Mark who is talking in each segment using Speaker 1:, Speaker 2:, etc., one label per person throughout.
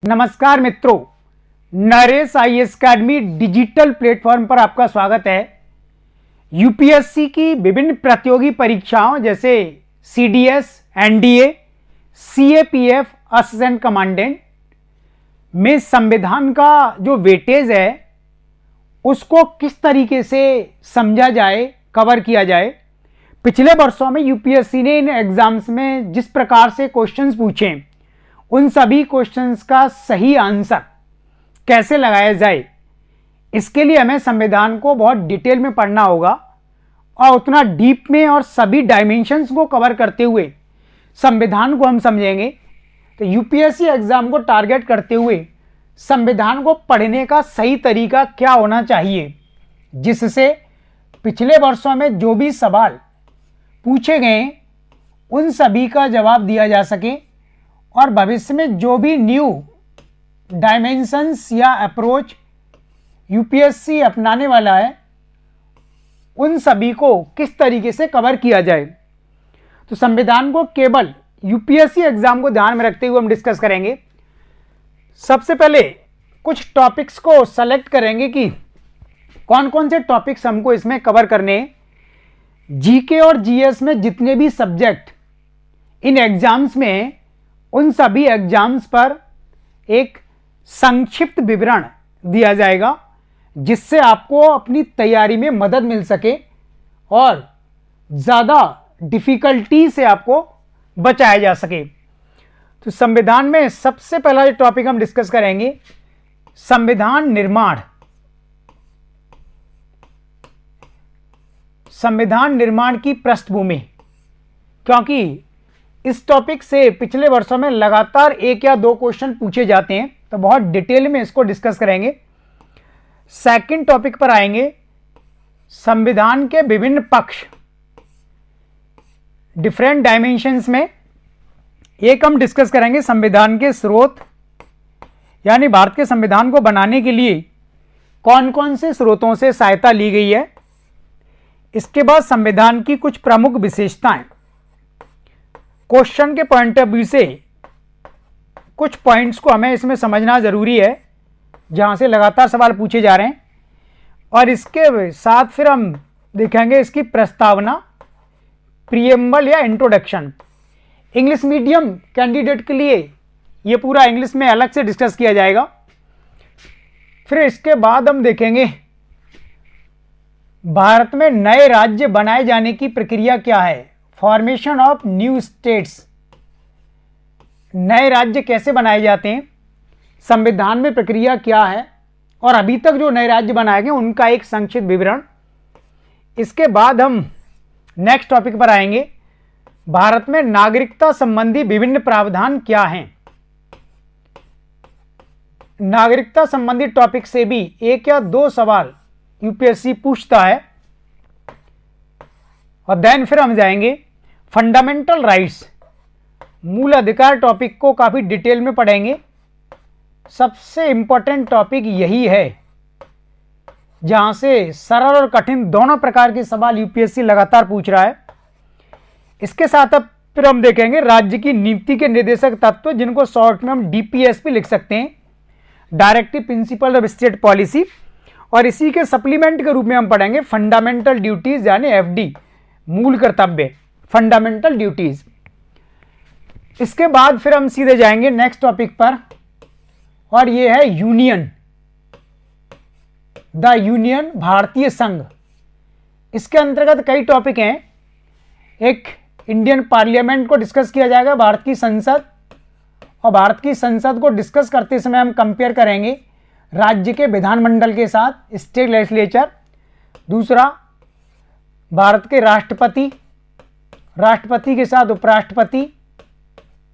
Speaker 1: नमस्कार मित्रों, Naresh IAS academy digital platform पर आपका स्वागत है। यूपीएससी की विभिन्न प्रतियोगी परीक्षाओं जैसे CDS, NDA, CAPF, assistant commandant में संविधान का जो वेटेज है उसको किस तरीके से समझा जाए, कवर किया जाए। पिछले वर्षों में यूपीएससी ने इन एग्जाम्स में जिस प्रकार से क्वेश्चंस पूछे उन सभी क्वेश्चंस का सही आंसर कैसे लगाया जाए, इसके लिए हमें संविधान को बहुत डिटेल में पढ़ना होगा और उतना डीप में और सभी डायमेंशंस को कवर करते हुए संविधान को हम समझेंगे। तो यूपीएससी एग्जाम को टारगेट करते हुए संविधान को पढ़ने का सही तरीका क्या होना चाहिए, जिससे पिछले वर्षों में जो भी सवाल पूछे गए उन सभी का जवाब दिया जा सके और भविष्य में जो भी न्यू डायमेंशंस या अप्रोच यूपीएससी अपनाने वाला है उन सभी को किस तरीके से कवर किया जाए। तो संविधान को केवल यूपीएससी एग्जाम को ध्यान में रखते हुए हम डिस्कस करेंगे। सबसे पहले कुछ टॉपिक्स को सेलेक्ट करेंगे कि कौन कौन से टॉपिक्स हमको इसमें कवर करने हैं। जीके और जीएस में जितने भी सब्जेक्ट इन एग्जाम्स में, उन सभी एग्जाम्स पर एक संक्षिप्त विवरण दिया जाएगा जिससे आपको अपनी तैयारी में मदद मिल सके और ज़्यादा डिफिकल्टी से आपको बचाया जा सके। तो संविधान में सबसे पहला जो टॉपिक हम डिस्कस करेंगे, संविधान निर्माण। संविधान निर्माण की पृष्ठभूमि, क्योंकि इस टॉपिक से पिछले वर्षों में लगातार एक या दो क्वेश्चन पूछे जाते हैं, तो बहुत डिटेल में इसको डिस्कस करेंगे। सेकंड टॉपिक पर आएंगे, संविधान के विभिन्न पक्ष, डिफरेंट डायमेंशंस में। एक हम डिस्कस करेंगे संविधान के स्रोत, यानी भारत के संविधान को बनाने के लिए कौन कौन से स्रोतों से सहायता ली गई है। इसके बाद संविधान की कुछ प्रमुख विशेषताएं, क्वेश्चन के पॉइंट ऑफ व्यू से कुछ पॉइंट्स को हमें इसमें समझना जरूरी है जहां से लगातार सवाल पूछे जा रहे हैं। और इसके साथ फिर हम देखेंगे इसकी प्रस्तावना, प्रीएम्बल या इंट्रोडक्शन। इंग्लिश मीडियम कैंडिडेट के लिए ये पूरा इंग्लिश में अलग से डिस्कस किया जाएगा। फिर इसके बाद हम देखेंगे भारत में नए राज्य बनाए जाने की प्रक्रिया क्या है, फॉर्मेशन ऑफ न्यू स्टेट्स। नए राज्य कैसे बनाए जाते हैं, संविधान में प्रक्रिया क्या है और अभी तक जो नए राज्य बनाए गए उनका एक संक्षिप्त विवरण। इसके बाद हम नेक्स्ट टॉपिक पर आएंगे, भारत में नागरिकता संबंधी विभिन्न प्रावधान क्या हैं। नागरिकता संबंधी टॉपिक से भी एक या दो सवाल यूपीएससी पूछता है। और देन फिर हम जाएंगे फंडामेंटल राइट्स, मूल अधिकार टॉपिक को काफ़ी डिटेल में पढ़ेंगे। सबसे इंपॉर्टेंट टॉपिक यही है जहां से सरल और कठिन दोनों प्रकार के सवाल यूपीएससी लगातार पूछ रहा है। इसके साथ अब फिर हम देखेंगे राज्य की नीति के निर्देशक तत्व, जिनको शॉर्ट में हम डीपीएस भी लिख सकते हैं, directive principle of state policy. और इसी के सप्लीमेंट के रूप में हम पढ़ेंगे फंडामेंटल ड्यूटीज यानी एफडी, मूल कर्तव्य, फंडामेंटल ड्यूटीज। इसके बाद फिर हम सीधे जाएंगे नेक्स्ट टॉपिक पर और ये है यूनियन, द यूनियन, भारतीय संघ। इसके अंतर्गत कई टॉपिक हैं। एक इंडियन पार्लियामेंट को डिस्कस किया जाएगा, भारत की संसद, और भारत की संसद को डिस्कस करते समय हम कंपेयर करेंगे राज्य के विधानमंडल के साथ, स्टेट लेजिस्लेचर। दूसरा, भारत के राष्ट्रपति, राष्ट्रपति के साथ उपराष्ट्रपति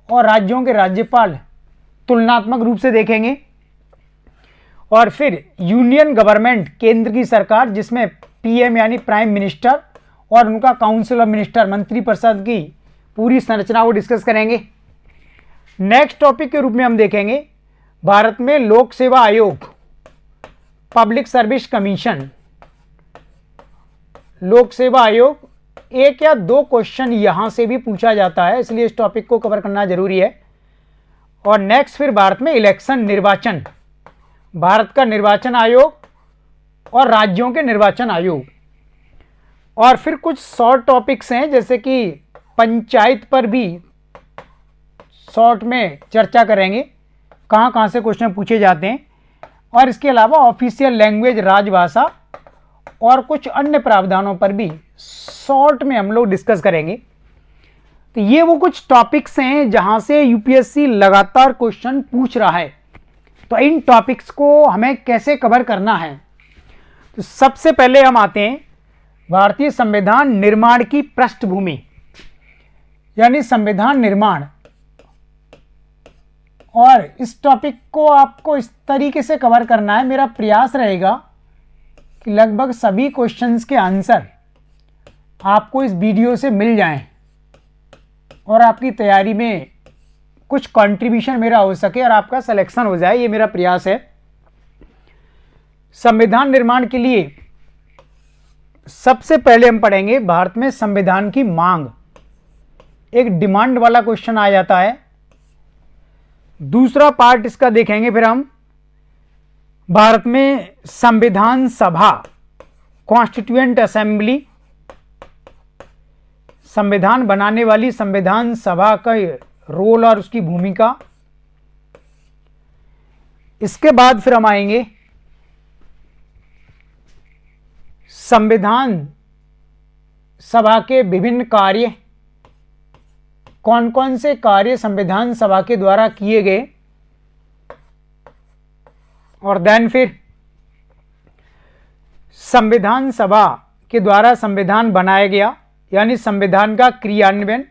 Speaker 1: और राज्यों के राज्यपाल तुलनात्मक रूप से देखेंगे। और फिर यूनियन गवर्नमेंट, केंद्र की सरकार, जिसमें पीएम यानी प्राइम मिनिस्टर और उनका काउंसिल ऑफ मिनिस्टर, मंत्रिपरिषद की पूरी संरचना को डिस्कस करेंगे। नेक्स्ट टॉपिक के रूप में हम देखेंगे भारत में लोक सेवा आयोग, पब्लिक सर्विस कमीशन, लोक सेवा आयोग। एक या दो क्वेश्चन यहां से भी पूछा जाता है, इसलिए इस टॉपिक को कवर करना जरूरी है। और नेक्स्ट फिर भारत में इलेक्शन, निर्वाचन, भारत का निर्वाचन आयोग और राज्यों के निर्वाचन आयोग। और फिर कुछ शॉर्ट टॉपिक्स हैं जैसे कि पंचायत पर भी शॉर्ट में चर्चा करेंगे, कहाँ कहाँ से क्वेश्चन पूछे जाते हैं। और इसके अलावा ऑफिशियल लैंग्वेज, राजभाषा और कुछ अन्य प्रावधानों पर भी शॉर्ट में हम लोग डिस्कस करेंगे। तो ये वो कुछ टॉपिक्स हैं जहाँ से यूपीएससी लगातार क्वेश्चन पूछ रहा है। तो इन टॉपिक्स को हमें कैसे कवर करना है, तो सबसे पहले हम आते हैं भारतीय संविधान निर्माण की पृष्ठभूमि, यानी संविधान निर्माण। और इस टॉपिक को आपको इस तरीके से कवर करना है, मेरा प्रयास रहेगा कि लगभग सभी क्वेश्चंस के आंसर आपको इस वीडियो से मिल जाएं और आपकी तैयारी में कुछ कंट्रीब्यूशन मेरा हो सके और आपका सिलेक्शन हो जाए, ये मेरा प्रयास है। संविधान निर्माण के लिए सबसे पहले हम पढ़ेंगे भारत में संविधान की मांग। एक डिमांड वाला क्वेश्चन आ जाता है। दूसरा पार्ट इसका देखेंगे फिर हम भारत में संविधान सभा, कॉन्स्टिट्यूएंट असेंबली, संविधान बनाने वाली संविधान सभा का रोल और उसकी भूमिका। इसके बाद फिर हम आएंगे संविधान सभा के विभिन्न कार्य, कौन कौन से कार्य संविधान सभा के द्वारा किए गए। और देन फिर संविधान सभा के द्वारा संविधान बनाया गया, यानी संविधान का क्रियान्वयन,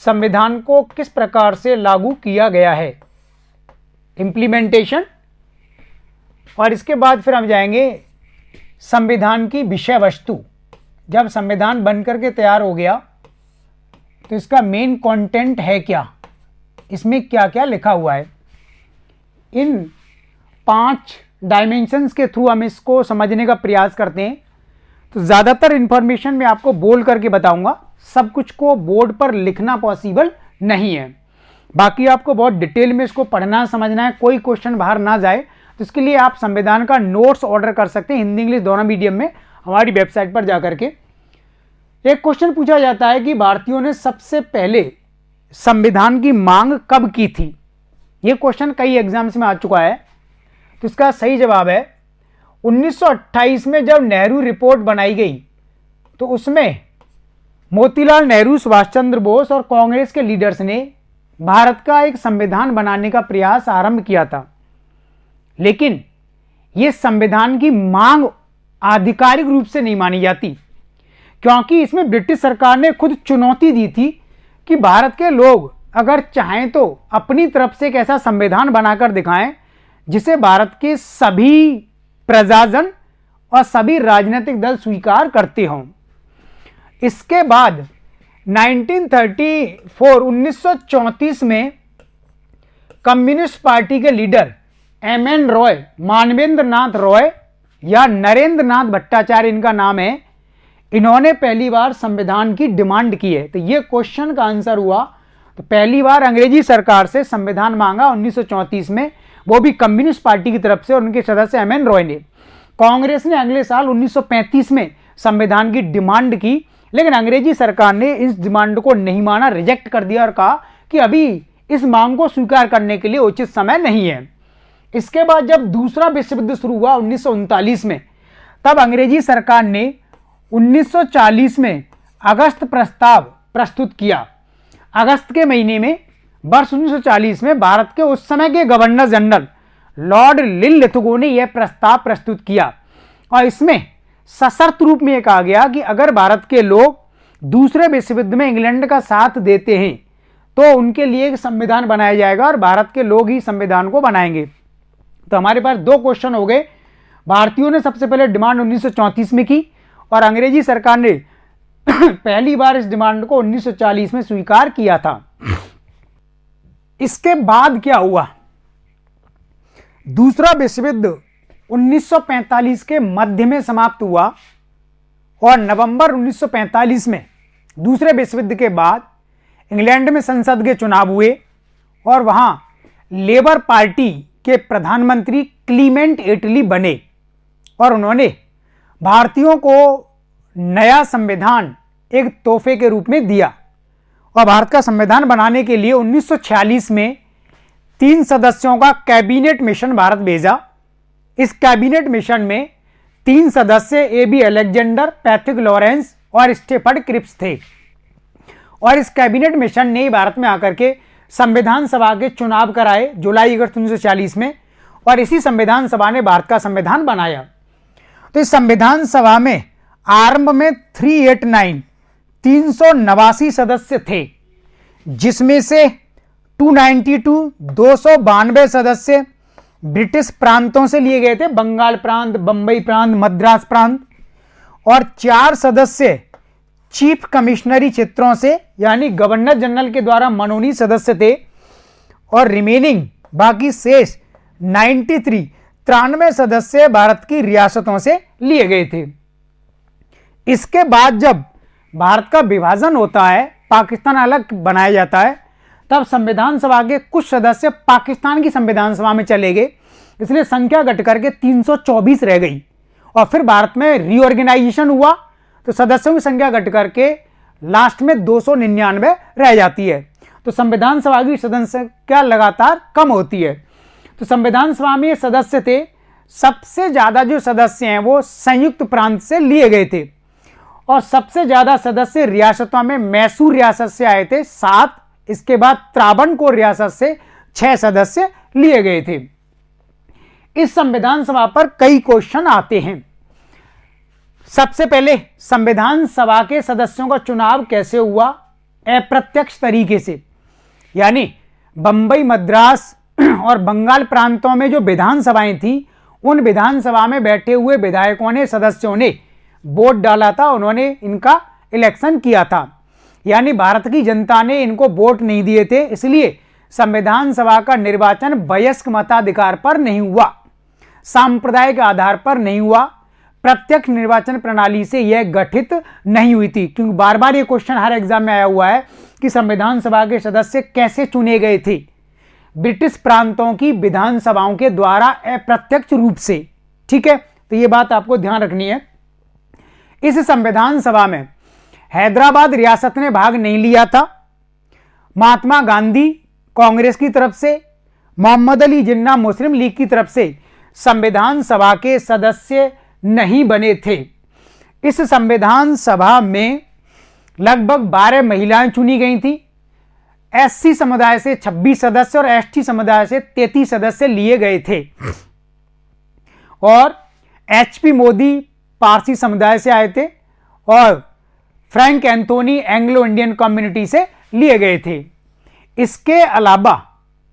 Speaker 1: संविधान को किस प्रकार से लागू किया गया है, इम्प्लीमेंटेशन। और इसके बाद फिर हम जाएंगे संविधान की विषय वस्तु। जब संविधान बनकर के तैयार हो गया तो इसका मेन कंटेंट है क्या, इसमें क्या क्या लिखा हुआ है। इन 5 डायमेंशंस के थ्रू हम इसको समझने का प्रयास करते हैं। तो ज़्यादातर इंफॉर्मेशन मैं आपको बोल करके बताऊंगा, सब कुछ को बोर्ड पर लिखना पॉसिबल नहीं है। बाकी आपको बहुत डिटेल में इसको पढ़ना समझना है, कोई क्वेश्चन बाहर ना जाए, तो इसके लिए आप संविधान का नोट्स ऑर्डर कर सकते हैं हिंदी इंग्लिश दोनों मीडियम में हमारी वेबसाइट पर जाकर के। एक क्वेश्चन पूछा जाता है कि भारतीयों ने सबसे पहले संविधान की मांग कब की थी। यह क्वेश्चन कई एग्जाम्स में आ चुका है। तो इसका सही जवाब है 1928 में जब नेहरू रिपोर्ट बनाई गई तो उसमें मोतीलाल नेहरू, सुभाष चंद्र बोस और कांग्रेस के लीडर्स ने भारत का एक संविधान बनाने का प्रयास आरंभ किया था। लेकिन यह संविधान की मांग आधिकारिक रूप से नहीं मानी जाती, क्योंकि इसमें ब्रिटिश सरकार ने खुद चुनौती दी थी कि भारत के लोग अगर चाहें तो अपनी तरफ से एक ऐसा संविधान बनाकर दिखाएं जिसे भारत के सभी प्रजाजन और सभी राजनीतिक दल स्वीकार करते हों। इसके बाद 1934 में कम्युनिस्ट पार्टी के लीडर एमएन रॉय, मानवेंद्र नाथ रॉय या नरेंद्र नाथ भट्टाचार्य इनका नाम है, इन्होंने पहली बार संविधान की डिमांड की है। तो ये क्वेश्चन का आंसर हुआ। तो पहली बार अंग्रेजी सरकार से संविधान मांगा 1934 में, वो भी कम्युनिस्ट पार्टी की तरफ से, और उनके सदस्य एमएन रॉय ने। कांग्रेस ने अगले साल 1935 में संविधान की डिमांड की, लेकिन अंग्रेजी सरकार ने इस डिमांड को नहीं माना, रिजेक्ट कर दिया और कहा कि अभी इस मांग को स्वीकार करने के लिए उचित समय नहीं है। इसके बाद जब दूसरा विश्व युद्ध शुरू हुआ 1939 में, तब अंग्रेजी सरकार ने 1940 में अगस्त प्रस्ताव प्रस्तुत किया। अगस्त के महीने में वर्ष 1940 में भारत के उस समय के गवर्नर जनरल लॉर्ड लिनलिथगो ने यह प्रस्ताव प्रस्तुत किया, और इसमें सशर्त रूप में कहा गया कि अगर भारत के लोग दूसरे विश्व युद्ध में इंग्लैंड का साथ देते हैं तो उनके लिए एक संविधान बनाया जाएगा और भारत के लोग ही संविधान को बनाएंगे। तो हमारे पास 2 क्वेश्चन हो गए। भारतीयों ने सबसे पहले डिमांड 1934 में की और अंग्रेजी सरकार ने पहली बार इस डिमांड को 1940 में स्वीकार किया था। इसके बाद क्या हुआ? दूसरा विश्व युद्ध 1945 के मध्य में समाप्त हुआ और नवंबर 1945 में दूसरे विश्व युद्ध के बाद इंग्लैंड में संसद के चुनाव हुए और वहां लेबर पार्टी के प्रधानमंत्री क्लीमेंट एटली बने और उन्होंने भारतीयों को नया संविधान एक तोहफे के रूप में दिया। और भारत का संविधान बनाने के लिए 1946 में 3 सदस्यों का कैबिनेट मिशन भारत भेजा। इस कैबिनेट मिशन में 3 सदस्य ए.बी. अलेक्जेंडर, पैट्रिक लॉरेंस और स्टेफर्ड क्रिप्स थे। और इस कैबिनेट मिशन ने भारत में आकर के संविधान सभा के चुनाव कराए जुलाई अगस्त 1940 में, और इसी संविधान सभा ने भारत का संविधान बनाया। तो इस संविधान सभा में आरंभ में 389 सदस्य थे, जिसमें से 292 सदस्य ब्रिटिश प्रांतों से लिए गए थे, बंगाल प्रांत, बंबई प्रांत, मद्रास प्रांत, और 4 सदस्य चीफ कमिश्नरी क्षेत्रों से यानी गवर्नर जनरल के द्वारा मनोनीत सदस्य थे, और रिमेनिंग बाकी शेष 93 सदस्य भारत की रियासतों से लिए गए थे। इसके बाद जब भारत का विभाजन होता है, पाकिस्तान अलग बनाया जाता है, तब संविधान सभा के कुछ सदस्य पाकिस्तान की संविधान सभा में चले गए, इसलिए संख्या घट करके 324 रह गई। और फिर भारत में रीऑर्गेनाइजेशन हुआ तो सदस्यों की संख्या घट करके लास्ट में 299 रह जाती है। तो संविधान सभा की सदस्य संख्या लगातार कम होती है। तो संविधान सभा में ये सदस्य थे, सबसे ज्यादा जो सदस्य हैं वो संयुक्त प्रांत से लिए गए थे, और सबसे ज्यादा सदस्य रियासतों में मैसूर रियासत से आए थे 7, इसके बाद त्रावणकोर रियासत से 6 सदस्य लिए गए थे। इस संविधान सभा पर कई क्वेश्चन आते हैं। सबसे पहले, संविधान सभा के सदस्यों का चुनाव कैसे हुआ? अप्रत्यक्ष तरीके से, यानी बंबई, मद्रास और बंगाल प्रांतों में जो विधानसभाएं थी, उन विधानसभा में बैठे हुए विधायकों ने, सदस्यों ने वोट डाला था, उन्होंने इनका इलेक्शन किया था। यानी भारत की जनता ने इनको वोट नहीं दिए थे, इसलिए संविधान सभा का निर्वाचन वयस्क मताधिकार पर नहीं हुआ, सांप्रदायिक आधार पर नहीं हुआ, प्रत्यक्ष निर्वाचन प्रणाली से यह गठित नहीं हुई थी। क्योंकि बार बार ये क्वेश्चन हर एग्जाम में आया हुआ है कि संविधान सभा के सदस्य कैसे चुने गए थे? ब्रिटिश प्रांतों की विधानसभाओं के द्वारा अप्रत्यक्ष रूप से। ठीक है, तो ये बात आपको ध्यान रखनी है। इस संविधान सभा में हैदराबाद रियासत ने भाग नहीं लिया था। महात्मा गांधी कांग्रेस की तरफ से, मोहम्मद अली जिन्ना मुस्लिम लीग की तरफ से संविधान सभा के सदस्य नहीं बने थे। इस संविधान सभा में लगभग 12 महिलाएं चुनी गई थी। एससी समुदाय से 26 सदस्य और एसटी समुदाय से 33 सदस्य लिए गए थे, और एचपी मोदी पारसी समुदाय से आए थे, और Frank Anthony Anglo Indian community से लिए गए थे। इसके अलावा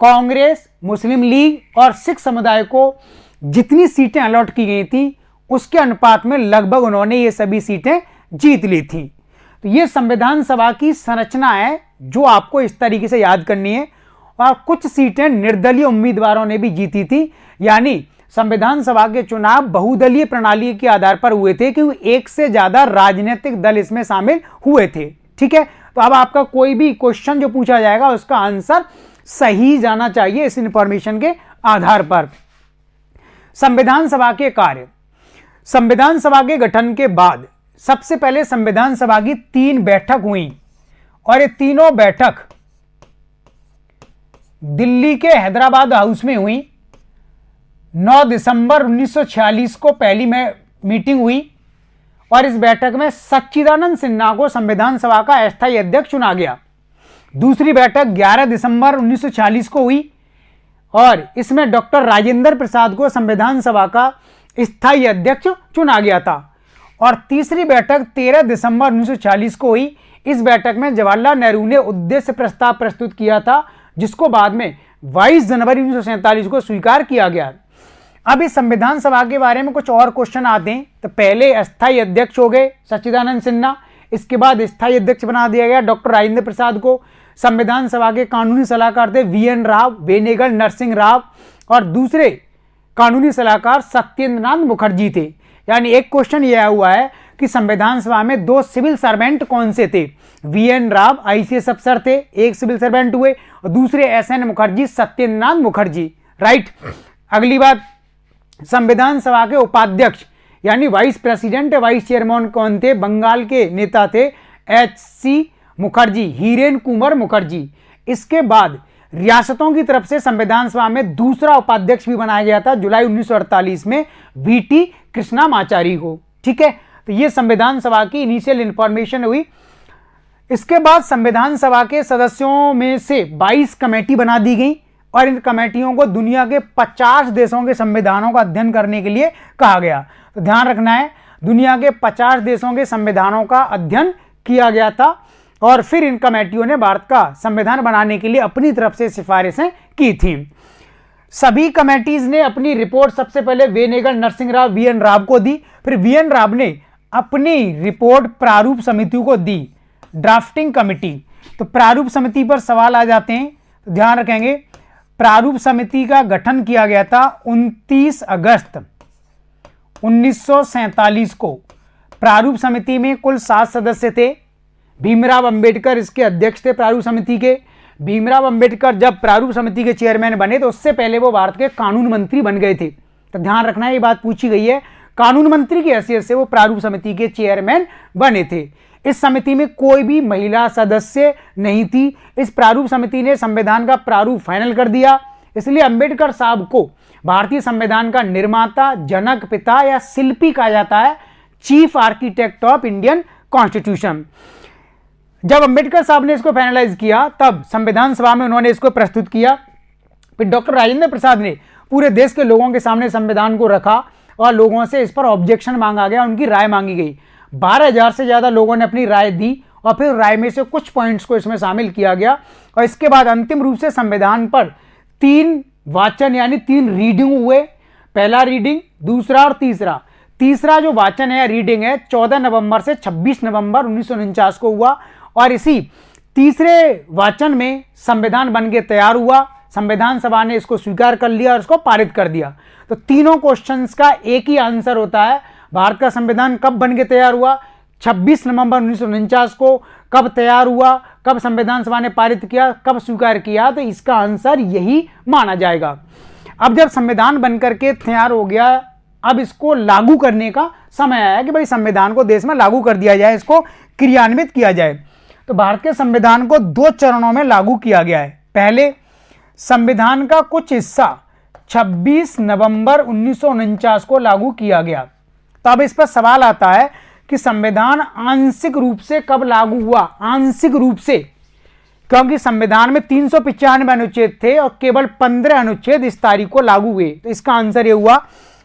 Speaker 1: कांग्रेस, मुस्लिम लीग और सिख समुदाय को जितनी सीटें अलॉट की गई थी, उसके अनुपात में लगभग उन्होंने ये सभी सीटें जीत ली थी। तो ये संविधान सभा की संरचना है जो आपको इस तरीके से याद करनी है। और कुछ सीटें निर्दलीय उम्मीदवारों ने भी जीती थी, यानी संविधान सभा के चुनाव बहुदलीय प्रणाली के आधार पर हुए थे, क्योंकि एक से ज्यादा राजनीतिक दल इसमें शामिल हुए थे। ठीक है, तो अब आपका कोई भी क्वेश्चन जो पूछा जाएगा उसका आंसर सही जाना चाहिए इस इंफॉर्मेशन के आधार पर। संविधान सभा के कार्य। संविधान सभा के गठन के बाद सबसे पहले संविधान सभा की 3 बैठक हुई, और ये तीनों बैठक दिल्ली के हैदराबाद हाउस में हुई। 9 दिसंबर 1946 को पहली मीटिंग हुई, और इस बैठक में सच्चिदानंद सिन्हा को संविधान सभा का अस्थायी अध्यक्ष चुना गया। दूसरी बैठक 11 दिसंबर 1946 को हुई, और इसमें डॉक्टर राजेंद्र प्रसाद को संविधान सभा का स्थायी अध्यक्ष चुना गया था। और तीसरी बैठक 13 दिसंबर 1940 को हुई। इस बैठक में जवाहरलाल नेहरू ने उद्देश्य प्रस्ताव प्रस्तुत किया था, जिसको बाद में 22 जनवरी 1947 को स्वीकार किया गया। अब इस संविधान सभा के बारे में कुछ और क्वेश्चन आते हैं। तो पहले अस्थायी अध्यक्ष हो गए सच्चिदानंद सिन्हा, इसके बाद स्थायी अध्यक्ष बना दिया गया डॉक्टर राजेंद्र प्रसाद को। संविधान सभा के कानूनी सलाहकार थे वीएन राव, वेनेगल नरसिंह राव, और दूसरे कानूनी सलाहकार सत्येंद्रनाथ मुखर्जी थे। यानी एक क्वेश्चन यह हुआ है कि संविधान सभा में 2 सिविल सर्वेंट कौन से थे। वीएन राव आईसीएस अफसर थे, एक सिविल सर्वेंट हुए, और दूसरे एसएन मुखर्जी, सत्येंद्रनाथ मुखर्जी। राइट। अगली बात, संविधान सभा के उपाध्यक्ष यानी वाइस प्रेसिडेंट, वाइस चेयरमैन कौन थे। बंगाल के नेता थे एचसी मुखर्जी, हीरेन कुमार मुखर्जी। इसके बाद रियासतों की तरफ से संविधान सभा में दूसरा उपाध्यक्ष भी बनाया गया था जुलाई 1948 में, वीटी कृष्णामाचारी को। ठीक है, तो ये संविधान सभा की इनिशियल इंफॉर्मेशन हुई। इसके बाद संविधान सभा के सदस्यों में से 22 कमेटी बना दी गई और इन कमेटियों को दुनिया के 50 देशों के संविधानों का अध्ययन करने के लिए कहा गया। तो ध्यान रखना है, दुनिया के 50 देशों के संविधानों का अध्ययन किया गया था और फिर इन कमेटियों ने भारत का संविधान बनाने के लिए अपनी तरफ से सिफारिशें की थी। सभी कमेटीज ने अपनी रिपोर्ट सबसे पहले वेनेगल नरसिंह राव वीएन राव को दी, फिर वीएन राव ने अपनी रिपोर्ट प्रारूप समिति को दी, ड्राफ्टिंग कमेटी। तो प्रारूप समिति पर सवाल आ जाते हैं, तो ध्यान रखेंगे प्रारूप समिति का गठन किया गया था 29 अगस्त 1947 को। प्रारूप समिति में कुल 7 सदस्य थे। भीमराव अंबेडकर इसके अध्यक्ष थे प्रारूप समिति के। भीमराव अंबेडकर जब प्रारूप समिति के चेयरमैन बने तो उससे पहले वो भारत के कानून मंत्री बन गए थे। तो ध्यान रखना, ये बात पूछी गई है, कानून मंत्री की हैसियत से वो प्रारूप समिति के चेयरमैन बने थे। इस समिति में कोई भी महिला सदस्य नहीं थी। इस प्रारूप समिति ने संविधान का प्रारूप फाइनल कर दिया। इसलिए अंबेडकर साहब को भारतीय संविधान का निर्माता, जनक, पिता या शिल्पी कहा जाता है, chief architect of Indian constitution. जब अंबेडकर साहब ने इसको फाइनलाइज किया तब संविधान सभा में उन्होंने इसको प्रस्तुत किया। फिर डॉक्टर राजेंद्र प्रसाद ने पूरे देश के लोगों के सामने संविधान को रखा और लोगों से इस पर ऑब्जेक्शन मांगा गया, उनकी राय मांगी गई। 12,000 से ज़्यादा लोगों ने अपनी राय दी और फिर राय में से कुछ पॉइंट्स को इसमें शामिल किया गया और इसके बाद अंतिम रूप से संविधान पर 3 वाचन यानी 3 रीडिंग हुए। पहला रीडिंग, दूसरा और तीसरा। तीसरा जो वाचन है, रीडिंग है, 14 नवंबर से 26 नवंबर 1949 को हुआ और इसी तीसरे वाचन में संविधान बन के तैयार हुआ। संविधान सभा ने इसको स्वीकार कर लिया और इसको पारित कर दिया। तो तीनों क्वेश्चंस का एक ही आंसर होता है, भारत का संविधान कब बन के तैयार हुआ, 26 नवंबर 1949 को। कब तैयार हुआ, कब संविधान सभा ने पारित किया, कब स्वीकार किया, तो इसका आंसर यही माना जाएगा। अब जब संविधान बनकर के तैयार हो गया, अब इसको लागू करने का समय आया कि भाई संविधान को देश में लागू कर दिया जाए, इसको क्रियान्वित किया जाए। तो भारत के संविधान को 2 चरणों में लागू किया गया है। पहले संविधान का कुछ हिस्सा 26 नवंबर 1949 को लागू किया गया। तो अब इस पर सवाल आता है कि संविधान आंशिक रूप से कब लागू हुआ। आंशिक रूप से, क्योंकि संविधान में 395 अनुच्छेद थे और केवल 15 अनुच्छेद इस तारीख को लागू हुए। तो इसका आंसर ये हुआ।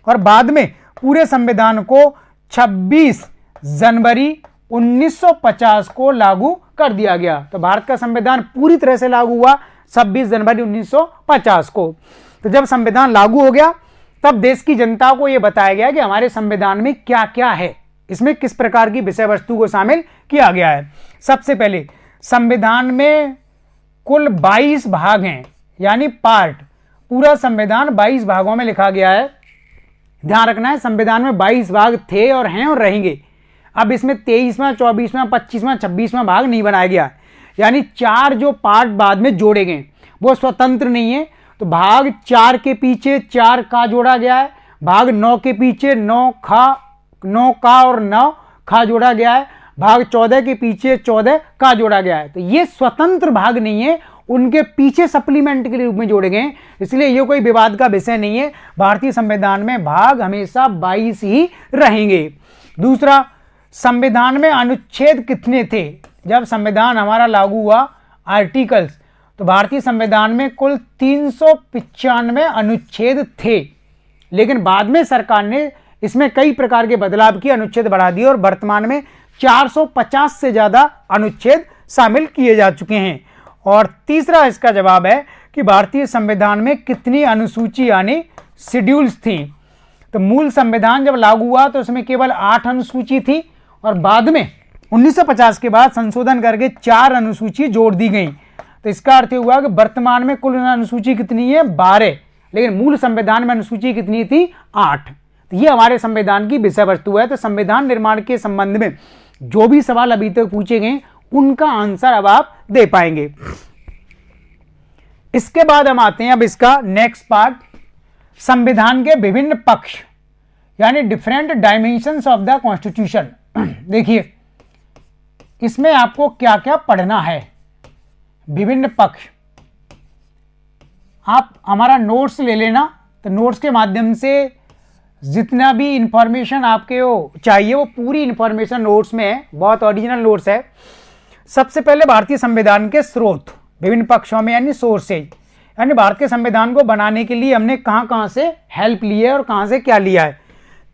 Speaker 1: और बाद में पूरे संविधान को 26 जनवरी 1950 को लागू कर दिया गया। तो भारत का संविधान पूरी तरह से लागू हुआ 26 जनवरी 1950 को। तो जब संविधान लागू हो गया तब देश की जनता को यह बताया गया कि हमारे संविधान में क्या क्या है, इसमें किस प्रकार की विषय वस्तु को शामिल किया गया है। सबसे पहले संविधान में कुल 22 भाग हैं, यानी पार्ट। पूरा संविधान 22 भागों में लिखा गया है। ध्यान रखना है, संविधान में 22 भाग थे और हैं और रहेंगे। अब इसमें 23वां, 24वां, 25वां, 26वां भाग नहीं बनाया गया, यानी 4 जो पार्ट बाद में जोड़े गए वो स्वतंत्र नहीं है। तो भाग 4 के पीछे 4 का जोड़ा गया है, भाग 9 के पीछे 9 का और 9 खा जोड़ा गया है, भाग 14 के पीछे 14 का जोड़ा गया है। तो ये स्वतंत्र भाग नहीं है, उनके पीछे सप्लीमेंट के रूप में जोड़े गए, इसलिए ये कोई विवाद का विषय नहीं है। भारतीय संविधान में भाग हमेशा 22 ही रहेंगे। दूसरा, संविधान में अनुच्छेद कितने थे? जब संविधान हमारा लागू हुआ, आर्टिकल्स, तो भारतीय संविधान में कुल 395 अनुच्छेद थे, लेकिन बाद में सरकार ने इसमें कई प्रकार के बदलाव किए, अनुच्छेद बढ़ा दिए और वर्तमान में 450 से ज़्यादा अनुच्छेद शामिल किए जा चुके हैं। और तीसरा इसका जवाब है कि भारतीय संविधान में कितनी अनुसूची यानी शेड्यूल्स थी। तो मूल संविधान जब लागू हुआ तो उसमें केवल 8 अनुसूची थी और बाद में 1950 के बाद संशोधन करके 4 अनुसूची जोड़ दी गई। तो इसका अर्थ हुआ कि वर्तमान में कुल अनुसूची कितनी है? 12, लेकिन मूल संविधान में अनुसूची कितनी थी? 8। तो ये हमारे संविधान की विषय वस्तु है। तो संविधान निर्माण के संबंध में जो भी सवाल अभी तक पूछे गए उनका आंसर अब आप दे पाएंगे। इसके बाद हम आते हैं अब इसका नेक्स्ट पार्ट, संविधान के विभिन्न पक्ष यानी different dimensions of the constitution. देखिए इसमें आपको क्या क्या पढ़ना है। विभिन्न पक्ष, आप हमारा नोट्स ले लेना, तो नोट्स के माध्यम से जितना भी इंफॉर्मेशन आपके वो चाहिए वो पूरी इंफॉर्मेशन नोट्स में है, बहुत ओरिजिनल नोट्स है। सबसे पहले भारतीय संविधान के स्रोत विभिन्न पक्षों में यानी सोर्सेज, यानी भारत के संविधान को बनाने के लिए हमने कहाँ कहाँ से हेल्प ली है और कहाँ से क्या लिया है।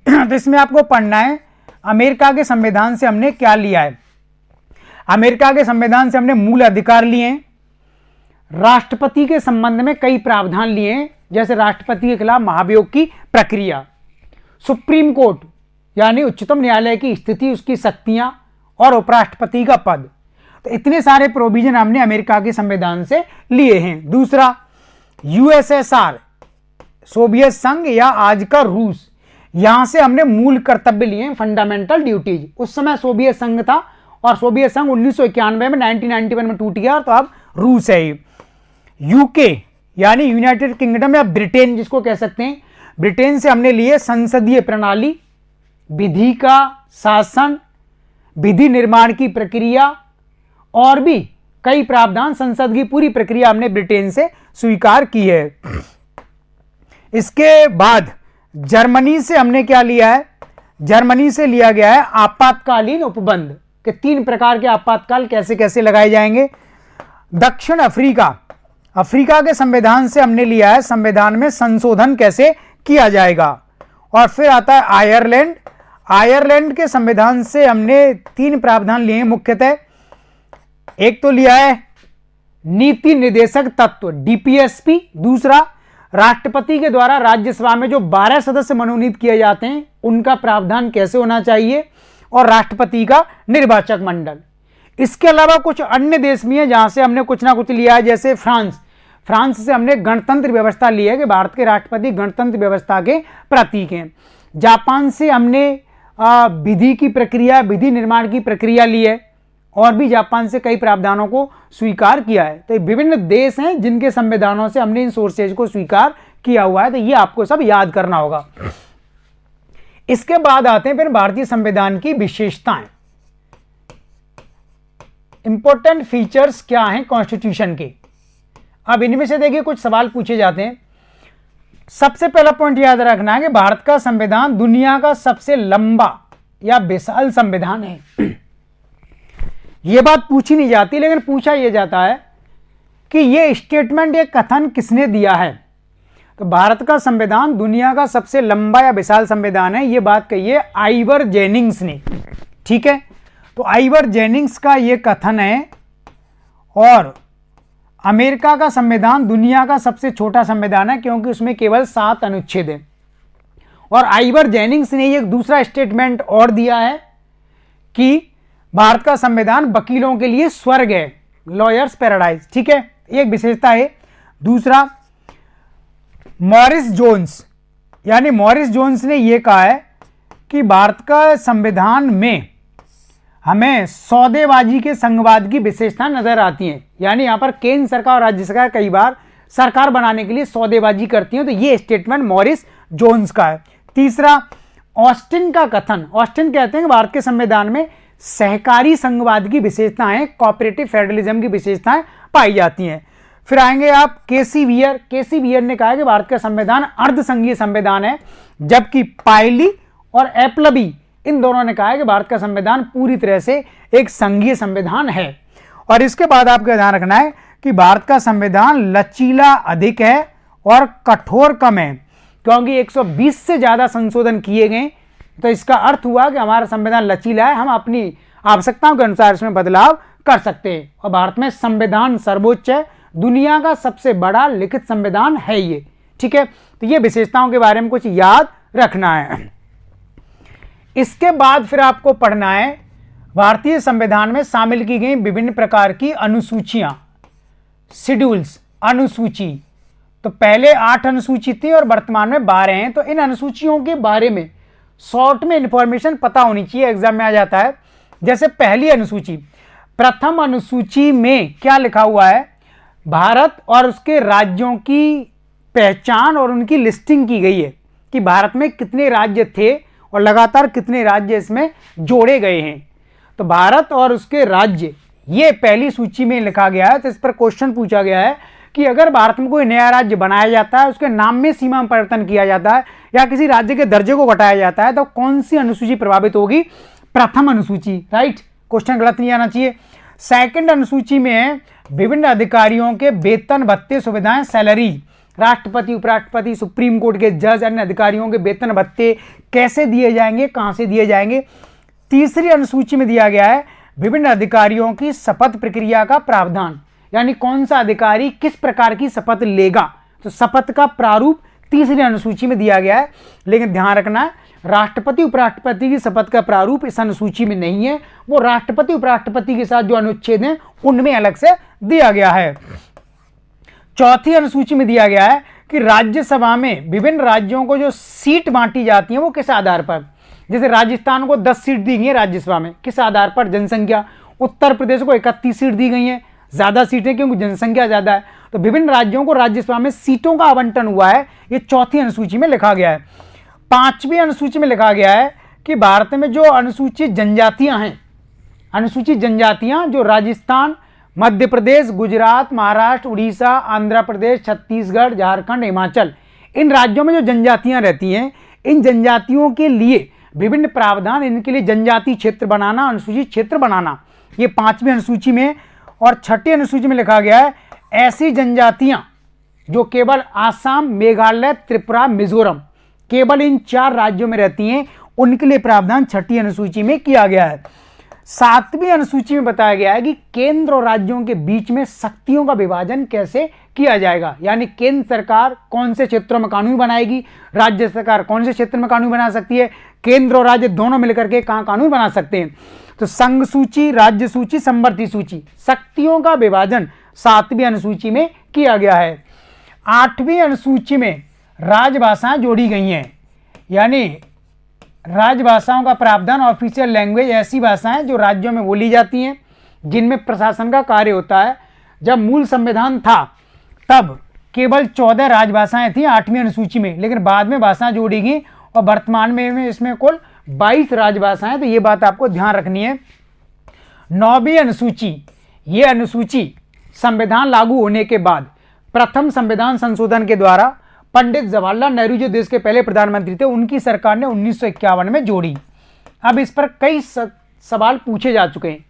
Speaker 1: तो इसमें आपको पढ़ना है अमेरिका के संविधान से हमने क्या लिया है। अमेरिका के संविधान से हमने मूल अधिकार लिए हैं, राष्ट्रपति के संबंध में कई प्रावधान लिए हैं, जैसे राष्ट्रपति के खिलाफ महाभियोग की प्रक्रिया, सुप्रीम कोर्ट यानी उच्चतम न्यायालय की स्थिति, उसकी शक्तियां और उपराष्ट्रपति का पद। तो इतने सारे प्रोविजन हमने अमेरिका के संविधान से लिए हैं। दूसरा, यूएसएसआर सोवियत संघ या आज का रूस, यहां से हमने मूल कर्तव्य लिए हैं, फंडामेंटल ड्यूटीज। उस समय सोवियत संघ था और सोवियत संघ 1991 में 1991 में टूट गया, तो अब रूस है। यूके यानी यूनाइटेड किंगडम या ब्रिटेन जिसको कह सकते हैं, ब्रिटेन से हमने लिए संसदीय प्रणाली, विधि का शासन, विधि निर्माण की प्रक्रिया और भी कई प्रावधान, संसद की पूरी प्रक्रिया हमने ब्रिटेन से स्वीकार की है। इसके बाद जर्मनी से हमने क्या लिया है, जर्मनी से लिया गया है आपातकालीन उपबंध के 3 प्रकार के आपातकाल कैसे कैसे लगाए जाएंगे। दक्षिण अफ्रीका, अफ्रीका के संविधान से हमने लिया है संविधान में संशोधन कैसे किया जाएगा। और फिर आता है आयरलैंड, आयरलैंड के संविधान से हमने 3 प्रावधान लिए हैं मुख्यतः। एक तो लिया है नीति निर्देशक तत्व डीपीएसपी, दूसरा राष्ट्रपति के द्वारा राज्यसभा में जो 12 सदस्य मनोनीत किए जाते हैं उनका प्रावधान कैसे होना चाहिए, और राष्ट्रपति का निर्वाचक मंडल। इसके अलावा कुछ अन्य देश भी हैं जहां से हमने कुछ ना कुछ लिया है, जैसे फ्रांस, फ्रांस से हमने गणतंत्र व्यवस्था ली है कि भारत के राष्ट्रपति गणतंत्र व्यवस्था के प्रतीक हैं। जापान से हमने विधि की प्रक्रिया, विधि निर्माण की प्रक्रिया ली है और भी जापान से कई प्रावधानों को स्वीकार किया है। तो विभिन्न देश हैं जिनके संविधानों से हमने इन सोर्सेज को स्वीकार किया हुआ है, तो ये आपको सब याद करना होगा। इसके बाद आते हैं फिर भारतीय संविधान की विशेषताएं, इंपॉर्टेंट फीचर्स क्या हैं कॉन्स्टिट्यूशन के। अब इनमें से देखिए कुछ सवाल पूछे जाते हैं। सबसे पहला पॉइंट याद रखना है कि भारत का संविधान दुनिया का सबसे लंबा या विशाल संविधान है। यह बात पूछी नहीं जाती, लेकिन पूछा यह जाता है कि यह स्टेटमेंट, यह कथन किसने दिया है। तो भारत का संविधान दुनिया का सबसे लंबा या विशाल संविधान है, यह बात कही है आइवर जेनिंग्स ने। ठीक है, तो आइवर जेनिंग्स का यह कथन है। और अमेरिका का संविधान दुनिया का सबसे छोटा संविधान है क्योंकि उसमें केवल 7 अनुच्छेद हैं। और आइवर जेनिंग्स ने एक दूसरा स्टेटमेंट और दिया है कि भारत का संविधान वकीलों के लिए स्वर्ग है, लॉयर्स पैराडाइज। ठीक है, एक विशेषता है। दूसरा, मॉरिस जोन्स यानी मॉरिस जोन्स ने यह कहा है कि भारत का संविधान में हमें सौदेबाजी के संघवाद की विशेषता नजर आती है, यानी यहां पर केंद्र सरकार और राज्य सरकार कई बार सरकार बनाने के लिए सौदेबाजी करती है। तो यह स्टेटमेंट मॉरिस जोन्स का है। तीसरा, ऑस्टिन का कथन, ऑस्टिन कहते हैं कि भारत के संविधान में सहकारी संघवाद की विशेषताएं, कोऑपरेटिव फेडरलिज्म की विशेषताएं पाई जाती हैं। फिर आएंगे आप केसी वियर, केसी वियर ने कहा कि भारत का संविधान अर्धसंघीय संविधान है, जबकि पायली और एप्लबी इन दोनों ने कहा है कि भारत का संविधान पूरी तरह से एक संघीय संविधान है। और इसके बाद आपको ध्यान रखना है कि भारत का संविधान लचीला अधिक है और कठोर कम है, क्योंकि 120 से ज्यादा संशोधन किए गए। तो इसका अर्थ हुआ कि हमारा संविधान लचीला है, हम अपनी आवश्यकताओं के अनुसार इसमें बदलाव कर सकते हैं। और भारत में संविधान सर्वोच्च है, दुनिया का सबसे बड़ा लिखित संविधान है ये। ठीक है, तो ये विशेषताओं के बारे में कुछ याद रखना है। इसके बाद फिर आपको पढ़ना है भारतीय संविधान में शामिल की गई विभिन्न प्रकार की अनुसूचियां, शेड्यूल्स, अनुसूची। तो पहले 8 अनुसूची थी और वर्तमान में 12 हैं। तो इन अनुसूचियों के बारे में शॉर्ट में इंफॉर्मेशन पता होनी चाहिए, एग्जाम में आ जाता है। जैसे पहली अनुसूची, प्रथम अनुसूची में क्या लिखा हुआ है, भारत और उसके राज्यों की पहचान और उनकी लिस्टिंग की गई है कि भारत में कितने राज्य थे और लगातार कितने राज्य इसमें जोड़े गए हैं। तो भारत और उसके राज्य ये पहली सूची में लिखा गया है। तो इस पर क्वेश्चन पूछा गया है कि अगर भारत में कोई नया राज्य बनाया जाता है, उसके नाम में सीमा में परिवर्तन किया जाता है या किसी राज्य के दर्जे को घटाया जाता है, तो कौन सी अनुसूची प्रभावित होगी? प्रथम अनुसूची, राइट। क्वेश्चन गलत नहीं आना चाहिए। सेकंड अनुसूची में विभिन्न अधिकारियों के वेतन भत्ते सुविधाएं सैलरी, राष्ट्रपति, उपराष्ट्रपति, सुप्रीम कोर्ट के जज, अन्य अधिकारियों के वेतन भत्ते कैसे दिए जाएंगे, कहां से दिए जाएंगे। तीसरी अनुसूची में दिया गया है विभिन्न अधिकारियों की शपथ प्रक्रिया का प्रावधान, यानी कौन सा अधिकारी किस प्रकार की शपथ लेगा। तो शपथ का प्रारूप तीसरी अनुसूची में दिया गया है। लेकिन ध्यान रखना है, राष्ट्रपति उपराष्ट्रपति की शपथ का प्रारूप इस अनुसूची में नहीं है, वो राष्ट्रपति उपराष्ट्रपति के साथ जो अनुच्छेद हैं उनमें अलग से दिया गया है। चौथी अनुसूची में दिया गया है कि राज्यसभा में विभिन्न राज्यों को जो सीट बांटी जाती है वो किस आधार पर। जैसे राजस्थान को 10 सीट दी गई है राज्यसभा में, किस आधार पर? जनसंख्या। उत्तर प्रदेश को 31 सीट दी गई है, ज्यादा सीटें क्योंकि जनसंख्या ज्यादा है। तो विभिन्न राज्यों को राज्यसभा में सीटों का आवंटन हुआ है, ये चौथी अनुसूची में लिखा गया है। पांचवी अनुसूची में लिखा गया है कि भारत में जो अनुसूचित जनजातियां हैं, अनुसूचित जनजातियां जो राजस्थान, मध्य प्रदेश, गुजरात, महाराष्ट्र, उड़ीसा, आंध्र प्रदेश, छत्तीसगढ़, झारखंड, हिमाचल, इन राज्यों में जो जनजातियां रहती हैं, इन जनजातियों के लिए विभिन्न प्रावधान, इनके लिए जनजाति क्षेत्र बनाना, अनुसूचित क्षेत्र बनाना, ये पांचवी अनुसूची में। और छठी अनुसूची में लिखा गया है ऐसी जनजातियां जो केवल आसाम, मेघालय, त्रिपुरा, मिजोरम, केवल इन 4 राज्यों में रहती हैं, उनके लिए प्रावधान छठी अनुसूची में किया गया है। सातवीं अनुसूची में बताया गया है कि केंद्र और राज्यों के बीच में शक्तियों का विभाजन कैसे किया जाएगा, यानी केंद्र सरकार कौन से क्षेत्रों में कानून बनाएगी, राज्य सरकार कौन से क्षेत्र में कानून बना सकती है, केंद्र और राज्य दोनों मिलकर के कहां कानून बना सकते हैं। तो संघ सूची, राज्य सूची, समवर्ती सूची, शक्तियों का विभाजन सातवीं अनुसूची में किया गया है। आठवीं अनुसूची में राजभाषाएं जोड़ी गई हैं, यानी राजभाषाओं का प्रावधान, ऑफिशियल लैंग्वेज, ऐसी भाषाएं जो राज्यों में बोली जाती हैं, जिनमें प्रशासन का कार्य होता है। जब मूल संविधान था तब केवल 14 राजभाषाएं थी 8वीं अनुसूची में, लेकिन बाद में भाषाएं जोड़ी गई और वर्तमान में इसमें कुल 22 राजभाषाएं। तो ये बात आपको ध्यान रखनी है। 9वीं अनुसूची, ये अनुसूची संविधान लागू होने के बाद प्रथम संविधान संशोधन के द्वारा पंडित जवाहरलाल नेहरू जो देश के पहले प्रधानमंत्री थे, उनकी सरकार ने 1951 में जोड़ी। अब इस पर कई सवाल पूछे जा चुके हैं।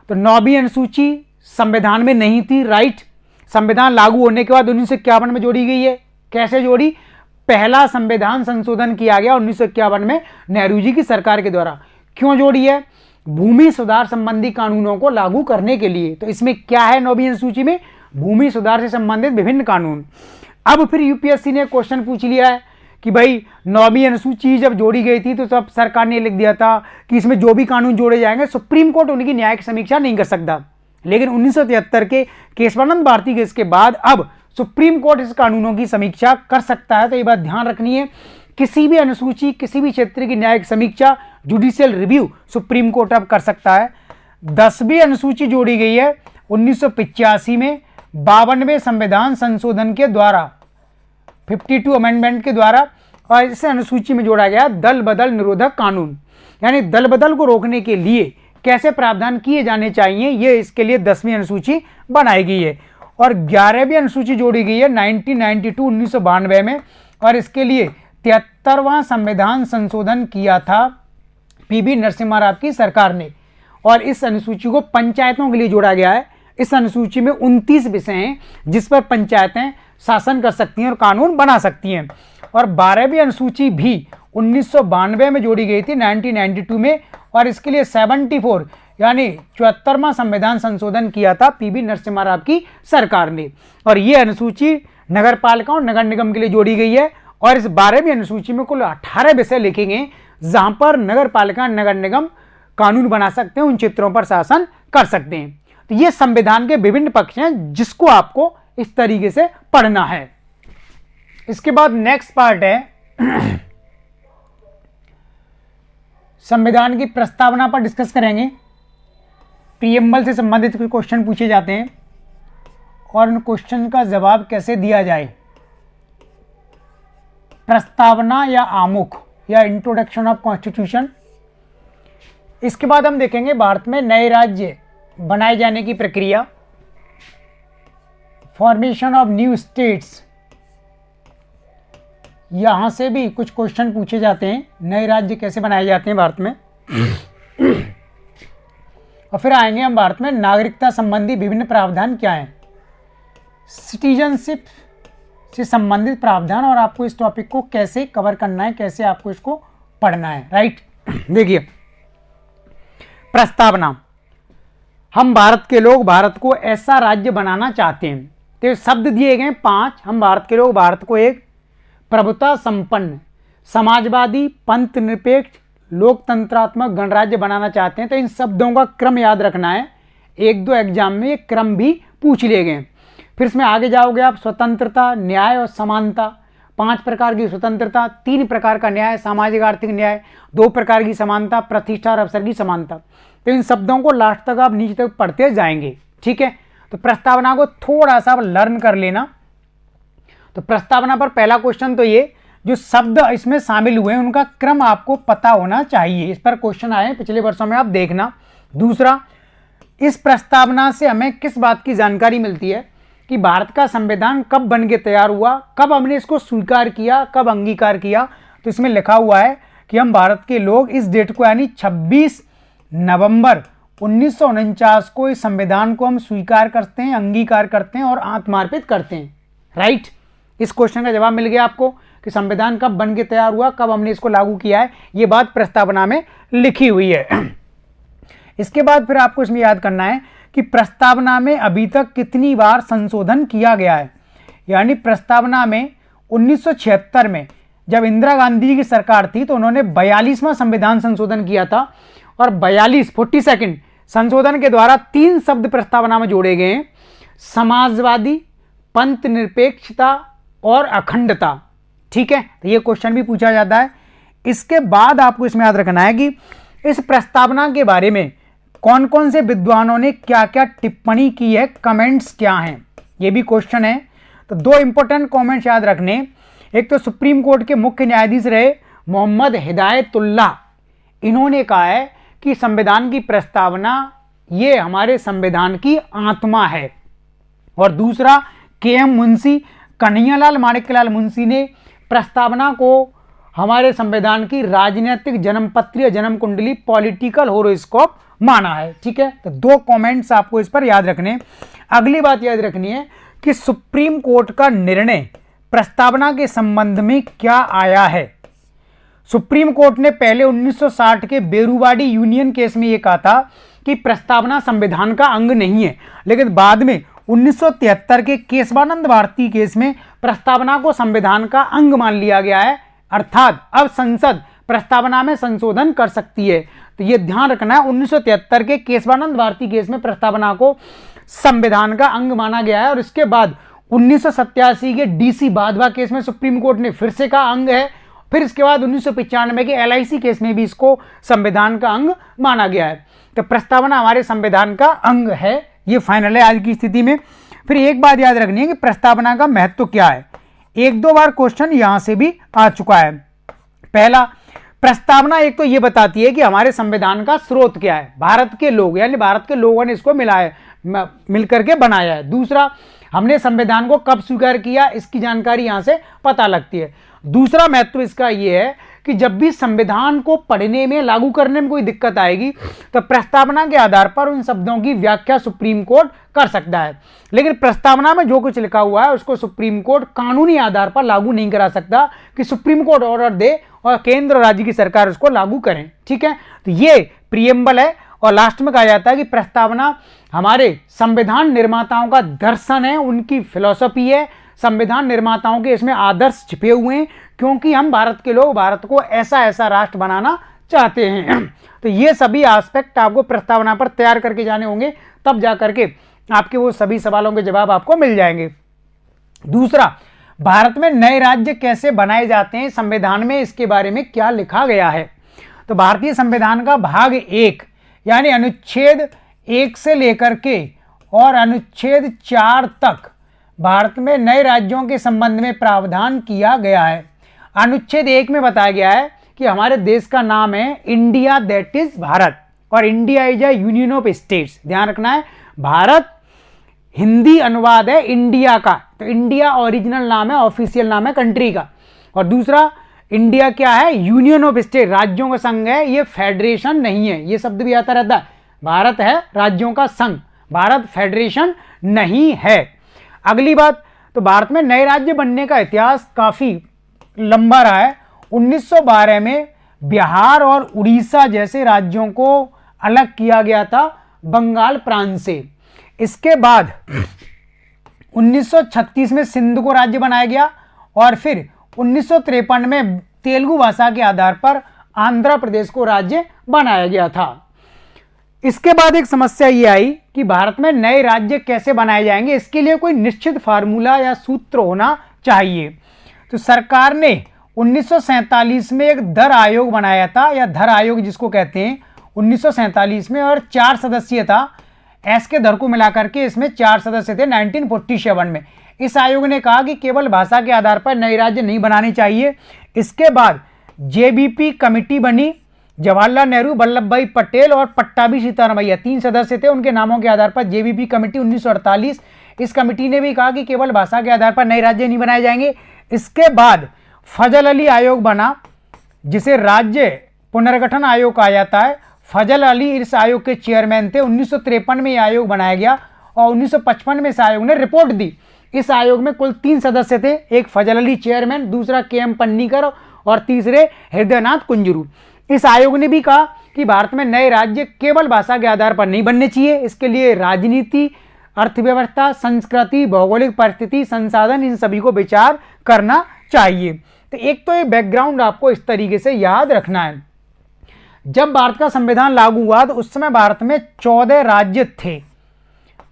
Speaker 1: तो 9वीं अनुसूची संविधान में नहीं थी, राइट। संविधान लागू होने के बाद 1951 में जोड़ी गई है। कैसे जोड़ी? पहला संविधान संशोधन किया गया 1951 में नेहरू जी की सरकार के द्वारा। क्यों जोड़ी है? भूमि सुधार संबंधी कानूनों को लागू करने के लिए। तो इसमें क्या है 9वीं अनुसूची में? भूमि सुधार से संबंधित विभिन्न कानून। अब फिर यूपीएससी ने क्वेश्चन पूछ लिया है कि भाई 9वीं अनुसूची जब जोड़ी गई थी तो तब सरकार ने लिख दिया था कि इसमें जो भी कानून जोड़े जाएंगे सुप्रीम कोर्ट उनकी न्यायिक समीक्षा नहीं कर सकता। लेकिन 1973 के केशवानंद भारती केस के बाद अब सुप्रीम कोर्ट इस कानूनों की समीक्षा कर सकता है। तो ये बात ध्यान रखनी है, किसी भी अनुसूची, किसी भी क्षेत्र की न्यायिक समीक्षा, जुडिशियल रिव्यू सुप्रीम कोर्ट अब कर सकता है। 10वीं अनुसूची जोड़ी गई है 1985 में 52वें संविधान संशोधन के द्वारा, 52 अमेंडमेंट के द्वारा, और इस अनुसूची में जोड़ा गया दल बदल निरोधक कानून, यानी दल बदल को रोकने के लिए कैसे प्रावधान किए जाने चाहिए, ये इसके लिए 10वीं अनुसूची बनाई गई है। और 11वीं अनुसूची जोड़ी गई है 1992 में, और इसके लिए 73वां संविधान संशोधन किया था पीवी नरसिम्हा राव की सरकार ने। और इस अनुसूची को पंचायतों के लिए जोड़ा गया है। इस अनुसूची में 29 विषय हैं जिस पर पंचायतें शासन कर सकती हैं और कानून बना सकती हैं। और 12वीं अनुसूची भी 1992 में जोड़ी गई थी 1992 में, और इसके लिए 74 यानी 74वां संविधान संशोधन किया था पीवी नरसिम्हा राव की सरकार ने। और ये अनुसूची नगर पालिका और नगर निगम के लिए जोड़ी गई है। और इस 12वीं अनुसूची में कुल 18 विषय लिखे गए जहां पर नगर पालिका, नगर निगम कानून बना सकते हैं, उन क्षेत्रों पर शासन कर सकते हैं। तो ये संविधान के विभिन्न पक्ष हैं जिसको आपको इस तरीके से पढ़ना है। इसके बाद नेक्स्ट पार्ट है संविधान की प्रस्तावना पर डिस्कस करेंगे। प्रीएम्बल से संबंधित कुछ क्वेश्चन पूछे जाते हैं और उन क्वेश्चन का जवाब कैसे दिया जाए। प्रस्तावना या आमुख या इंट्रोडक्शन ऑफ कॉन्स्टिट्यूशन। इसके बाद हम देखेंगे भारत में नए राज्य बनाए जाने की प्रक्रिया, फॉर्मेशन ऑफ न्यू स्टेट्स, यहां से भी कुछ क्वेश्चन पूछे जाते हैं, नए राज्य कैसे बनाए जाते हैं भारत में। और फिर आएंगे हम भारत में नागरिकता संबंधी विभिन्न प्रावधान क्या हैं, सिटीजनशिप से संबंधित प्रावधान, और आपको इस टॉपिक को कैसे कवर करना है, कैसे आपको इसको पढ़ना है। राइट, देखिए प्रस्तावना। हम भारत के लोग भारत को ऐसा राज्य बनाना चाहते हैं। तो शब्द दिए गए 5। हम भारत के लोग भारत को एक प्रभुता संपन्न, समाजवादी, पंथ निरपेक्ष, लोकतंत्रात्मक गणराज्य बनाना चाहते हैं। तो इन शब्दों का क्रम याद रखना है, 1-2 एग्जाम में ये क्रम भी पूछ लिए गए। फिर इसमें आगे जाओगे आप, स्वतंत्रता, न्याय और समानता, 5 प्रकार की स्वतंत्रता, 3 प्रकार का न्याय, सामाजिक आर्थिक न्याय, 2 प्रकार की समानता, प्रतिष्ठा और अवसर की समानता। तो इन शब्दों को लास्ट तक आप नीचे तक पढ़ते जाएंगे। ठीक है, तो प्रस्तावना को थोड़ा सा लर्न कर लेना। तो प्रस्तावना पर पहला क्वेश्चन तो ये, जो शब्द इसमें शामिल हुए हैं उनका क्रम आपको पता होना चाहिए। इस पर क्वेश्चन आए पिछले वर्षों में, आप देखना। दूसरा, इस प्रस्तावना से हमें किस बात की जानकारी मिलती है कि भारत का संविधान कब बन के तैयार हुआ, कब हमने इसको स्वीकार किया, कब अंगीकार किया। तो इसमें लिखा हुआ है कि हम भारत के लोग इस डेट को यानी 26 नवंबर 1949 को इस संविधान को हम स्वीकार करते हैं, अंगीकार करते हैं और आत्मार्पित करते हैं। राइट, इस क्वेश्चन का जवाब मिल गया आपको कि संविधान कब बन के तैयार हुआ, कब हमने इसको लागू किया है, ये बात प्रस्तावना में लिखी हुई है। इसके बाद फिर आपको इसमें याद करना है कि प्रस्तावना में अभी तक कितनी बार संशोधन किया गया है। यानी प्रस्तावना में 1976 में जब इंदिरा गांधी की सरकार थी तो उन्होंने 42वां संविधान संशोधन किया था, और 42 संशोधन के द्वारा 3 शब्द प्रस्तावना में जोड़े गए हैं, समाजवादी, पंथ निरपेक्षता और अखंडता। ठीक है, तो ये क्वेश्चन भी पूछा जाता है। इसके बाद आपको इसमें याद रखना है कि इस प्रस्तावना के बारे में कौन कौन से विद्वानों ने क्या क्या टिप्पणी की है, कमेंट्स क्या हैं, ये भी क्वेश्चन है। तो 2 इंपॉर्टेंट कमेंट्स याद रखने। एक तो सुप्रीम कोर्ट के मुख्य न्यायाधीश रहे मोहम्मद हिदायतुल्लाह, इन्होंने कहा है कि संविधान की प्रस्तावना ये हमारे संविधान की आत्मा है। और दूसरा, के.एम. मुंशी, कन्हैयालाल माणिक्यलाल मुंशी ने प्रस्तावना को हमारे संविधान की राजनीतिक जन्मपत्री या जन्म कुंडली, पॉलिटिकल होरोस्कोप माना है। ठीक है, तो 2 कमेंट्स आपको इस पर याद रखने। अगली बात याद रखनी है कि सुप्रीम कोर्ट का निर्णय प्रस्तावना के संबंध में क्या आया है। सुप्रीम कोर्ट ने पहले 1960 के बेरूवाड़ी यूनियन केस में यह कहा था कि प्रस्तावना संविधान का अंग नहीं है, लेकिन बाद में 1973 के केशवानंद भारती केस में प्रस्तावना को संविधान का अंग मान लिया गया है, अर्थात अब संसद प्रस्तावना में संशोधन कर सकती है। तो यह ध्यान रखना है, 1973 के केशवानंद भारती केस में प्रस्तावना को संविधान का अंग माना गया है, और इसके बाद 1987 के डीसी बाधवा केस में सुप्रीम कोर्ट ने फिर से कहा अंग है। फिर इसके बाद 1995 के एलआईसी केस में भी इसको संविधान का अंग माना गया है। तो प्रस्तावना हमारे संविधान का अंग है, ये फाइनल है आज की स्थिति में। फिर एक बात याद रखनी है कि प्रस्तावना का महत्व क्या है। 1-2 बार क्वेश्चन यहां से भी आ चुका है। पहला, प्रस्तावना एक तो ये बताती है कि हमारे संविधान का स्रोत क्या है, भारत के लोग यानी भारत के लोगों ने इसको मिलकर के बनाया है। दूसरा, हमने संविधान को कब स्वीकार किया, इसकी जानकारी यहां से पता लगती है। दूसरा महत्व इसका यह है कि जब भी संविधान को पढ़ने में, लागू करने में कोई दिक्कत आएगी तो प्रस्तावना के आधार पर उन शब्दों की व्याख्या सुप्रीम कोर्ट कर सकता है। लेकिन प्रस्तावना में जो कुछ लिखा हुआ है उसको सुप्रीम कोर्ट कानूनी आधार पर लागू नहीं करा सकता कि सुप्रीम कोर्ट ऑर्डर दे और केंद्र और राज्य की सरकार उसको लागू करें। ठीक है, तो ये प्रीएम्बल है, और लास्ट में कहा जाता है कि प्रस्तावना हमारे संविधान निर्माताओं का दर्शन है, उनकी फिलॉसफी है। संविधान निर्माताओं के इसमें आदर्श छिपे हुए हैं, क्योंकि हम भारत के लोग भारत को ऐसा ऐसा राष्ट्र बनाना चाहते हैं। तो ये सभी एस्पेक्ट आपको प्रस्तावना पर तैयार करके जाने होंगे, तब जा करके आपके वो सभी सवालों के जवाब आपको मिल जाएंगे। दूसरा, भारत में नए राज्य कैसे बनाए जाते हैं, संविधान में इसके बारे में क्या लिखा गया है। तो भारतीय संविधान का भाग 1 यानी अनुच्छेद 1 से लेकर के और अनुच्छेद 4 तक भारत में नए राज्यों के संबंध में प्रावधान किया गया है। अनुच्छेद 1 में बताया गया है कि हमारे देश का नाम है इंडिया, दैट इज भारत, और India is a union of states. ध्यान रखना है, भारत हिंदी अनुवाद है इंडिया का, तो इंडिया ओरिजिनल नाम है, ऑफिशियल नाम है कंट्री का। और दूसरा, इंडिया क्या है, यूनियन ऑफ स्टेट, राज्यों का संघ है, ये फेडरेशन नहीं है, ये शब्द भी आता रहता है। भारत है राज्यों का संघ, भारत फेडरेशन नहीं है। अगली बात, तो भारत में नए राज्य बनने का इतिहास काफी लंबा रहा है। 1912 में बिहार और उड़ीसा जैसे राज्यों को अलग किया गया था बंगाल प्रांत से। इसके बाद 1936 में सिंध को राज्य बनाया गया और फिर 1953 में तेलुगु भाषा के आधार पर आंध्र प्रदेश को राज्य बनाया गया था। इसके बाद एक समस्या ये आई कि भारत में नए राज्य कैसे बनाए जाएंगे, इसके लिए कोई निश्चित फार्मूला या सूत्र होना चाहिए। तो सरकार ने 1947 में एक धर आयोग बनाया था, या धर आयोग जिसको कहते हैं, 1947 में, और 4 सदस्यीय था। एस के धर को मिलाकर के इसमें 4 सदस्य थे 1947 में। इस आयोग ने कहा कि केवल भाषा के आधार पर नए राज्य नहीं बनाने चाहिए। इसके बाद जेबीपी कमेटी बनी, जवाहरलाल नेहरू, वल्लभ भाई पटेल और पट्टाभी सीतारामैया 3 सदस्य थे, उनके नामों के आधार पर जेबीपी कमेटी 1948। इस कमेटी ने भी कहा कि केवल भाषा के आधार पर नए राज्य नहीं बनाए जाएंगे। इसके बाद फजल अली आयोग बना, जिसे राज्य पुनर्गठन आयोग कहा जाता है। फजल अली इस आयोग के चेयरमैन थे। 1953 में यह आयोग बनाया गया और 1955 में इस आयोग ने रिपोर्ट दी। इस आयोग में कुल 3 सदस्य थे, एक फजल अली चेयरमैन, दूसरा के.एम. पन्नीकर और तीसरे हृदयनाथ कुंजरू। इस आयोग ने भी कहा कि भारत में नए राज्य केवल भाषा के आधार पर नहीं बनने चाहिए, इसके लिए राजनीति, अर्थव्यवस्था, संस्कृति, भौगोलिक परिस्थिति, संसाधन, इन सभी को विचार करना चाहिए। तो एक तो ये बैकग्राउंड आपको इस तरीके से याद रखना है। जब भारत का संविधान लागू हुआ तो उस समय भारत में 14 राज्य थे।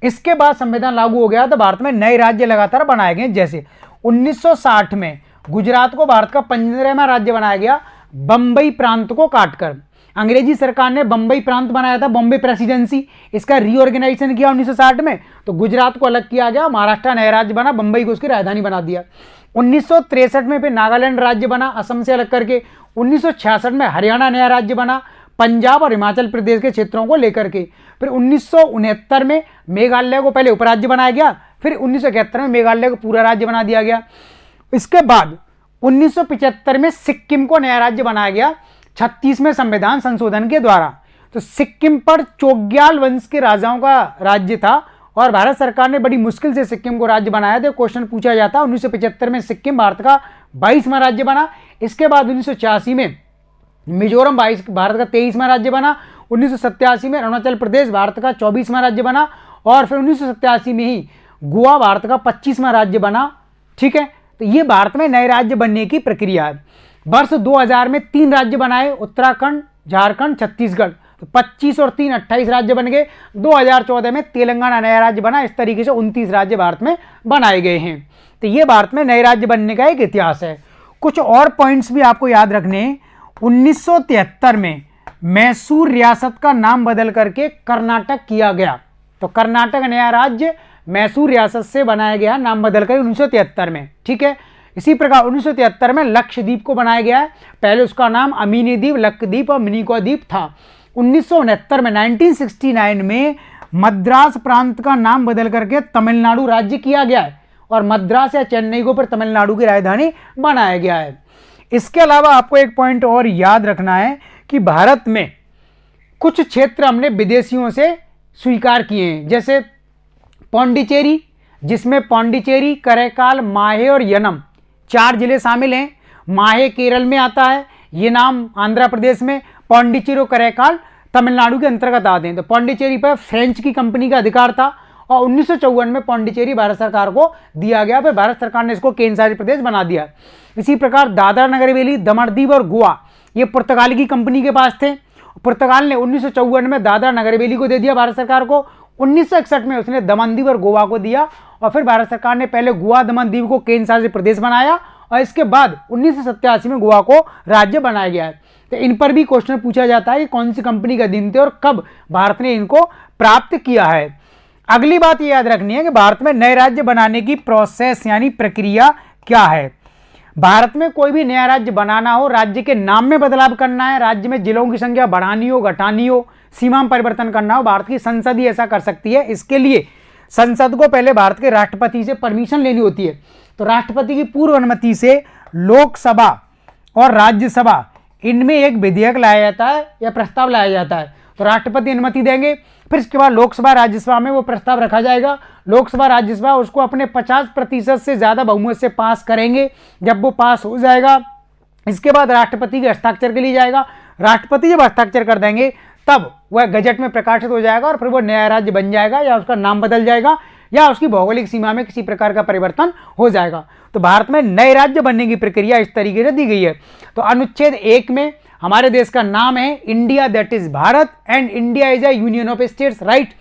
Speaker 1: इसके बाद संविधान लागू हो गया तो भारत में नए राज्य लगातार बनाए गए। जैसे 1960 में गुजरात को भारत का 15वां राज्य बनाया गया, बंबई प्रांत को काटकर। अंग्रेजी सरकार ने बंबई प्रांत बनाया था, बॉम्बे प्रेसिडेंसी। इसका रीऑर्गेनाइजेशन किया 1960 में, तो गुजरात को अलग किया गया, महाराष्ट्र नया राज्य बना, बंबई को उसकी राजधानी बना दिया। 1963 में फिर नागालैंड राज्य बना, असम से अलग करके। 1966 में हरियाणा नया राज्य बना, पंजाब और हिमाचल प्रदेश के क्षेत्रों को लेकर के। फिर 1969 में मेघालय को पहले उपराज्य बनाया गया, फिर 1971 में मेघालय को पूरा राज्य बना दिया गया। इसके बाद 1975 में सिक्किम को नया राज्य बनाया गया 36वें संविधान संशोधन के द्वारा। तो सिक्किम पर चोग्याल वंश के राजाओं का राज्य था और भारत सरकार ने बड़ी मुश्किल से सिक्किम को राज्य बनाया था। क्वेश्चन पूछा जाता, 1975 में सिक्किम भारत का 22वां राज्य बना। इसके बाद 1986 में मिजोरम भारत का 23वां राज्य बना। 1987 में अरुणाचल प्रदेश भारत का 24वां राज्य बना और फिर 1987 में ही गोवा भारत का 25वां राज्य बना। ठीक है, तो ये भारत में नए राज्य बनने की प्रक्रिया है। वर्ष 2000 में 3 राज्य बनाए, उत्तराखंड, झारखंड, छत्तीसगढ़। तो 25 और 3 28 राज्य बन गए। 2014 में तेलंगाना नया राज्य बना। इस तरीके से 29 राज्य भारत में बनाए गए हैं। तो ये भारत में नए राज्य बनने का एक इतिहास है। कुछ और पॉइंट्स भी आपको याद रखने हैं। 1973 में मैसूर रियासत का नाम बदल करके कर्नाटक किया गया। तो कर्नाटक नया राज्य मैसूर रियासत से बनाया गया, नाम बदल कर 1973 में। ठीक है, इसी प्रकार 1973 में लक्षद्वीप को बनाया गया है। पहले उसका नाम अमीनी द्वीप, लक्षद्वीप और मिनिकॉय द्वीप था। 1969 में 1969 में मद्रास प्रांत का नाम बदल करके तमिलनाडु राज्य किया गया है और मद्रास या चेन्नई को फिर तमिलनाडु की राजधानी बनाया गया है। इसके अलावा आपको एक पॉइंट और याद रखना है कि भारत में कुछ क्षेत्र हमने विदेशियों से स्वीकार किए हैं, जैसे पौंडीचेरी, जिसमें पौंडीचेरी, करैकाल, माहे और यनम 4 जिले शामिल हैं। माहे केरल में आता है, ये नाम आंध्र प्रदेश में, पौंडीचेरी और करैकाल तमिलनाडु के अंतर्गत आते हैं। तो पौंडीचेरी पर फ्रेंच की कंपनी का अधिकार था और 1954 में पौंडीचेरी भारत सरकार को दिया गया, फिर भारत सरकार ने इसको केंद्र शासित प्रदेश बना दिया। इसी प्रकार दादरा नगर हवेली, दमन-दीव और गोवा ये पुर्तगाल की कंपनी के पास थे। पुर्तगाल ने 1954 में दादरा नगर हवेली को दे दिया भारत सरकार को। 1961 में उसने दमन दीव और गोवा को दिया, और फिर भारत सरकार ने पहले गोवा दमन दीव को केंद्र शासित प्रदेश बनाया, और इसके बाद 1987 में गोवा को राज्य बनाया गया है। तो इन पर भी क्वेश्चन पूछा जाता है कि कौन सी कंपनी का दिन थे और कब भारत ने इनको प्राप्त किया है। अगली बात ये याद रखनी है कि भारत में नए राज्य बनाने की प्रोसेस यानी प्रक्रिया क्या है। भारत में कोई भी नया राज्य बनाना हो, राज्य के नाम में बदलाव करना है, राज्य में जिलों की संख्या बढ़ानी हो घटानी हो, सीमा में परिवर्तन करना हो, भारत की संसद ही ऐसा कर सकती है। इसके लिए संसद को पहले भारत के राष्ट्रपति से परमिशन लेनी होती है। तो राष्ट्रपति की पूर्व अनुमति से लोकसभा और राज्यसभा इनमें एक विधेयक लाया जाता है या प्रस्ताव लाया जाता है। तो राष्ट्रपति अनुमति देंगे, फिर इसके बाद लोकसभा राज्यसभा में वो प्रस्ताव रखा जाएगा। लोकसभा राज्यसभा उसको अपने 50% से ज़्यादा बहुमत से पास करेंगे। जब वो पास हो जाएगा, इसके बाद राष्ट्रपति के हस्ताक्षर के लिए जाएगा। राष्ट्रपति जब हस्ताक्षर कर देंगे तब वह गजट में प्रकाशित हो जाएगा, और फिर वो नया राज्य बन जाएगा, या उसका नाम बदल जाएगा, या उसकी भौगोलिक सीमा में किसी प्रकार का परिवर्तन हो जाएगा। तो भारत में नए राज्य बनने की प्रक्रिया इस तरीके से दी गई है। तो अनुच्छेद 1 में हमारे देश का नाम है India, that is Bharat, and India is a union of states, right.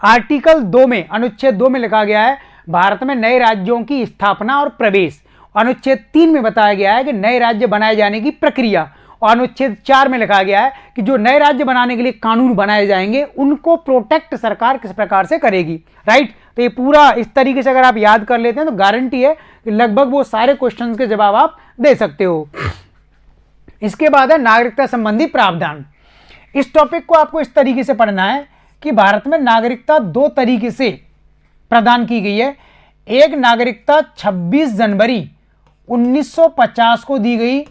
Speaker 1: Article 2 में, अनुच्छेद 2 में लिखा गया है भारत में नए राज्यों की स्थापना और प्रवेश। अनुच्छेद 3 में बताया गया है कि नए राज्य बनाए जाने की प्रक्रिया, और अनुच्छेद 4 में लिखा गया है कि जो नए राज्य बनाने के लिए कानून बनाए जाएंगे उनको प्रोटेक्ट सरकार किस प्रकार से करेगी, राइट। तो ये पूरा इस तरीके से अगर आप याद कर लेते हैं तो गारंटी है कि लगभग वो सारे क्वेश्चंस के जवाब आप दे सकते हो। इसके बाद है नागरिकता संबंधी प्रावधान। इस टॉपिक को आपको इस तरीके से पढ़ना है कि भारत में नागरिकता 2 तरीके से प्रदान की गई है। एक नागरिकता 26 जनवरी 1950 को दी गई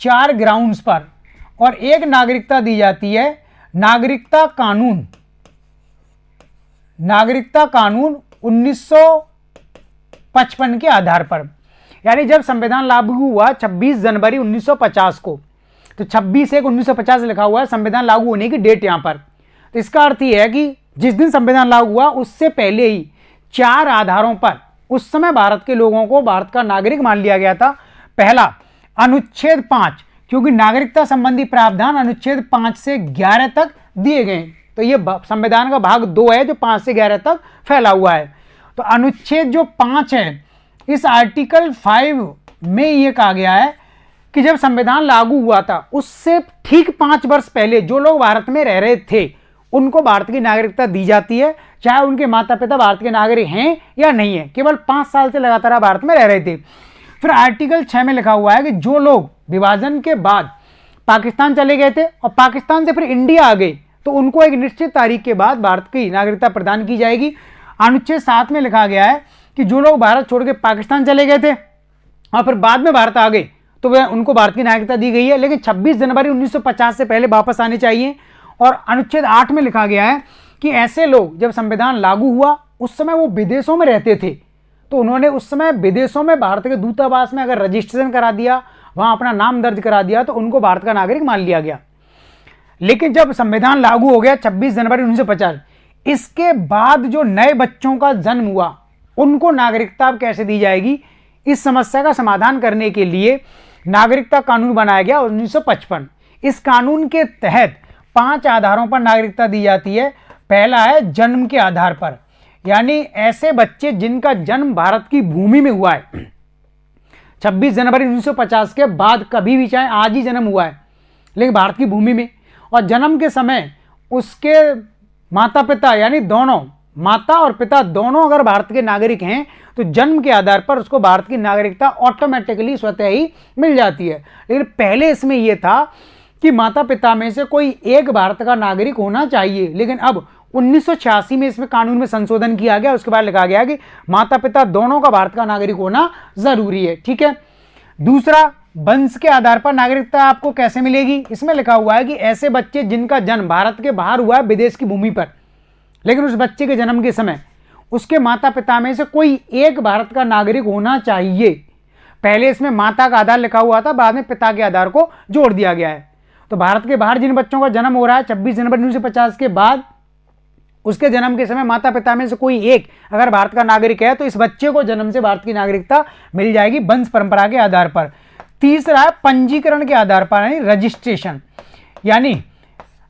Speaker 1: 4 ग्राउंड्स पर, और एक नागरिकता दी जाती है नागरिकता कानून 1955 के आधार पर। यानी जब संविधान लागू हुआ 26 जनवरी 1950 को, तो 26/1/1950 लिखा हुआ है संविधान लागू होने की डेट यहां पर। तो इसका अर्थ यह है कि जिस दिन संविधान लागू हुआ उससे पहले ही 4 आधारों पर उस समय भारत के लोगों को भारत का नागरिक मान लिया गया था। पहला, अनुच्छेद 5, क्योंकि नागरिकता संबंधी प्रावधान अनुच्छेद 5 से 11 तक दिए गए, तो ये संविधान का भाग 2 है जो 5 से 11 तक फैला हुआ है। तो अनुच्छेद जो 5 है, इस आर्टिकल 5 में ये कहा गया है कि जब संविधान लागू हुआ था उससे ठीक 5 वर्ष पहले जो लोग भारत में रह रहे थे उनको भारत की नागरिकता दी जाती है, चाहे उनके माता पिता भारत के नागरिक हैं या नहीं है। केवल 5 साल से लगातार भारत में रह रहे थे। फिर आर्टिकल 6 में लिखा हुआ है कि जो लोग विभाजन के बाद पाकिस्तान चले गए थे और पाकिस्तान से फिर इंडिया आ गए, तो उनको एक निश्चित तारीख के बाद भारत की नागरिकता प्रदान की जाएगी। अनुच्छेद 7 में लिखा गया है कि जो लोग भारत छोड़ के पाकिस्तान चले गए थे और फिर बाद में भारत आ गए, तो वह उनको भारत की नागरिकता दी गई है, लेकिन 26 जनवरी 1950 से पहले वापस आने चाहिए। और अनुच्छेद 8 में लिखा गया है कि ऐसे लोग जब संविधान लागू हुआ उस समय वो विदेशों में रहते थे, तो उन्होंने उस समय विदेशों में भारत के दूतावास में अगर रजिस्ट्रेशन करा दिया, वहां अपना नाम दर्ज करा दिया, तो उनको भारत का नागरिक मान लिया गया। लेकिन जब संविधान लागू हो गया 26 जनवरी 1950, इसके बाद जो नए बच्चों का जन्म हुआ उनको नागरिकता अब कैसे दी जाएगी, इस समस्या का समाधान करने के लिए नागरिकता कानून बनाया गया 1955। इस कानून के तहत 5 आधारों पर नागरिकता दी जाती है। पहला है जन्म के आधार पर, यानी ऐसे बच्चे जिनका जन्म भारत की भूमि में हुआ है, 26 जनवरी 1950 के बाद कभी भी, चाहे आज ही जन्म हुआ है लेकिन भारत की भूमि में, और जन्म के समय उसके माता पिता यानी दोनों, माता और पिता दोनों अगर भारत के नागरिक हैं, तो जन्म के आधार पर उसको भारत की नागरिकता ऑटोमेटिकली स्वतः ही मिल जाती है। लेकिन पहले इसमें यह था कि माता पिता में से कोई एक भारत का नागरिक होना चाहिए, लेकिन अब 1986 में इसमें कानून में संशोधन किया गया। उसके बाद लिखा गया कि माता पिता दोनों का भारत का नागरिक होना जरूरी है। ठीक है। दूसरा, वंश के आधार पर नागरिकता आपको कैसे मिलेगी, इसमें लिखा हुआ है कि ऐसे बच्चे जिनका जन्म भारत के बाहर हुआ है विदेश की भूमि पर, लेकिन उस बच्चे के जन्म के समय उसके माता पिता में से कोई एक भारत का नागरिक होना चाहिए। पहले इसमें माता का आधार लिखा हुआ था, बाद में पिता के आधार को जोड़ दिया गया है। तो भारत के बाहर जिन बच्चों का जन्म हो रहा है 26 जनवरी 1950 के बाद, उसके जन्म के समय माता पिता में से कोई एक अगर भारत का नागरिक है, तो इस बच्चे को जन्म से भारत की नागरिकता मिल जाएगी वंश परंपरा के आधार पर। तीसरा है पंजीकरण के आधार पर, यानी रजिस्ट्रेशन, यानी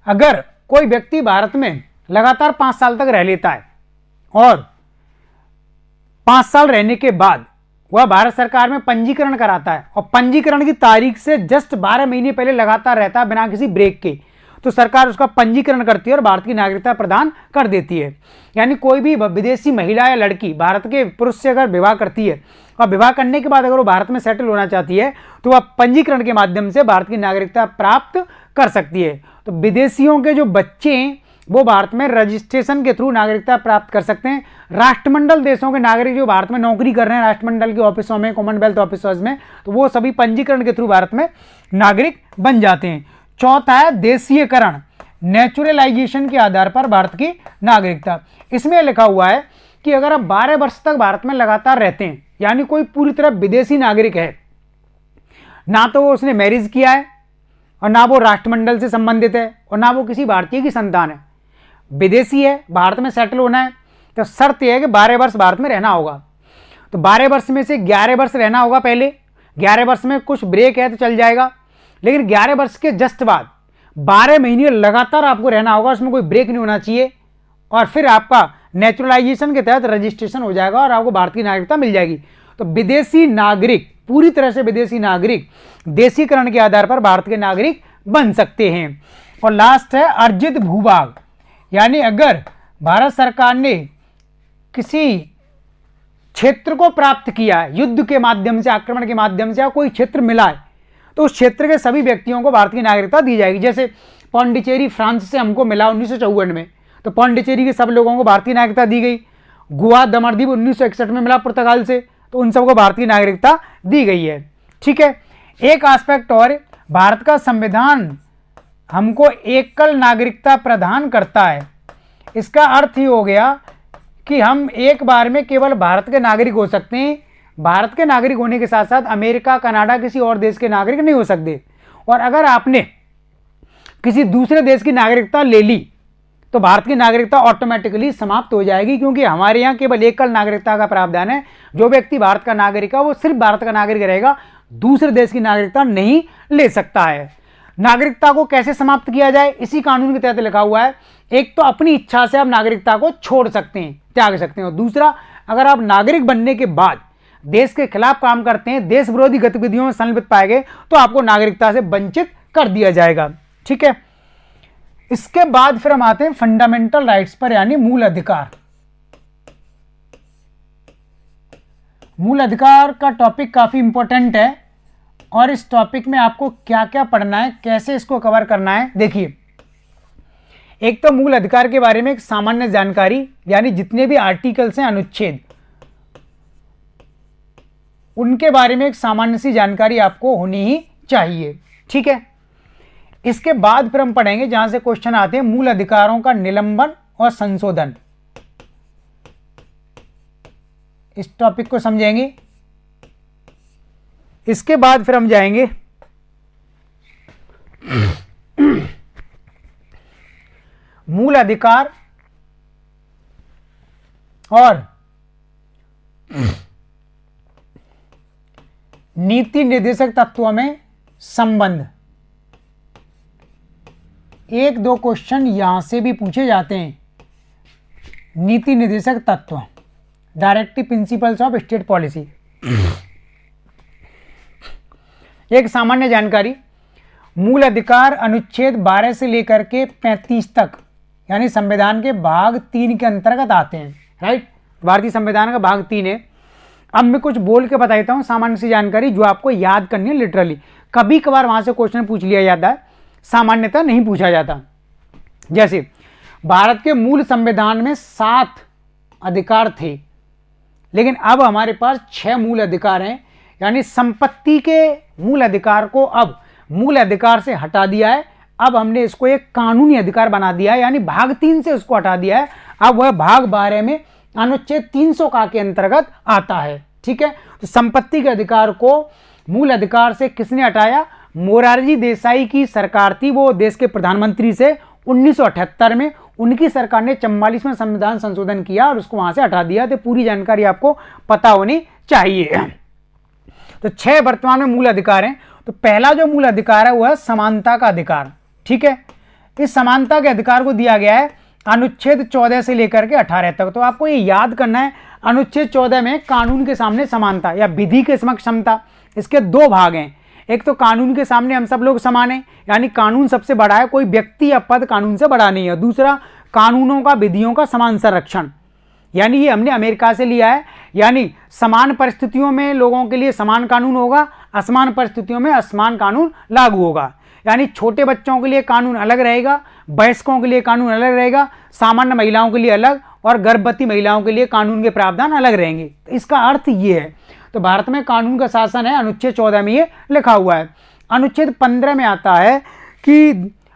Speaker 1: अगर कोई व्यक्ति भारत में लगातार 5 साल तक रह लेता है और 5 साल रहने के बाद वह भारत सरकार में पंजीकरण कराता है और पंजीकरण की तारीख से जस्ट 12 महीने पहले लगातार रहता है बिना किसी ब्रेक के, तो सरकार उसका पंजीकरण करती है और भारत की नागरिकता प्रदान कर देती है। यानी कोई भी विदेशी महिला या लड़की भारत के पुरुष से अगर विवाह करती है और विवाह करने के बाद अगर वो भारत में सेटल होना चाहती है तो वह पंजीकरण के माध्यम से भारत की नागरिकता प्राप्त कर सकती है। तो विदेशियों के जो बच्चे हैं वो भारत में रजिस्ट्रेशन के थ्रू नागरिकता प्राप्त कर सकते हैं। राष्ट्रमंडल देशों के नागरिक जो भारत में नौकरी कर रहे हैं राष्ट्रमंडल के ऑफिसों में, कॉमनवेल्थ ऑफिसर्स में, तो वो सभी पंजीकरण के थ्रू भारत में नागरिक बन जाते हैं। चौथा है देशीयकरण, नेचुरलाइजेशन के आधार पर भारत की नागरिकता। इसमें लिखा हुआ है कि अगर आप 12 वर्ष तक भारत में लगातार रहते हैं, यानी कोई पूरी तरह विदेशी नागरिक है, ना तो वो उसने मैरिज किया है और ना वो राष्ट्रमंडल से संबंधित है और ना वो किसी भारतीय की संतान है, विदेशी है, भारत में सेटल होना है, तो शर्त यह है कि 12 वर्ष भारत में रहना होगा। तो 12 वर्ष में से 11 वर्ष रहना होगा पहले, 11 वर्ष में कुछ ब्रेक है तो चल जाएगा, लेकिन 11 वर्ष के जस्ट बाद 12 महीने लगातार आपको रहना होगा, उसमें कोई ब्रेक नहीं होना चाहिए, और फिर आपका नेचुरलाइजेशन के तहत रजिस्ट्रेशन हो जाएगा और आपको भारत की नागरिकता मिल जाएगी। तो विदेशी नागरिक, पूरी तरह से विदेशी नागरिक देशीकरण के आधार पर भारत के नागरिक बन सकते हैं। और लास्ट है अर्जित भूभाग, यानी अगर भारत सरकार ने किसी क्षेत्र को प्राप्त किया है युद्ध के माध्यम से, आक्रमण के माध्यम से, या कोई क्षेत्र मिला है, तो उस क्षेत्र के सभी व्यक्तियों को भारत की नागरिकता दी जाएगी। जैसे पौंडीचेरी फ्रांस से हमको मिला 1954 में, तो पौंडीचेरी के सब लोगों को भारतीय नागरिकता दी गई। गोवा दमनदीप 1961 में मिला पुर्तगाल से, तो उन सबको भारतीय नागरिकता दी गई है। ठीक है, एक एस्पेक्ट और, भारत का संविधान हमको एकल नागरिकता प्रदान करता है। इसका अर्थ ही हो गया कि हम एक बार में केवल भारत के नागरिक हो सकते हैं। भारत के नागरिक होने के साथ साथ अमेरिका, कनाडा, किसी और देश के नागरिक नहीं हो सकते। और अगर आपने किसी दूसरे देश की नागरिकता ले ली तो भारत की नागरिकता ऑटोमेटिकली समाप्त हो जाएगी, क्योंकि हमारे यहाँ केवल एकल नागरिकता का प्रावधान है। जो व्यक्ति भारत का नागरिक है वो सिर्फ भारत का नागरिक रहेगा, दूसरे देश की नागरिकता नहीं ले सकता है। नागरिकता को कैसे समाप्त किया जाए, इसी कानून के तहत लिखा हुआ है। एक तो अपनी इच्छा से आप नागरिकता को छोड़ सकते हैं, त्याग सकते हैं, और दूसरा, अगर आप नागरिक बनने के बाद देश के खिलाफ काम करते हैं, देश विरोधी गतिविधियों में संलिप्त पाए गए, तो आपको नागरिकता से वंचित कर दिया जाएगा। ठीक है, इसके बाद फिर हम आते हैं फंडामेंटल राइट्स पर, यानी मूल अधिकार। मूल अधिकार का टॉपिक काफी इंपॉर्टेंट है और इस टॉपिक में आपको क्या क्या पढ़ना है, कैसे इसको कवर करना है। देखिए, एक तो मूल अधिकार के बारे में एक सामान्य जानकारी, यानी जितने भी आर्टिकल्स हैं, अनुच्छेद, उनके बारे में एक सामान्य सी जानकारी आपको होनी ही चाहिए। ठीक है, इसके बाद फिर हम पढ़ेंगे जहां से क्वेश्चन आते हैं, मूल अधिकारों का निलंबन और संशोधन। इस टॉपिक को समझेंगे। इसके बाद फिर हम जाएंगे मूल अधिकार और नीति निर्देशक तत्वों में संबंध। एक दो क्वेश्चन यहां से भी पूछे जाते हैं। नीति निर्देशक तत्व, directive principles of state policy. एक सामान्य जानकारी, मूल अधिकार अनुच्छेद 12 से लेकर के 35 तक, यानी संविधान के भाग 3 के अंतर्गत आते हैं। राइट, भारतीय संविधान का भाग 3 है। अब मैं कुछ बोल के बता देता हूं सामान्य सी जानकारी जो आपको याद करनी है। लिटरली कभी कभार वहां से क्वेश्चन पूछ लिया जाता है, सामान्यतः नहीं पूछा जाता। जैसे भारत के मूल संविधान में 7 अधिकार थे, लेकिन अब हमारे पास 6 मूल अधिकार हैं। यानी संपत्ति के मूल अधिकार को अब मूल अधिकार से हटा दिया है, अब हमने इसको एक कानूनी अधिकार बना दिया है, यानी भाग 3 से उसको हटा दिया है। अब वह भाग 12 में अनुच्छेद 300 का के अंतर्गत आता है। ठीक है, तो संपत्ति के अधिकार को मूल अधिकार से किसने हटाया? मोरारजी देसाई की सरकार थी, वो देश के प्रधानमंत्री से 1978 में उनकी सरकार ने 44वें संविधान संशोधन किया और उसको वहां से हटा दिया। तो पूरी जानकारी आपको पता होनी चाहिए। तो 6 वर्तमान में मूल अधिकार हैं। तो पहला जो मूल अधिकार है वह है समानता का अधिकार। ठीक है, इस समानता के अधिकार को दिया गया है अनुच्छेद 14 से लेकर के 18 तक। तो आपको ये याद करना है, अनुच्छेद 14 में कानून के सामने समानता या विधि के समक्ष समता, इसके दो भाग हैं। एक तो कानून के सामने हम सब लोग समान हैं, यानी कानून सबसे बड़ा है, कोई व्यक्ति या पद कानून से बड़ा नहीं है। दूसरा, कानूनों का विधियों का समान संरक्षण, यानी ये हमने अमेरिका से लिया है, यानी समान परिस्थितियों में लोगों के लिए समान कानून होगा, असमान परिस्थितियों में असमान कानून लागू होगा। यानी छोटे बच्चों के लिए कानून अलग रहेगा, वयस्कों के लिए कानून अलग रहेगा, सामान्य महिलाओं के लिए अलग और गर्भवती महिलाओं के लिए कानून के प्रावधान अलग रहेंगे। तो इसका अर्थ ये है, तो भारत में कानून का शासन है, अनुच्छेद 14 में ये लिखा हुआ है। अनुच्छेद 15 में आता है कि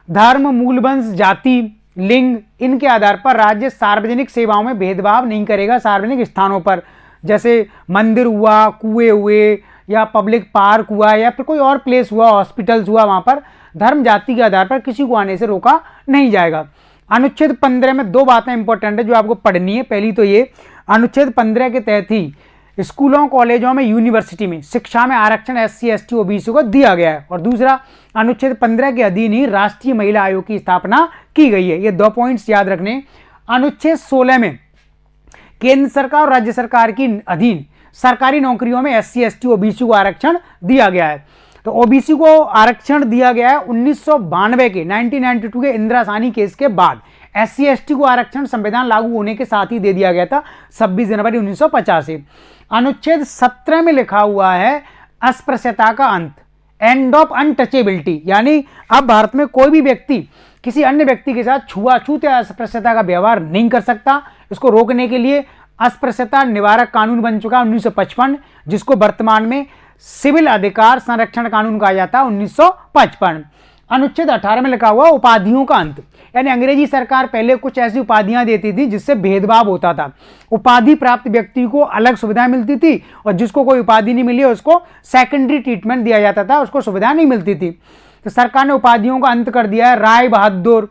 Speaker 1: धर्म, मूल वंश, जाति, लिंग, इनके आधार पर राज्य सार्वजनिक सेवाओं में भेदभाव नहीं करेगा। सार्वजनिक स्थानों पर जैसे मंदिर हुआ, कुएं हुए या पब्लिक पार्क हुआ या फिर कोई और प्लेस हुआ, हॉस्पिटल्स हुआ, वहां पर धर्म जाति के आधार पर किसी को आने से रोका नहीं जाएगा। अनुच्छेद 15 में दो बातें इंपॉर्टेंट है जो आपको पढ़नी है। पहली तो ये, अनुच्छेद 15 के तहत ही स्कूलों, कॉलेजों में, यूनिवर्सिटी में शिक्षा में आरक्षण SC, ST, OBC को दिया गया है। और दूसरा, अनुच्छेद 15 के अधीन ही राष्ट्रीय महिला आयोग की स्थापना की गई है। ये दो पॉइंट्स याद रखने। अनुच्छेद 16 में केंद्र सरकार और राज्य सरकार की अधीन सरकारी नौकरियों में SC, ST, OBC को आरक्षण दिया गया है। तो OBC को आरक्षण दिया गया है 1992 के 1992 के इंदिरा साहनी केस के बाद। SC, ST को आरक्षण संविधान लागू होने के साथ ही दे दिया गया था 26 जनवरी 1950 से। अनुच्छेद 17 में लिखा हुआ है अस्पृश्यता का अंत, एंड ऑफ अनटचेबिलिटी, यानी अब भारत में कोई भी व्यक्ति किसी अन्य व्यक्ति के साथ छुआछूत या अस्पृश्यता का व्यवहार नहीं कर सकता। इसको रोकने के लिए अस्पृश्यता निवारक कानून बन चुका 1955, जिसको वर्तमान में सिविल अधिकार संरक्षण कानून कहा जाता है 1955। अनुच्छेद 18 में लिखा हुआ उपाधियों का अंत, यानी अंग्रेजी सरकार पहले कुछ ऐसी उपाधियां देती थी जिससे भेदभाव होता था। उपाधि प्राप्त व्यक्ति को अलग सुविधाएं मिलती थी और जिसको कोई उपाधि नहीं मिली उसको सेकेंडरी ट्रीटमेंट दिया जाता था, उसको सुविधा नहीं मिलती थी। तो सरकार ने उपाधियों का अंत कर दिया है। Rai Bahadur,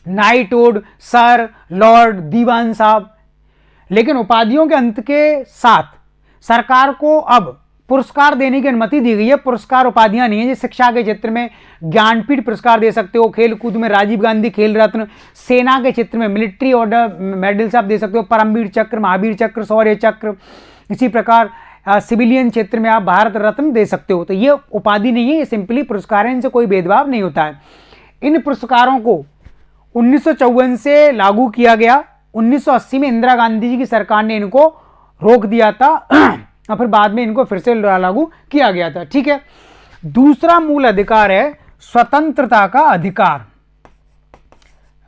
Speaker 1: knighthood, sir, Lord, दीवान साहब। लेकिन उपाधियों के अंत के साथ सरकार को अब पुरस्कार देने की अनुमति दी गई है। पुरस्कार उपाधियां नहीं है। जैसे शिक्षा के क्षेत्र में ज्ञानपीठ पुरस्कार दे सकते हो, खेल कूद में राजीव गांधी खेल रत्न, सेना के क्षेत्र में मिलिट्री ऑर्डर मेडल्स आप दे सकते हो, परमवीर चक्र, महावीर चक्र, शौर्य चक्र। इसी प्रकार सिविलियन क्षेत्र में आप भारत रत्न दे सकते हो। तो ये उपाधि नहीं है, ये सिंपली पुरस्कार है, इनसे कोई भेदभाव नहीं होता है। इन पुरस्कारों को 1954 से लागू किया गया। 1980 में इंदिरा गांधी जी की सरकार ने इनको रोक दिया था और फिर बाद में इनको फिर से लागू किया गया था। ठीक है। दूसरा मूल अधिकार है स्वतंत्रता का अधिकार,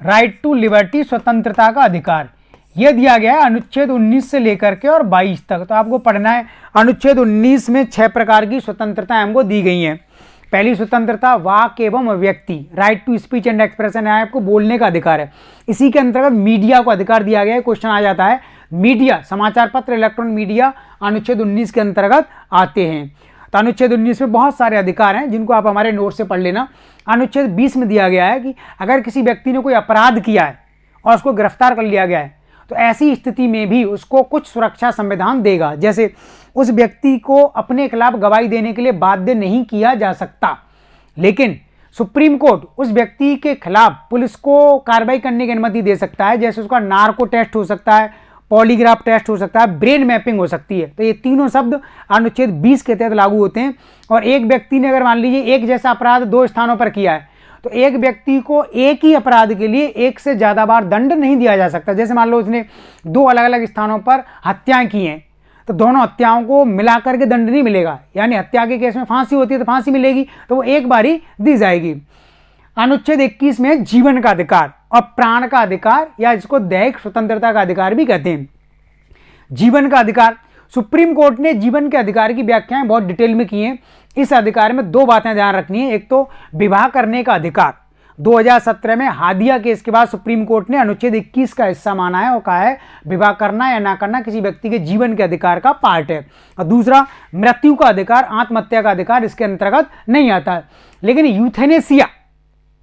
Speaker 1: राइट टू लिबर्टी, स्वतंत्रता का अधिकार। यह दिया गया है अनुच्छेद 19 से लेकर के और 22 तक। तो आपको पढ़ना है। अनुच्छेद 19 में 6 प्रकार की स्वतंत्रता हमको दी गई हैं। पहली स्वतंत्रता वाक एवं अभिव्यक्ति, right to speech and expression है, आपको बोलने का अधिकार है। इसी के अंतर्गत मीडिया को अधिकार दिया गया है। क्वेश्चन आ जाता है, मीडिया, समाचार पत्र, इलेक्ट्रॉनिक मीडिया अनुच्छेद 19 के अंतर्गत आते हैं। तो अनुच्छेद 19 में बहुत सारे अधिकार हैं जिनको आप हमारे नोट से पढ़ लेना। अनुच्छेद 20 में दिया गया है कि अगर किसी व्यक्ति ने कोई अपराध किया है और उसको गिरफ्तार कर लिया गया है तो ऐसी स्थिति में भी उसको कुछ सुरक्षा संविधान देगा। जैसे उस व्यक्ति को अपने खिलाफ गवाही देने के लिए बाध्य नहीं किया जा सकता, लेकिन सुप्रीम कोर्ट उस व्यक्ति के खिलाफ पुलिस को कार्रवाई करने की अनुमति दे सकता है। जैसे उसका नार्को टेस्ट हो सकता है, पॉलीग्राफ टेस्ट हो सकता है, ब्रेन मैपिंग हो सकती है। तो ये तीनों शब्द अनुच्छेद 20 के तहत लागू होते हैं। और एक व्यक्ति ने अगर मान लीजिए एक जैसा अपराध 2 स्थानों पर किया है तो एक व्यक्ति को एक ही अपराध के लिए एक से ज्यादा बार दंड नहीं दिया जा सकता। जैसे मान लो उसने 2 अलग अलग स्थानों पर हत्याएं की हैं तो दोनों हत्याओं को मिलाकर के दंड नहीं मिलेगा। यानी हत्या के केस में फांसी होती है तो फांसी मिलेगी, तो वो एक बार ही दी जाएगी। अनुच्छेद 21 में जीवन का अधिकार और प्राण का अधिकार या जिसको दैहिक स्वतंत्रता का अधिकार भी कहते हैं। जीवन का अधिकार, सुप्रीम कोर्ट ने जीवन के अधिकार की व्याख्याएं बहुत डिटेल में की हैं। इस अधिकार में 2 बातें ध्यान रखनी है। एक तो विवाह करने का अधिकार, 2017 में हादिया केस के बाद सुप्रीम कोर्ट ने अनुच्छेद 21 का हिस्सा माना है और कहा है विवाह करना या ना करना किसी व्यक्ति के जीवन के अधिकार का पार्ट है। और दूसरा, मृत्यु का अधिकार, आत्महत्या का अधिकार इसके अंतर्गत नहीं आता है। लेकिन यूथेनेसिया,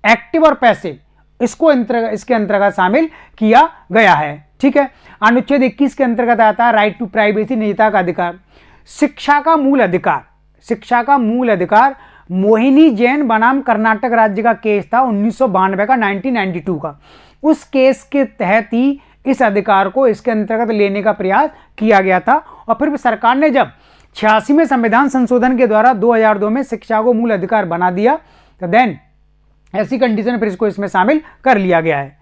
Speaker 1: एक्टिव और पैसिव, इसको इसके अंतर्गत शामिल किया गया है। ठीक है। अनुच्छेद 21 के अंतर्गत आता है राइट टू प्राइवेसी, निजता का अधिकार। शिक्षा का मूल अधिकार, शिक्षा का मूल अधिकार मोहिनी जैन बनाम कर्नाटक राज्य का केस था 1992 का, 1992 का। उस केस के तहत ही इस अधिकार को इसके अंतर्गत लेने का प्रयास किया गया था। और फिर सरकार ने जब 86वें संविधान संशोधन के द्वारा 2002 में शिक्षा को मूल अधिकार बना दिया, तो देन ऐसी कंडीशन फिर इसको इसमें शामिल कर लिया गया है।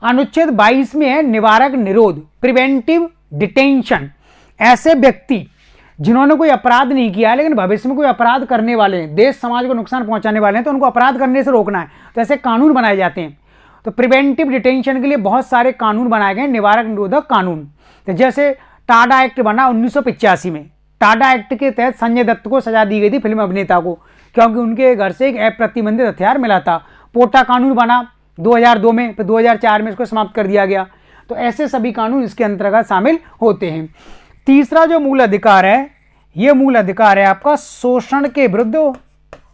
Speaker 1: अनुच्छेद 22 में है निवारक निरोध, प्रिवेंटिव डिटेंशन। ऐसे व्यक्ति जिन्होंने कोई अपराध नहीं किया है लेकिन भविष्य में कोई अपराध करने वाले हैं, देश समाज को नुकसान पहुंचाने वाले हैं, तो उनको अपराध करने से रोकना है, तो ऐसे कानून बनाए जाते हैं। तो प्रिवेंटिव डिटेंशन के लिए बहुत सारे कानून बनाए गए, निवारक निरोधक कानून। तो जैसे टाडा एक्ट बना 1985 में। टाडा एक्ट के तहत संजय दत्त को सजा दी गई थी, फिल्म अभिनेता को, क्योंकि उनके घर से एक अप्रतिबंधित हथियार मिला था। पोटा कानून बना 2002 में, फिर 2004 में इसको समाप्त कर दिया गया। तो ऐसे सभी कानून इसके अंतर्गत शामिल होते हैं। तीसरा जो मूल अधिकार है, ये मूल अधिकार है आपका शोषण के विरुद्ध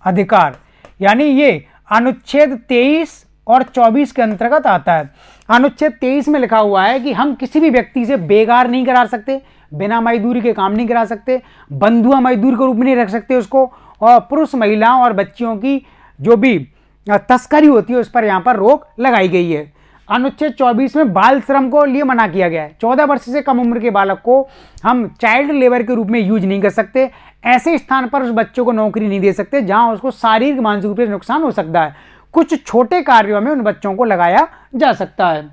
Speaker 1: अधिकार, यानी ये अनुच्छेद 23 और 24 के अंतर्गत आता है। अनुच्छेद 23 में लिखा हुआ है कि हम किसी भी व्यक्ति से बेगार नहीं करा सकते, बिना मजदूरी के काम नहीं करा सकते, बंधुआ मजदूर के रूप में नहीं रख सकते उसको, और पुरुष, महिलाओं और बच्चियों की जो भी तस्करी होती है उस पर यहाँ पर रोक लगाई गई है। अनुच्छेद 24 में बाल श्रम को लिए मना किया गया है। 14 वर्ष से कम उम्र के बालक को हम चाइल्ड लेबर के रूप में यूज नहीं कर सकते। ऐसे स्थान पर उस बच्चों को नौकरी नहीं दे सकते जहां उसको शारीरिक मानसिक रूप से नुकसान हो सकता है। कुछ छोटे कार्यों में उन बच्चों को लगाया जा सकता है।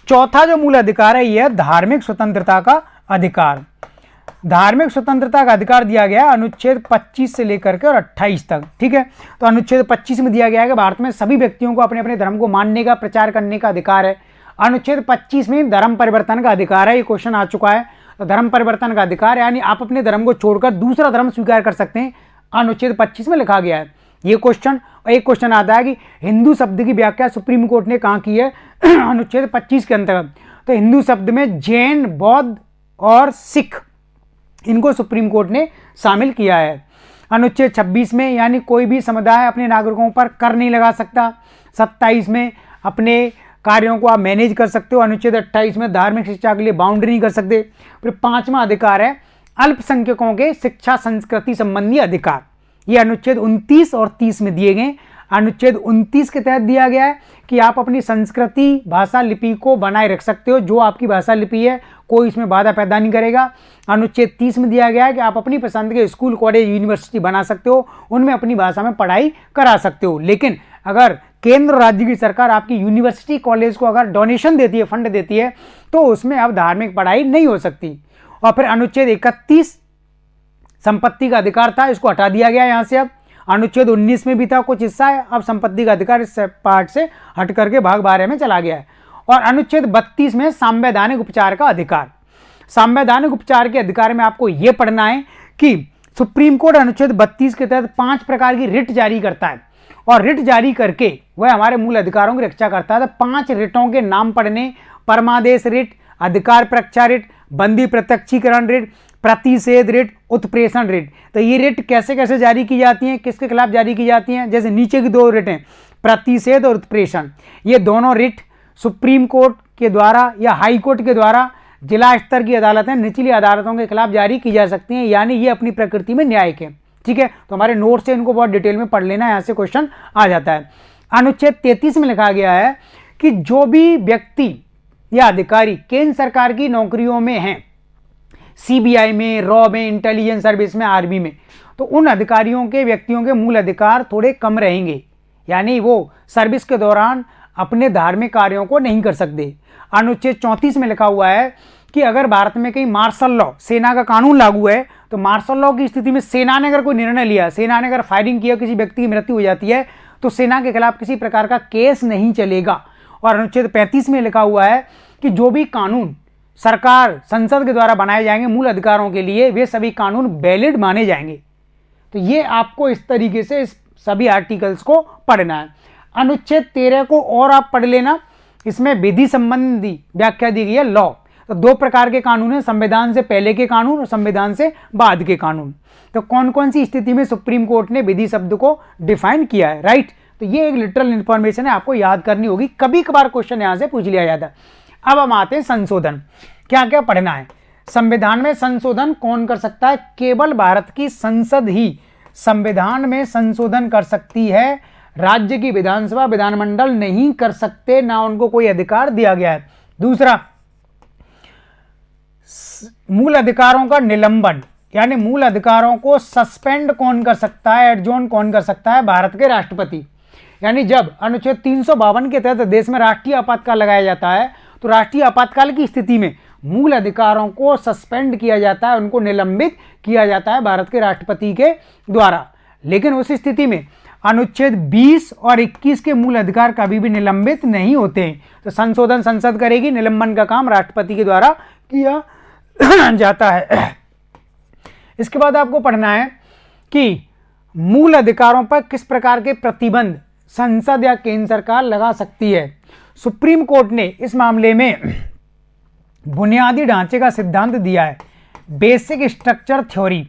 Speaker 1: चौथा जो मूल अधिकार है यह धार्मिक स्वतंत्रता का अधिकार। धार्मिक स्वतंत्रता का अधिकार दिया गया है अनुच्छेद 25 से लेकर के और 28 तक। ठीक है, तो अनुच्छेद 25 में दिया गया है कि भारत में सभी व्यक्तियों को अपने अपने धर्म को मानने का, प्रचार करने का अधिकार है। अनुच्छेद 25 में धर्म परिवर्तन का अधिकार है। ये क्वेश्चन आ चुका है। तो धर्म परिवर्तन का अधिकार यानी आप अपने धर्म को छोड़कर दूसरा धर्म स्वीकार कर सकते हैं, अनुच्छेद 25 में लिखा गया है ये क्वेश्चन। और एक क्वेश्चन आता है कि हिंदू शब्द की व्याख्या सुप्रीम कोर्ट ने कहाँ की है, अनुच्छेद 25 के अंतर्गत। तो हिंदू शब्द में जैन, बौद्ध और सिख, इनको सुप्रीम कोर्ट ने शामिल किया है। अनुच्छेद 26 में यानी कोई भी समुदाय अपने नागरिकों पर कर नहीं लगा सकता। 27 में अपने कार्यों को आप मैनेज कर सकते हो। अनुच्छेद 28 में धार्मिक शिक्षा के लिए बाउंड्री नहीं कर सकते। फिर 5वां अधिकार है अल्पसंख्यकों के शिक्षा संस्कृति संबंधी अधिकार। ये अनुच्छेद 29 और 30 में दिए गए। अनुच्छेद 29 के तहत दिया गया है कि आप अपनी संस्कृति, भाषा, लिपि को बनाए रख सकते हो। जो आपकी भाषा लिपि है कोई इसमें बाधा पैदा नहीं करेगा। अनुच्छेद 30 में दिया गया है कि आप अपनी पसंद के स्कूल, कॉलेज, यूनिवर्सिटी बना सकते हो, उनमें अपनी भाषा में पढ़ाई करा सकते हो। लेकिन अगर केंद्र राज्य की सरकार आपकी यूनिवर्सिटी, कॉलेज को अगर डोनेशन देती है, फंड देती है, तो उसमें अब धार्मिक पढ़ाई नहीं हो सकती। और फिर अनुच्छेद 31 संपत्ति का अधिकार था, इसको हटा दिया गया यहाँ से। अब अनुच्छेद 19 में भी था कुछ हिस्सा है, अब संपत्ति का अधिकार इस पार्ट से हट करके भाग 12 में चला गया है। और अनुच्छेद 32 में संवैधानिक उपचार का अधिकार। संवैधानिक उपचार के अधिकार में आपको यह पढ़ना है कि सुप्रीम कोर्ट अनुच्छेद 32 के तहत 5 प्रकार की रिट जारी करता है, और रिट जारी करके वह हमारे मूल अधिकारों की रक्षा करता है। तो 5 रिटों के नाम पढ़ने: परमादेश रिट, अधिकार परीक्षा रिट, बंदी प्रत्यक्षीकरण रिट, प्रतिषेध रिट, उत्प्रेषण रिट। तो ये रिट कैसे कैसे जारी की जाती हैं, किसके खिलाफ जारी की जाती हैं? जैसे नीचे की 2 रिट हैं, प्रतिषेध और उत्प्रेषण। ये दोनों रिट सुप्रीम कोर्ट के द्वारा या हाई कोर्ट के द्वारा जिला स्तर की अदालतें, निचली अदालतों के खिलाफ जारी की जा सकती हैं, यानी ये अपनी प्रकृति में न्यायिक है। ठीक है, तो हमारे नोट से इनको बहुत डिटेल में पढ़ लेना, यहाँ से क्वेश्चन आ जाता है। अनुच्छेद 33 में लिखा गया है कि जो भी व्यक्ति या अधिकारी केंद्र सरकार की नौकरियों में हैं, सीबीआई में, रॉ में, इंटेलिजेंस सर्विस में, आर्मी में, तो उन अधिकारियों के, व्यक्तियों के मूल अधिकार थोड़े कम रहेंगे, यानी वो सर्विस के दौरान अपने धार्मिक कार्यों को नहीं कर सकते। अनुच्छेद 34 में लिखा हुआ है कि अगर भारत में कहीं मार्शल लॉ, सेना का कानून लागू है, तो मार्शल लॉ की स्थिति में सेना ने अगर कोई निर्णय लिया, सेना ने अगर फायरिंग किया, किसी व्यक्ति की मृत्यु हो जाती है, तो सेना के खिलाफ किसी प्रकार का केस नहीं चलेगा। और अनुच्छेद 35 में लिखा हुआ है कि जो भी कानून सरकार, संसद के द्वारा बनाए जाएंगे मूल अधिकारों के लिए, वे सभी कानून वैलिड माने जाएंगे। तो ये आपको इस तरीके से इस सभी आर्टिकल्स को पढ़ना है। अनुच्छेद 13 को और आप पढ़ लेना, इसमें विधि संबंधी व्याख्या दी गई है, लॉ। तो 2 प्रकार के कानून हैं, संविधान से पहले के कानून और संविधान से बाद के कानून। तो कौन कौन सी स्थिति में सुप्रीम कोर्ट ने विधि शब्द को डिफाइन किया है, राइट। तो ये एक लिटरल इंफॉर्मेशन है, आपको याद करनी होगी, कभी कभार क्वेश्चन यहां से पूछ लिया जाता है। अब हम आते हैं संशोधन, क्या क्या पढ़ना है। संविधान में संशोधन कौन कर सकता है? केवल भारत की संसद ही संविधान में संशोधन कर सकती है, राज्य की विधानसभा विधानमंडल नहीं कर सकते, ना उनको कोई अधिकार दिया गया है। दूसरा, मूल अधिकारों का निलंबन, यानी मूल अधिकारों को सस्पेंड कौन कर सकता है, एडजॉर्न कौन कर सकता है, भारत के राष्ट्रपति। यानी जब अनुच्छेद 352 के तहत देश में राष्ट्रीय आपातकाल लगाया जाता है तो राष्ट्रीय आपातकाल की स्थिति में मूल अधिकारों को सस्पेंड किया जाता है, उनको निलंबित किया जाता है भारत के राष्ट्रपति के द्वारा। लेकिन उस स्थिति में अनुच्छेद 20 और 21 के मूल अधिकार कभी भी निलंबित नहीं होते हैं। तो संशोधन संसद करेगी, निलंबन का काम राष्ट्रपति के द्वारा किया जाता है। इसके बाद आपको पढ़ना है कि मूल अधिकारों पर किस प्रकार के प्रतिबंध संसद या केंद्र सरकार लगा सकती है। सुप्रीम कोर्ट ने इस मामले में बुनियादी ढांचे का सिद्धांत दिया है, बेसिक स्ट्रक्चर थ्योरी।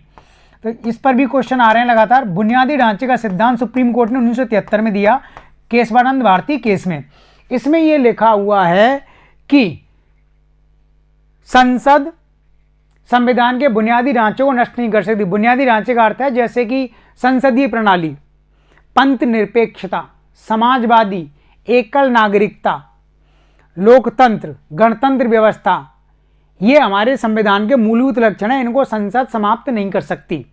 Speaker 1: तो इस पर भी क्वेश्चन आ रहे हैं लगातार। बुनियादी ढांचे का सिद्धांत सुप्रीम कोर्ट ने 1973 में दिया, केशवानंद भारती केस में। इसमें यह लिखा हुआ है कि संसद संविधान के बुनियादी ढांचे को नष्ट नहीं कर सकती। बुनियादी ढांचे का अर्थ है जैसे कि संसदीय प्रणाली, पंथ निरपेक्षता, समाजवादी, एकल नागरिकता, लोकतंत्र, गणतंत्र व्यवस्था, ये हमारे संविधान के मूलभूत लक्षण हैं, इनको संसद समाप्त नहीं कर सकती।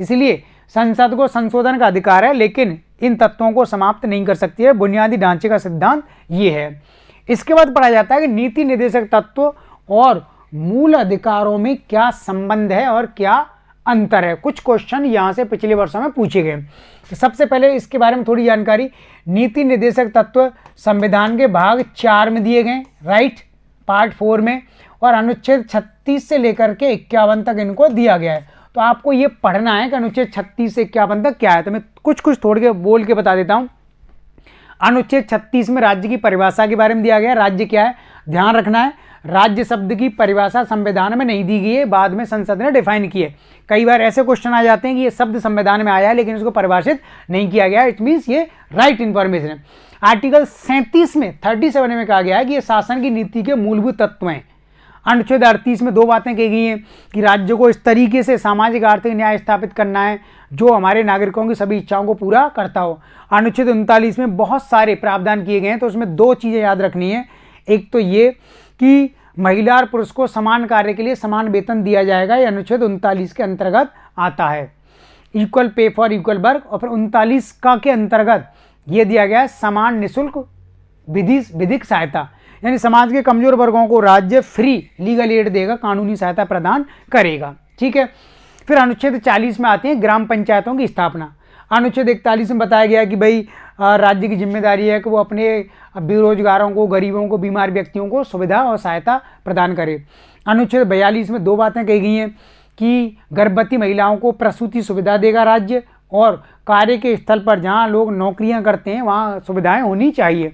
Speaker 1: इसलिए संसद को संशोधन का अधिकार है, लेकिन इन तत्वों को समाप्त नहीं कर सकती है। बुनियादी ढांचे का सिद्धांत ये है। इसके बाद पढ़ा जाता है कि नीति निर्देशक तत्व और मूल अधिकारों में क्या संबंध है और क्या अंतर है। कुछ क्वेश्चन यहाँ से पिछले वर्षों में पूछे गए। तो सबसे पहले इसके बारे में थोड़ी जानकारी। नीति निर्देशक तत्व संविधान के भाग 4 में दिए गए, राइट, पार्ट 4 में, और अनुच्छेद 36 से लेकर के 51 तक इनको दिया गया है। तो आपको ये पढ़ना है कि अनुच्छेद 36 से 51 तक क्या है। तो मैं कुछ थोड़ के बोल के बता देता हूँ। अनुच्छेद 36 में राज्य की परिभाषा के बारे में दिया गया है। राज्य क्या है, ध्यान रखना है, राज्य शब्द की परिभाषा संविधान में नहीं दी गई है, बाद में संसद ने डिफाइन की है। कई बार ऐसे क्वेश्चन आ जाते हैं कि ये शब्द संविधान में आया है लेकिन इसको परिभाषित नहीं किया गया है। इट मीन्स ये राइट इंफॉर्मेशन है। आर्टिकल 37 में 37 में कहा गया है कि ये शासन की नीति के मूलभूत तत्व हैं। अनुच्छेद 38 में 2 बातें कही गई हैं कि राज्य को इस तरीके से सामाजिक आर्थिक न्याय स्थापित करना है जो हमारे नागरिकों की सभी इच्छाओं को पूरा करता हो। अनुच्छेद 39 में बहुत सारे प्रावधान किए गए हैं, तो उसमें 2 चीज़ें याद रखनी है। एक तो ये कि महिला और पुरुष को समान कार्य के लिए समान वेतन दिया जाएगा, ये अनुच्छेद 39 के अंतर्गत आता है, equal pay for equal work. और फिर 39 का के अंतर्गत ये दिया गया है समान निःशुल्क विधिक सहायता, यानी समाज के कमजोर वर्गों को राज्य फ्री लीगल एड देगा, कानूनी सहायता प्रदान करेगा। ठीक है। फिर अनुच्छेद 40 में आती है ग्राम पंचायतों की स्थापना। अनुच्छेद 41 में बताया गया कि भाई राज्य की जिम्मेदारी है कि वो अपने बेरोजगारों को, गरीबों को, बीमार व्यक्तियों को सुविधा और सहायता प्रदान करे। अनुच्छेद 42 में 2 बातें कही गई हैं कि गर्भवती महिलाओं को प्रसूति सुविधा देगा राज्य, और कार्य के स्थल पर जहां लोग नौकरियां करते हैं वहां सुविधाएं होनी चाहिए।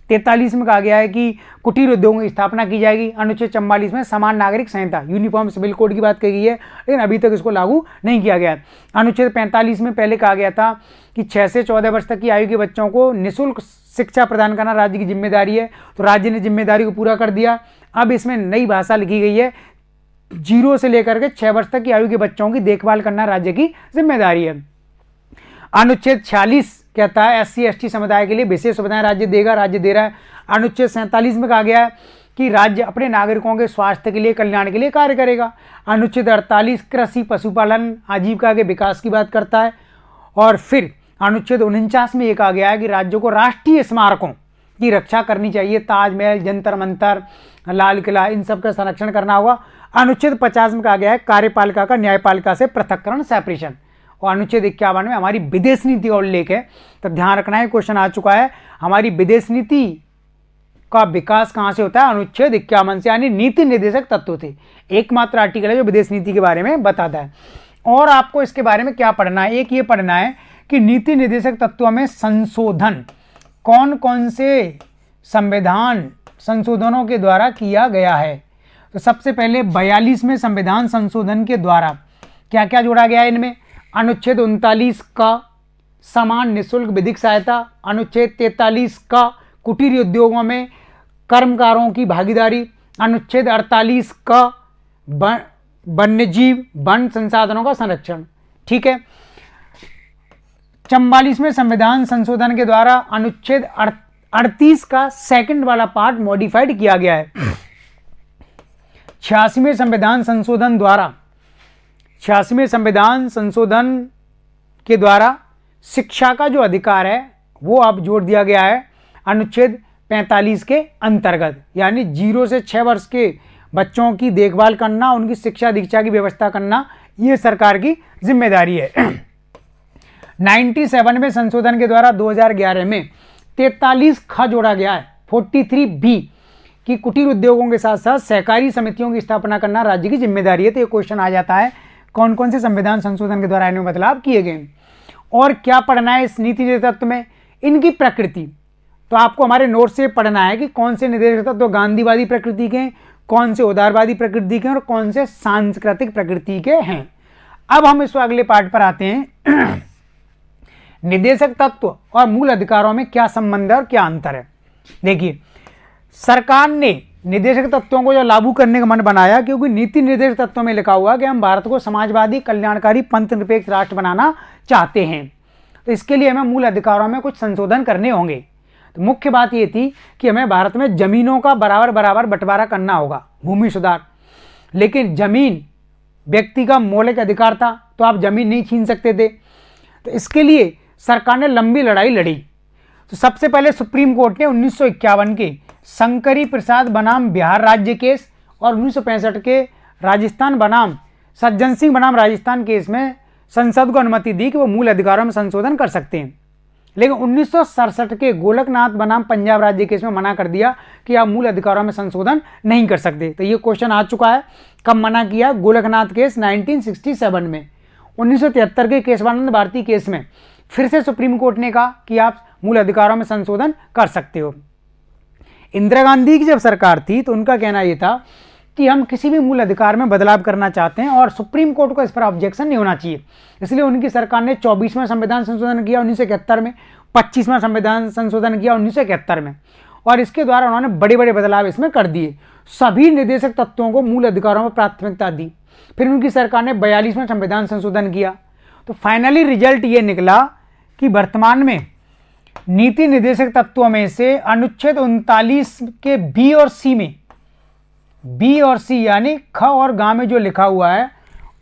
Speaker 1: 43 में कहा गया है कि कुटीर उद्योगों की स्थापना की जाएगी। अनुच्छेद 44 में समान नागरिक संहिता, यूनिफॉर्म सिविल कोड की बात कही गई है, लेकिन अभी तक इसको लागू नहीं किया गया है। अनुच्छेद 45 में पहले कहा गया था कि 6 से 14 वर्ष तक की आयु के बच्चों को निःशुल्क शिक्षा प्रदान करना राज्य की जिम्मेदारी है, तो राज्य ने जिम्मेदारी को पूरा कर दिया। अब इसमें नई भाषा लिखी गई है, 0 से लेकर के 6 वर्ष तक की आयु के बच्चों की देखभाल करना राज्य की जिम्मेदारी है। अनुच्छेद 46 कहता है SC/ST समुदाय के लिए विशेष सुविधाएं राज्य देगा, राज्य दे रहा है। अनुच्छेद 47 में कहा गया है कि राज्य अपने नागरिकों के स्वास्थ्य के लिए, कल्याण के लिए कार्य करेगा। अनुच्छेद 48 कृषि, पशुपालन, आजीविका के विकास की बात करता है। और फिर अनुच्छेद 49 में ये कहा गया है कि राज्यों को राष्ट्रीय स्मारकों की रक्षा करनी चाहिए, ताजमहल, जंतर मंतर, लाल किला, इन सब का संरक्षण करना होगा। अनुच्छेद 50 में कहा गया है कार्यपालिका का न्यायपालिका से पृथक्करण, सेपरेशन। और अनुच्छेद 51 में हमारी विदेश नीति का उल्लेख है। तो ध्यान रखना है, क्वेश्चन आ चुका है, हमारी विदेश नीति का विकास कहां से होता है, अनुच्छेद 51 से, यानी नीति निर्देशक तत्व थे। एकमात्र आर्टिकल है जो विदेश नीति के बारे में बताता है। और आपको इसके बारे में क्या पढ़ना है, एक ये पढ़ना है कि नीति निर्देशक तत्वों में संशोधन कौन कौन से संविधान संशोधनों के द्वारा किया गया है। तो सबसे पहले 42 में संविधान संशोधन के द्वारा क्या क्या जोड़ा गया है इनमें, अनुच्छेद 39 का समान निःशुल्क विधिक सहायता, अनुच्छेद 43 का कुटीर उद्योगों में कर्मकारों की भागीदारी, अनुच्छेद 48 का वन्यजीव वन संसाधनों का संरक्षण। ठीक है। 44वें संविधान संशोधन के द्वारा अनुच्छेद 38 का सेकंड वाला पार्ट मॉडिफाइड किया गया है। 86वें संविधान संशोधन द्वारा 86वें संविधान संशोधन के द्वारा शिक्षा का जो अधिकार है वो अब जोड़ दिया गया है अनुच्छेद 45 के अंतर्गत, यानी 0 से 6 वर्ष के बच्चों की देखभाल करना, उनकी शिक्षा दीक्षा की व्यवस्था करना, ये सरकार की जिम्मेदारी है। 97वें संशोधन के द्वारा 2011 में 43 ख जोड़ा गया है। 43B कि कुटीर उद्योगों के साथ साथ सहकारी समितियों की स्थापना करना राज्य की जिम्मेदारी है। तो ये क्वेश्चन आ जाता है कौन कौन से संविधान संशोधन के द्वारा इनमें बदलाव किए गए और क्या पढ़ना है इस नीति निर्देशक तत्व में, इनकी प्रकृति। तो आपको हमारे नोट से पढ़ना है कि कौन से निर्देशक तत्व गांधीवादी प्रकृति के, कौन से उदारवादी प्रकृति के और कौन से सांस्कृतिक प्रकृति के हैं। अब हम इस अगले पार्ट पर आते हैं। निर्देशक तत्व और मूल अधिकारों में क्या संबंध है और क्या अंतर है। देखिए, सरकार ने निर्देशक तत्वों को जो लागू करने का मन बनाया, क्योंकि नीति निर्देशक तत्वों में लिखा हुआ कि हम भारत को समाजवादी, कल्याणकारी, पंथ निरपेक्ष राष्ट्र बनाना चाहते हैं। तो इसके लिए हमें मूल अधिकारों में कुछ संशोधन करने होंगे। तो मुख्य बात ये थी कि हमें भारत में जमीनों का बराबर बराबर बंटवारा करना होगा, भूमि सुधार। लेकिन जमीन व्यक्ति का मौलिक अधिकार था, तो आप जमीन नहीं छीन सकते थे। तो इसके लिए सरकार ने लंबी लड़ाई लड़ी। तो सबसे पहले सुप्रीम कोर्ट ने 1951 के शंकरी प्रसाद बनाम बिहार राज्य केस और 1965 के राजस्थान बनाम सज्जन सिंह बनाम राजस्थान केस में संसद को अनुमति दी कि वो मूल अधिकारों में संशोधन कर सकते हैं। लेकिन 1967 के गोलकनाथ बनाम पंजाब राज्य केस में मना कर दिया कि आप मूल अधिकारों में संशोधन नहीं कर सकते। तो ये क्वेश्चन आ चुका है, कब मना किया? गोलकनाथ केस 1967 में। 1973 के केशवानंद भारती केस में फिर से सुप्रीम कोर्ट ने कहा कि आप मूल अधिकारों में संशोधन कर सकते हो। इंदिरा गांधी की जब सरकार थी तो उनका कहना यह था कि हम किसी भी मूल अधिकार में बदलाव करना चाहते हैं और सुप्रीम कोर्ट को इस पर ऑब्जेक्शन नहीं होना चाहिए। इसलिए उनकी सरकार ने 24वां संविधान संशोधन किया 1971 में, 25वां संविधान संशोधन किया 1971 में, और इसके द्वारा उन्होंने बड़े बड़े बदलाव इसमें कर दिए। सभी निर्देशक तत्वों को मूल अधिकारों में प्राथमिकता दी। फिर उनकी सरकार ने 42वां संविधान संशोधन किया। तो फाइनली रिजल्ट ये निकला कि वर्तमान में नीति निर्देशक तत्वों में से अनुच्छेद 39 के बी और सी में, बी और सी यानी ख और ग में जो लिखा हुआ है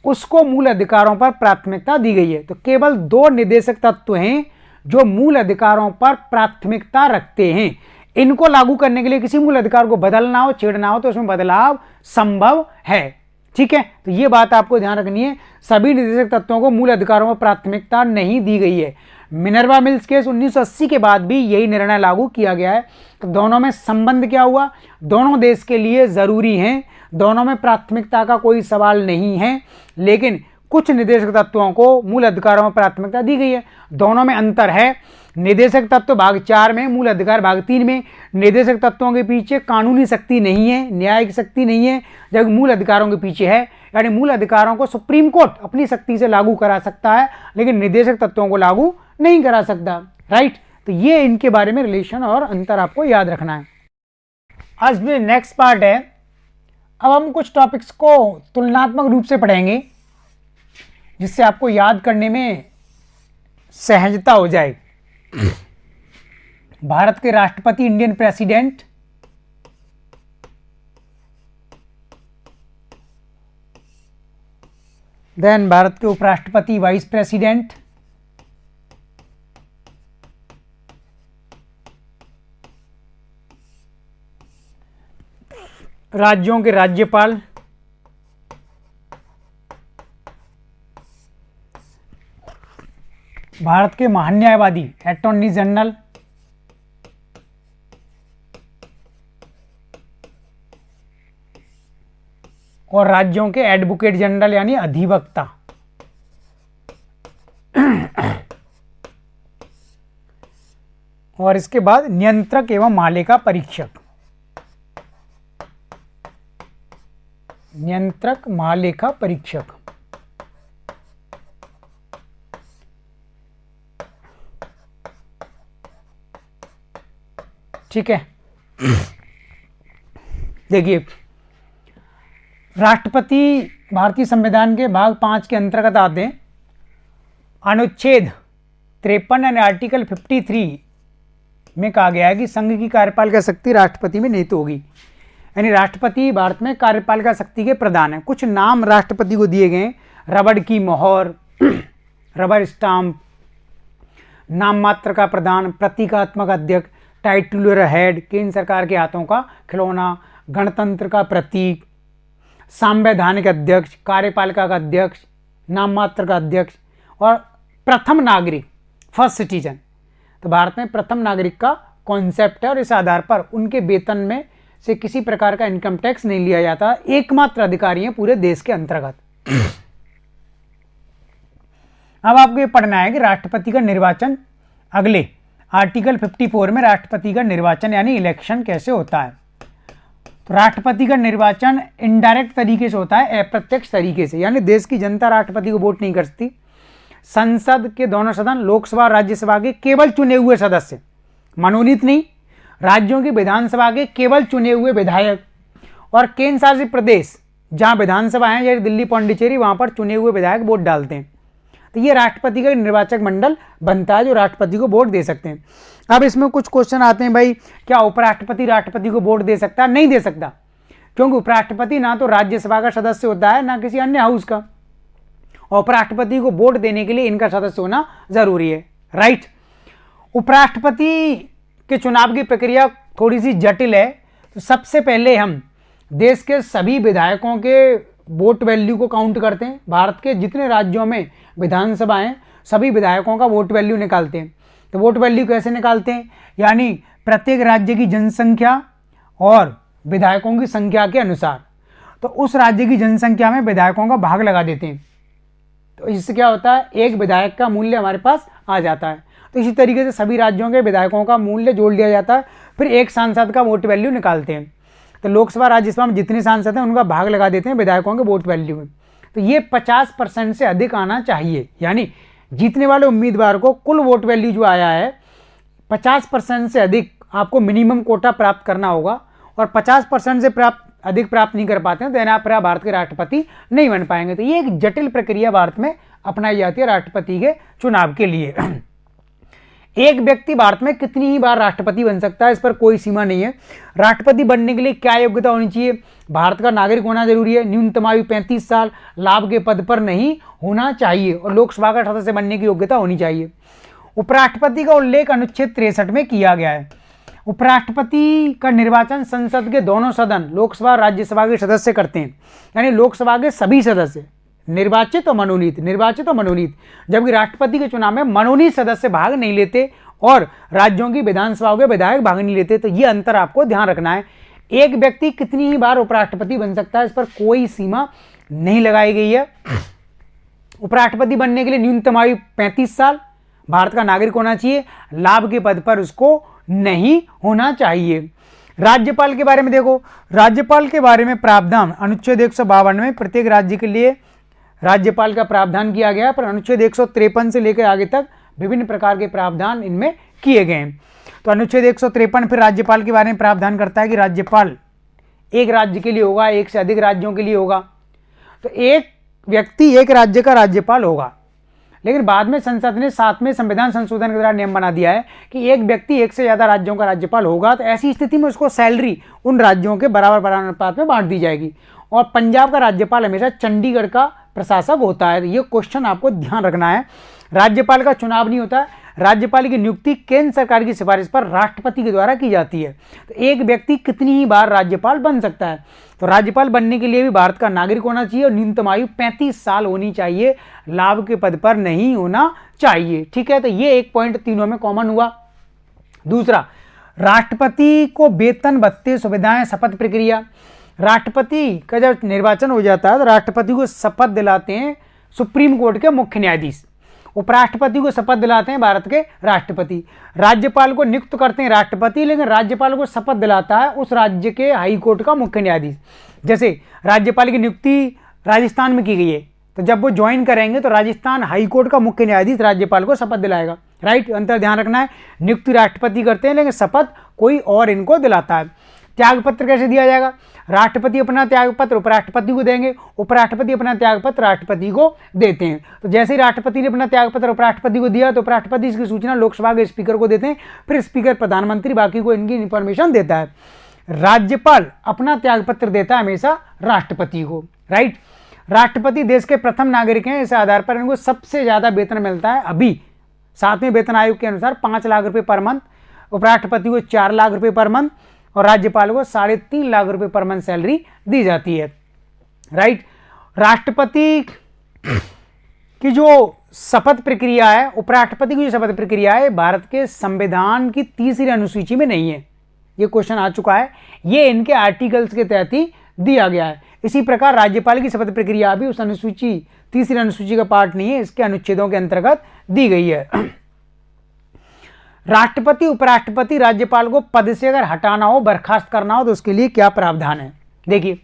Speaker 1: उसको मूल अधिकारों पर प्राथमिकता दी गई है। तो केवल 2 निर्देशक तत्व हैं जो मूल अधिकारों पर प्राथमिकता रखते हैं। इनको लागू करने के लिए किसी मूल अधिकार को बदलना हो, छेड़ना हो तो उसमें बदलाव संभव है। ठीक है, तो ये बात आपको ध्यान रखनी है। सभी निर्देशक तत्वों को मूल अधिकारों में प्राथमिकता नहीं दी गई है। मिनर्वा मिल्स केस 1980 के बाद भी यही निर्णय लागू किया गया है। तो दोनों में संबंध क्या हुआ? दोनों देश के लिए जरूरी हैं, दोनों में प्राथमिकता का कोई सवाल नहीं है, लेकिन कुछ निर्देशक तत्वों को मूल अधिकारों में प्राथमिकता दी गई है। दोनों में अंतर है। निर्देशक तत्व भाग 4 में, मूल अधिकार भाग 3 में निर्देशक तत्वों के पीछे कानूनी शक्ति नहीं है, न्यायिक शक्ति नहीं है, जबकि मूल अधिकारों के पीछे है। यानी मूल अधिकारों को सुप्रीम कोर्ट अपनी शक्ति से लागू करा सकता है, लेकिन निर्देशक तत्वों को लागू नहीं करा सकता। राइट, तो ये इनके बारे में रिलेशन और अंतर आपको याद रखना है। आज में नेक्स्ट पार्ट है। अब हम कुछ टॉपिक्स को तुलनात्मक रूप से पढ़ेंगे जिससे आपको याद करने में सहजता हो जाए। भारत के राष्ट्रपति, इंडियन प्रेसिडेंट, देन भारत के उपराष्ट्रपति, वाइस प्रेसिडेंट, राज्यों के राज्यपाल, भारत के महान्यायवादी, अटॉर्नी जनरल, और राज्यों के एडवोकेट जनरल यानी अधिवक्ता। और इसके बाद नियंत्रक एवं मालिका परीक्षक, नियंत्रक मालिका परीक्षक। ठीक है, देखिए, राष्ट्रपति भारतीय संविधान के भाग 5 के अंतर्गत आते हैं। अनुच्छेद 53 यानी आर्टिकल 53 में कहा गया है कि संघ की कार्यपालिका शक्ति राष्ट्रपति में निहित होगी, यानी राष्ट्रपति भारत में कार्यपालिका शक्ति के प्रधान है। कुछ नाम राष्ट्रपति को दिए गए, रबड़ की मोहर, रबर स्टाम्प, नाम मात्र का प्रधान, प्रतीकात्मक अध्यक्ष, टाइटुलर हेड, केंद्र सरकार के हाथों का खिलौना, गणतंत्र का प्रतीक, संवैधानिक अध्यक्ष, कार्यपालिका का अध्यक्ष, नाम मात्र का अध्यक्ष और प्रथम नागरिक, फर्स्ट सिटीजन। तो भारत में प्रथम नागरिक का कॉन्सेप्ट है और इस आधार पर उनके वेतन में से किसी प्रकार का इनकम टैक्स नहीं लिया जाता, एकमात्र अधिकारी हैं पूरे देश के अंतर्गत। अब आपको ये पढ़ना है कि राष्ट्रपति का निर्वाचन, अगले आर्टिकल 54 में राष्ट्रपति का निर्वाचन यानी इलेक्शन कैसे होता है। तो राष्ट्रपति का निर्वाचन इनडायरेक्ट तरीके से होता है, अप्रत्यक्ष तरीके से, यानी देश की जनता राष्ट्रपति को वोट नहीं करती। संसद के दोनों सदन, लोकसभा और राज्यसभा के केवल चुने हुए सदस्य, मनोनीत नहीं, राज्यों की विधानसभा के केवल चुने हुए विधायक और केंद्र शासित प्रदेश जहां विधानसभा है जैसे दिल्ली, पांडिचेरी, वहां पर चुने हुए विधायक वोट डालते हैं। तो ये राष्ट्रपति का निर्वाचक मंडल बनता है जो राष्ट्रपति को वोट दे सकते हैं। अब इसमें कुछ क्वेश्चन आते हैं, भाई क्या उपराष्ट्रपति राष्ट्रपति को वोट दे सकता है? नहीं दे सकता, क्योंकि उपराष्ट्रपति ना तो राज्यसभा का सदस्य होता है ना किसी अन्य हाउस का, और उपराष्ट्रपति को वोट देने के लिए इनका सदस्य होना जरूरी है, राइट। उपराष्ट्रपति के चुनाव की प्रक्रिया थोड़ी सी जटिल है। तो सबसे पहले हम देश के सभी विधायकों के वोट वैल्यू को काउंट करते हैं। भारत के जितने राज्यों में विधानसभा हैं सभी विधायकों का वोट वैल्यू निकालते हैं। तो वोट वैल्यू कैसे निकालते हैं? यानी प्रत्येक राज्य की जनसंख्या और विधायकों की संख्या के अनुसार। तो उस राज्य की जनसंख्या में विधायकों का भाग लगा देते हैं, तो इससे क्या होता है, एक विधायक का मूल्य हमारे पास आ जाता है। तो इसी तरीके से सभी राज्यों के विधायकों का मूल्य जोड़ लिया जाता है, फिर एक सांसद का वोट वैल्यू निकालते हैं। तो लोकसभा राज्यसभा में जितने सांसद हैं उनका भाग लगा देते हैं विधायकों के वोट वैल्यू में। तो ये 50% से अधिक आना चाहिए, यानी जीतने वाले उम्मीदवार को कुल वोट वैल्यू जो आया है 50% से अधिक आपको मिनिमम कोटा प्राप्त करना होगा, और 50% से अधिक प्राप्त नहीं कर पाते हैं तो आप भारत के राष्ट्रपति नहीं बन पाएंगे। तो ये एक जटिल प्रक्रिया भारत में अपनाई जाती है राष्ट्रपति के चुनाव के लिए। एक व्यक्ति भारत में कितनी ही बार राष्ट्रपति बन सकता है, इस पर कोई सीमा नहीं है। राष्ट्रपति बनने के लिए क्या योग्यता होनी चाहिए? भारत का नागरिक होना जरूरी है, न्यूनतम आयु 35 साल, लाभ के पद पर नहीं होना चाहिए, और लोकसभा का सदस्य बनने की योग्यता होनी चाहिए। उपराष्ट्रपति का उल्लेख अनुच्छेद 63 में किया गया है। उपराष्ट्रपति का निर्वाचन संसद के दोनों सदन, लोकसभा और राज्यसभा के सदस्य करते हैं, यानी लोकसभा के सभी सदस्य, निर्वाचित और मनोनीत, जबकि राष्ट्रपति के चुनाव में मनोनीत सदस्य भाग नहीं लेते और राज्यों की विधानसभाओं के विधायक भाग नहीं लेते। तो ये अंतर आपको ध्यान रखना है। एक व्यक्ति कितनी ही बार उपराष्ट्रपति बन सकता है, इस पर कोई सीमा नहीं लगाई गई है। उपराष्ट्रपति बनने के लिए न्यूनतम आयु 35 साल, भारत का नागरिक होना चाहिए, लाभ के पद पर उसको नहीं होना चाहिए। राज्यपाल के बारे में देखो, राज्यपाल के बारे में प्रावधान अनुच्छेद 152 में प्रत्येक राज्य के लिए राज्यपाल का प्रावधान किया गया, पर अनुच्छेद 153 से लेकर आगे तक विभिन्न प्रकार के प्रावधान इनमें किए गए हैं। तो अनुच्छेद 153 फिर राज्यपाल के बारे में प्रावधान करता है कि राज्यपाल एक राज्य के लिए होगा, एक से अधिक राज्यों के लिए होगा। तो एक व्यक्ति एक राज्य का राज्यपाल होगा, लेकिन बाद में संसद ने 7वें संविधान संशोधन के द्वारा नियम बना दिया है कि एक व्यक्ति एक से ज़्यादा राज्यों का राज्यपाल होगा, तो ऐसी स्थिति में उसको सैलरी उन राज्यों के बराबर अनुपात में बांट दी जाएगी। और पंजाब का राज्यपाल हमेशा चंडीगढ़ का प्रशासक होता है। तो ये क्वेश्चन आपको ध्यान रखना है। राज्यपाल का चुनाव नहीं होता, राज्यपाल की नियुक्ति केंद्र सरकार की सिफारिश पर राष्ट्रपति के द्वारा की जाती है। तो एक व्यक्ति कितनी ही बार राज्यपाल बन सकता है? तो राज्यपाल बनने के लिए भी भारत का नागरिक होना चाहिए और न्यूनतम आयु 35 साल होनी चाहिए, लाभ के पद पर नहीं होना चाहिए। ठीक है, तो ये एक पॉइंट तीनों में कॉमन हुआ। दूसरा, राष्ट्रपति को वेतन, भत्ते, सुविधाएं, शपथ प्रक्रिया। राष्ट्रपति का जब निर्वाचन हो जाता है तो राष्ट्रपति को शपथ दिलाते हैं सुप्रीम कोर्ट के मुख्य न्यायाधीश, उपराष्ट्रपति को शपथ दिलाते हैं भारत के राष्ट्रपति, राज्यपाल को नियुक्त करते हैं राष्ट्रपति, लेकिन राज्यपाल को शपथ दिलाता है उस राज्य के हाई कोर्ट का मुख्य न्यायाधीश। जैसे राज्यपाल की नियुक्ति राजस्थान में की गई है, तो जब वो ज्वाइन करेंगे तो राजस्थान हाई कोर्ट का मुख्य न्यायाधीश राज्यपाल को शपथ दिलाएगा। राइट, अंतर ध्यान रखना है। नियुक्ति राष्ट्रपति करते हैं लेकिन शपथ कोई और इनको दिलाता है। त्यागपत्र कैसे दिया जाएगा? राष्ट्रपति अपना त्यागपत्र उपराष्ट्रपति को देंगे, उपराष्ट्रपति अपना त्यागपत्र राष्ट्रपति को देते हैं। तो जैसे ही राष्ट्रपति ने अपना त्यागपत्र उपराष्ट्रपति को दिया तो उपराष्ट्रपति इसकी सूचना लोकसभा के स्पीकर को देते हैं, फिर स्पीकर प्रधानमंत्री बाकी को इनकी इंफॉर्मेशन देता है। राज्यपाल अपना त्यागपत्र देता है हमेशा राष्ट्रपति को, राइट। राष्ट्रपति देश के प्रथम नागरिक हैं, इस आधार पर इनको सबसे ज्यादा वेतन मिलता है। अभी 7वें वेतन आयोग के अनुसार 5 लाख रुपए पर मंथ, उपराष्ट्रपति को 4 लाख रुपए पर मंथ और राज्यपाल को 3.5 लाख रुपए पर मंथ सैलरी दी जाती है, राइट। राष्ट्रपति की जो शपथ प्रक्रिया है, उपराष्ट्रपति की जो शपथ प्रक्रिया है, भारत के संविधान की 3री अनुसूची में नहीं है। ये क्वेश्चन आ चुका है, ये इनके आर्टिकल्स के तहत ही दिया गया है। इसी प्रकार राज्यपाल की शपथ प्रक्रिया भी उस अनुसूची 3री अनुसूची का पार्ट नहीं है, इसके अनुच्छेदों के अंतर्गत दी गई है। राष्ट्रपति उपराष्ट्रपति राज्यपाल को पद से अगर हटाना हो, बर्खास्त करना हो तो उसके लिए क्या प्रावधान है? देखिए,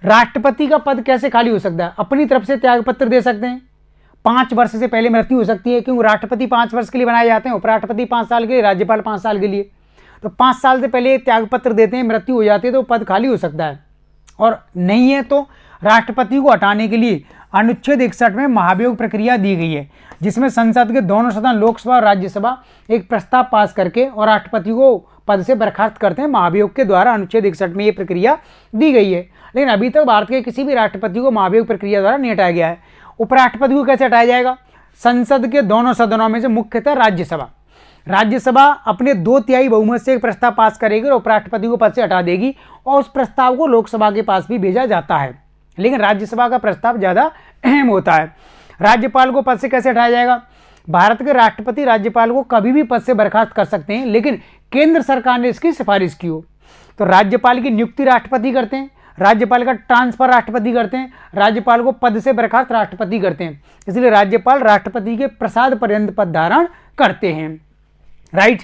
Speaker 1: राष्ट्रपति का पद कैसे खाली हो सकता है? अपनी तरफ से त्यागपत्र दे सकते हैं, 5 वर्ष से पहले मृत्यु हो सकती है, क्योंकि राष्ट्रपति 5 वर्ष के लिए बनाए जाते हैं, उपराष्ट्रपति 5 साल के लिए, राज्यपाल 5 साल के लिए। तो 5 साल से पहले त्यागपत्र देते हैं, मृत्यु हो जाती है तो पद खाली हो सकता है। और नहीं है तो राष्ट्रपति को हटाने के लिए अनुच्छेद 61 में महाभियोग प्रक्रिया दी गई है, जिसमें संसद के दोनों सदन लोकसभा और राज्यसभा एक प्रस्ताव पास करके और राष्ट्रपति को पद से बर्खास्त करते हैं। महाभियोग के द्वारा अनुच्छेद 61 में ये प्रक्रिया दी गई है, लेकिन अभी तक भारत के किसी भी राष्ट्रपति को महाभियोग प्रक्रिया द्वारा नहीं हटाया गया है। उपराष्ट्रपति को कैसे हटाया जाएगा? संसद के दोनों सदनों में से मुख्यतः राज्यसभा अपने 2/3 बहुमत से एक प्रस्ताव पास करेगी और उपराष्ट्रपति को पद से हटा देगी और उस प्रस्ताव को लोकसभा के पास भी भेजा जाता है, लेकिन राज्यसभा का प्रस्ताव ज्यादा अहम होता है। राज्यपाल को पद से कैसे हटाया जाएगा? भारत के राष्ट्रपति राज्यपाल को कभी भी पद से बर्खास्त कर सकते हैं, लेकिन केंद्र सरकार ने इसकी सिफारिश की हो तो राज्यपाल की नियुक्ति राष्ट्रपति करते हैं, राज्यपाल का ट्रांसफर राष्ट्रपति करते हैं, राज्यपाल को पद से बर्खास्त राष्ट्रपति करते हैं। इसलिए राज्यपाल राष्ट्रपति के प्रसाद पर्यंत पद धारण करते हैं, राइट।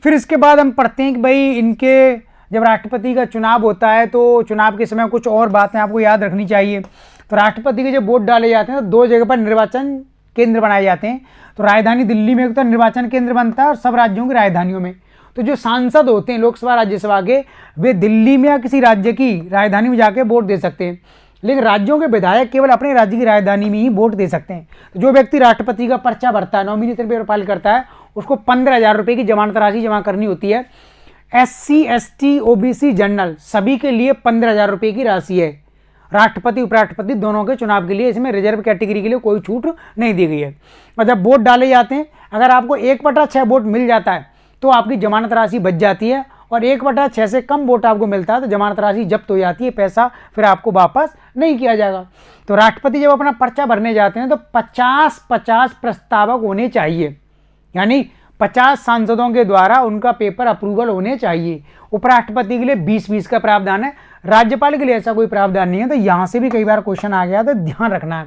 Speaker 1: फिर इसके बाद हम पढ़ते हैं कि भाई इनके जब राष्ट्रपति का चुनाव होता है तो चुनाव के समय कुछ और बातें आपको याद रखनी चाहिए। तो राष्ट्रपति के जब वोट डाले जाते हैं तो 2 जगह पर निर्वाचन केंद्र बनाए जाते हैं। तो राजधानी दिल्ली में एक तो निर्वाचन केंद्र बनता है और सब राज्यों की राजधानियों में। तो जो सांसद होते हैं लोकसभा राज्यसभा के, वे दिल्ली में या किसी राज्य की राजधानी में जाके वोट दे सकते हैं, लेकिन राज्यों के विधायक केवल अपने राज्य की राजधानी में ही वोट दे सकते हैं। तो जो व्यक्ति राष्ट्रपति का पर्चा भरता है, नॉमिनेशन पेपर फाइल करता है, उसको 15,000 रुपये की जमानत राशि जमा करनी होती है। SC ST OBC जनरल सभी के लिए 15,000 रुपये की राशि है। राष्ट्रपति उपराष्ट्रपति दोनों के चुनाव के लिए इसमें रिजर्व कैटेगरी के लिए कोई छूट नहीं दी गई है। और जब वोट डाले जाते हैं, अगर आपको 1/6 वोट मिल जाता है तो आपकी जमानत राशि बच जाती है, और 1/6 से कम वोट आपको मिलता है तो जमानत राशि जब्त हो जाती है, पैसा फिर आपको वापस नहीं किया जाएगा। तो राष्ट्रपति जब अपना पर्चा भरने जाते हैं तो 50-50 प्रस्तावक होने चाहिए, यानी 50 सांसदों के द्वारा उनका पेपर अप्रूवल होने चाहिए। उपराष्ट्रपति के लिए 20-20 का प्रावधान है, राज्यपाल के लिए ऐसा कोई प्रावधान नहीं है। तो यहां से भी कई बार क्वेश्चन आ गया तो ध्यान रखना है,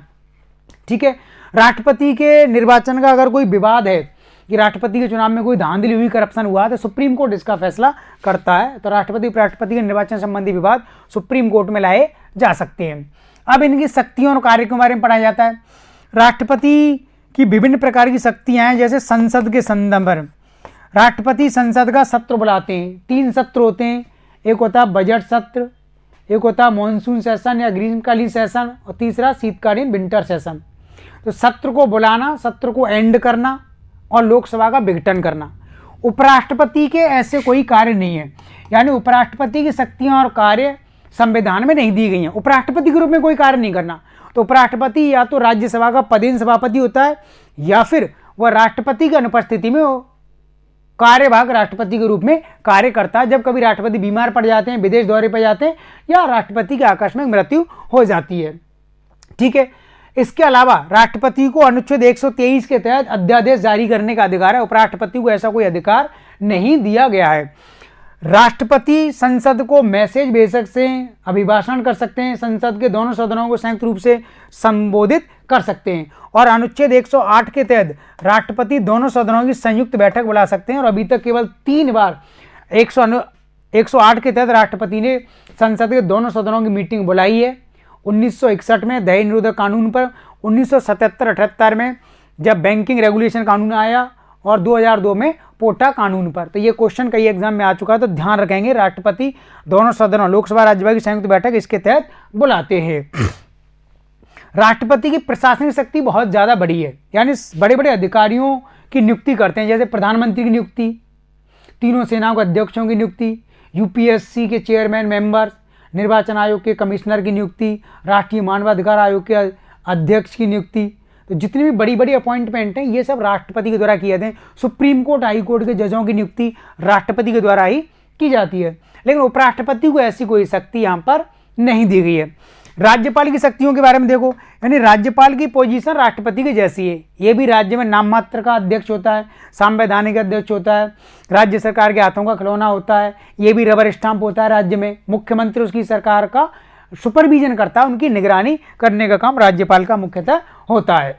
Speaker 1: ठीक है। राष्ट्रपति के निर्वाचन का अगर कोई विवाद है कि राष्ट्रपति के चुनाव में कोई धांधली हुई, करप्शन हुआ, तो सुप्रीम कोर्ट इसका फैसला करता है। तो राष्ट्रपति उपराष्ट्रपति के निर्वाचन संबंधी विवाद सुप्रीम कोर्ट में लाए जा सकते हैं। अब इनकी शक्तियों और कार्य के बारे में पढ़ाया जाता है। राष्ट्रपति की विभिन्न प्रकार की शक्तियां हैं, जैसे संसद के संदर्भ पर राष्ट्रपति संसद का सत्र बुलाते हैं। 3 सत्र होते हैं, एक होता है बजट सत्र, एक होता है मॉनसून सेशन या ग्रीष्मकालीन सेशन, और तीसरा शीतकालीन विंटर सेशन। तो सत्र को बुलाना, सत्र को एंड करना और लोकसभा का विघटन करना। उपराष्ट्रपति के ऐसे कोई कार्य नहीं है, यानी उपराष्ट्रपति की शक्तियां और कार्य संविधान में नहीं दी गई हैं। उपराष्ट्रपति के रूप में कोई कार्य नहीं करना। तो उपराष्ट्रपति या तो राज्यसभा का पदेन सभापति होता है, या फिर वह राष्ट्रपति की अनुपस्थिति में कार्यभाग राष्ट्रपति के रूप में कार्य करता है, जब कभी राष्ट्रपति बीमार पड़ जाते हैं, विदेश दौरे पर जाते हैं, या राष्ट्रपति की आकस्मिक मृत्यु हो जाती है, ठीक है। इसके अलावा राष्ट्रपति को अनुच्छेद 123 के तहत अध्यादेश जारी करने का अधिकार है। उपराष्ट्रपति को ऐसा कोई अधिकार नहीं दिया गया है। राष्ट्रपति संसद को मैसेज भेज सकते हैं, अभिभाषण कर सकते हैं, संसद के दोनों सदनों को संयुक्त रूप से संबोधित कर सकते हैं, और अनुच्छेद 108 के तहत राष्ट्रपति दोनों सदनों की संयुक्त बैठक बुला सकते हैं। और अभी तक केवल 3 बार 108 के तहत राष्ट्रपति ने संसद के दोनों सदनों की मीटिंग बुलाई है। 1961 में दहेज निरोधक कानून पर, 1977-78 में जब बैंकिंग रेगुलेशन कानून आया, और 2002 में पोटा कानून पर। तो ये क्वेश्चन कई एग्जाम में आ चुका है, तो ध्यान रखेंगे। राष्ट्रपति दोनों सदनों लोकसभा राज्यसभा की संयुक्त बैठक इसके तहत बुलाते हैं। राष्ट्रपति की प्रशासनिक शक्ति बहुत ज़्यादा बड़ी है, यानी बड़े बड़े अधिकारियों की नियुक्ति करते हैं, जैसे प्रधानमंत्री की नियुक्ति, तीनों सेनाओं के अध्यक्षों की नियुक्ति, यूपीएससी के चेयरमैन मेंबर्स, निर्वाचन आयोग के कमिश्नर की नियुक्ति, राष्ट्रीय मानवाधिकार आयोग के अध्यक्ष की नियुक्ति। तो जितनी भी बड़ी बड़ी अपॉइंटमेंट हैं ये सब राष्ट्रपति के द्वारा किए जाते हैं। सुप्रीम कोर्ट, हाई कोर्ट के जजों की नियुक्ति राष्ट्रपति के द्वारा ही की जाती है, लेकिन उपराष्ट्रपति को ऐसी कोई शक्ति यहाँ पर नहीं दी गई है। राज्यपाल की शक्तियों के बारे में देखो, यानी राज्यपाल की पोजीशन राष्ट्रपति की जैसी है। ये भी राज्य में नाम मात्र का अध्यक्ष होता है, संवैधानिक अध्यक्ष होता है, राज्य सरकार के हाथों का खिलौना होता है, ये भी रबर स्टाम्प होता है राज्य में। मुख्यमंत्री उसकी सरकार का सुपरविजन करता है, उनकी निगरानी करने का काम राज्यपाल का मुख्यतः होता है।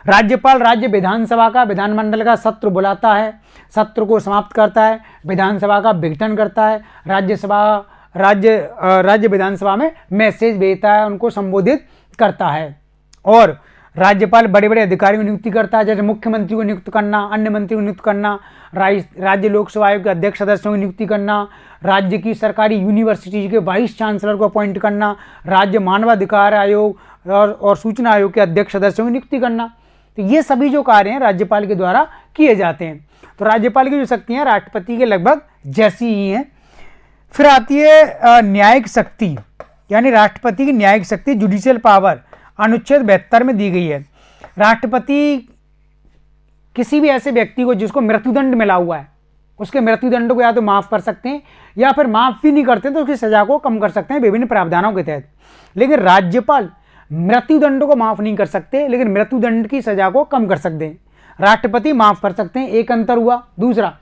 Speaker 1: राज्यपाल राज्य विधानसभा का, विधानमंडल का सत्र बुलाता है, सत्र को समाप्त करता है, विधानसभा का विघटन करता है, राज्य विधानसभा में मैसेज भेजता है, उनको संबोधित करता है। और राज्यपाल बड़े बड़े अधिकारियों की नियुक्ति करता है, जैसे मुख्यमंत्री को नियुक्त करना, अन्य मंत्री को नियुक्त करना, राज्य लोकसभा आयोग के अध्यक्ष सदस्यों की नियुक्ति करना, राज्य की सरकारी यूनिवर्सिटी के वाइस चांसलर को अपॉइंट करना, राज्य मानवाधिकार आयोग और सूचना आयोग के अध्यक्ष सदस्यों की नियुक्ति करना। तो ये सभी जो कार्य हैं राज्यपाल के द्वारा किए जाते हैं। तो राज्यपाल की जो शक्तियाँ राष्ट्रपति के लगभग जैसी ही हैं। फिर आती है न्यायिक शक्ति, यानी राष्ट्रपति की न्यायिक शक्ति, जुडिशियल पावर अनुच्छेद 72 में दी गई है। राष्ट्रपति किसी भी ऐसे व्यक्ति को जिसको मृत्युदंड मिला हुआ है, उसके मृत्युदंड को या तो माफ़ कर सकते हैं या फिर माफ़ भी नहीं करते तो उसकी सज़ा को कम कर सकते हैं विभिन्न प्रावधानों के तहत। लेकिन राज्यपाल मृत्युदंड को माफ़ नहीं कर सकते, लेकिन मृत्युदंड की सज़ा को कम कर सकते हैं। राष्ट्रपति माफ़ कर सकते हैं, एक अंतर हुआ। दूसरा,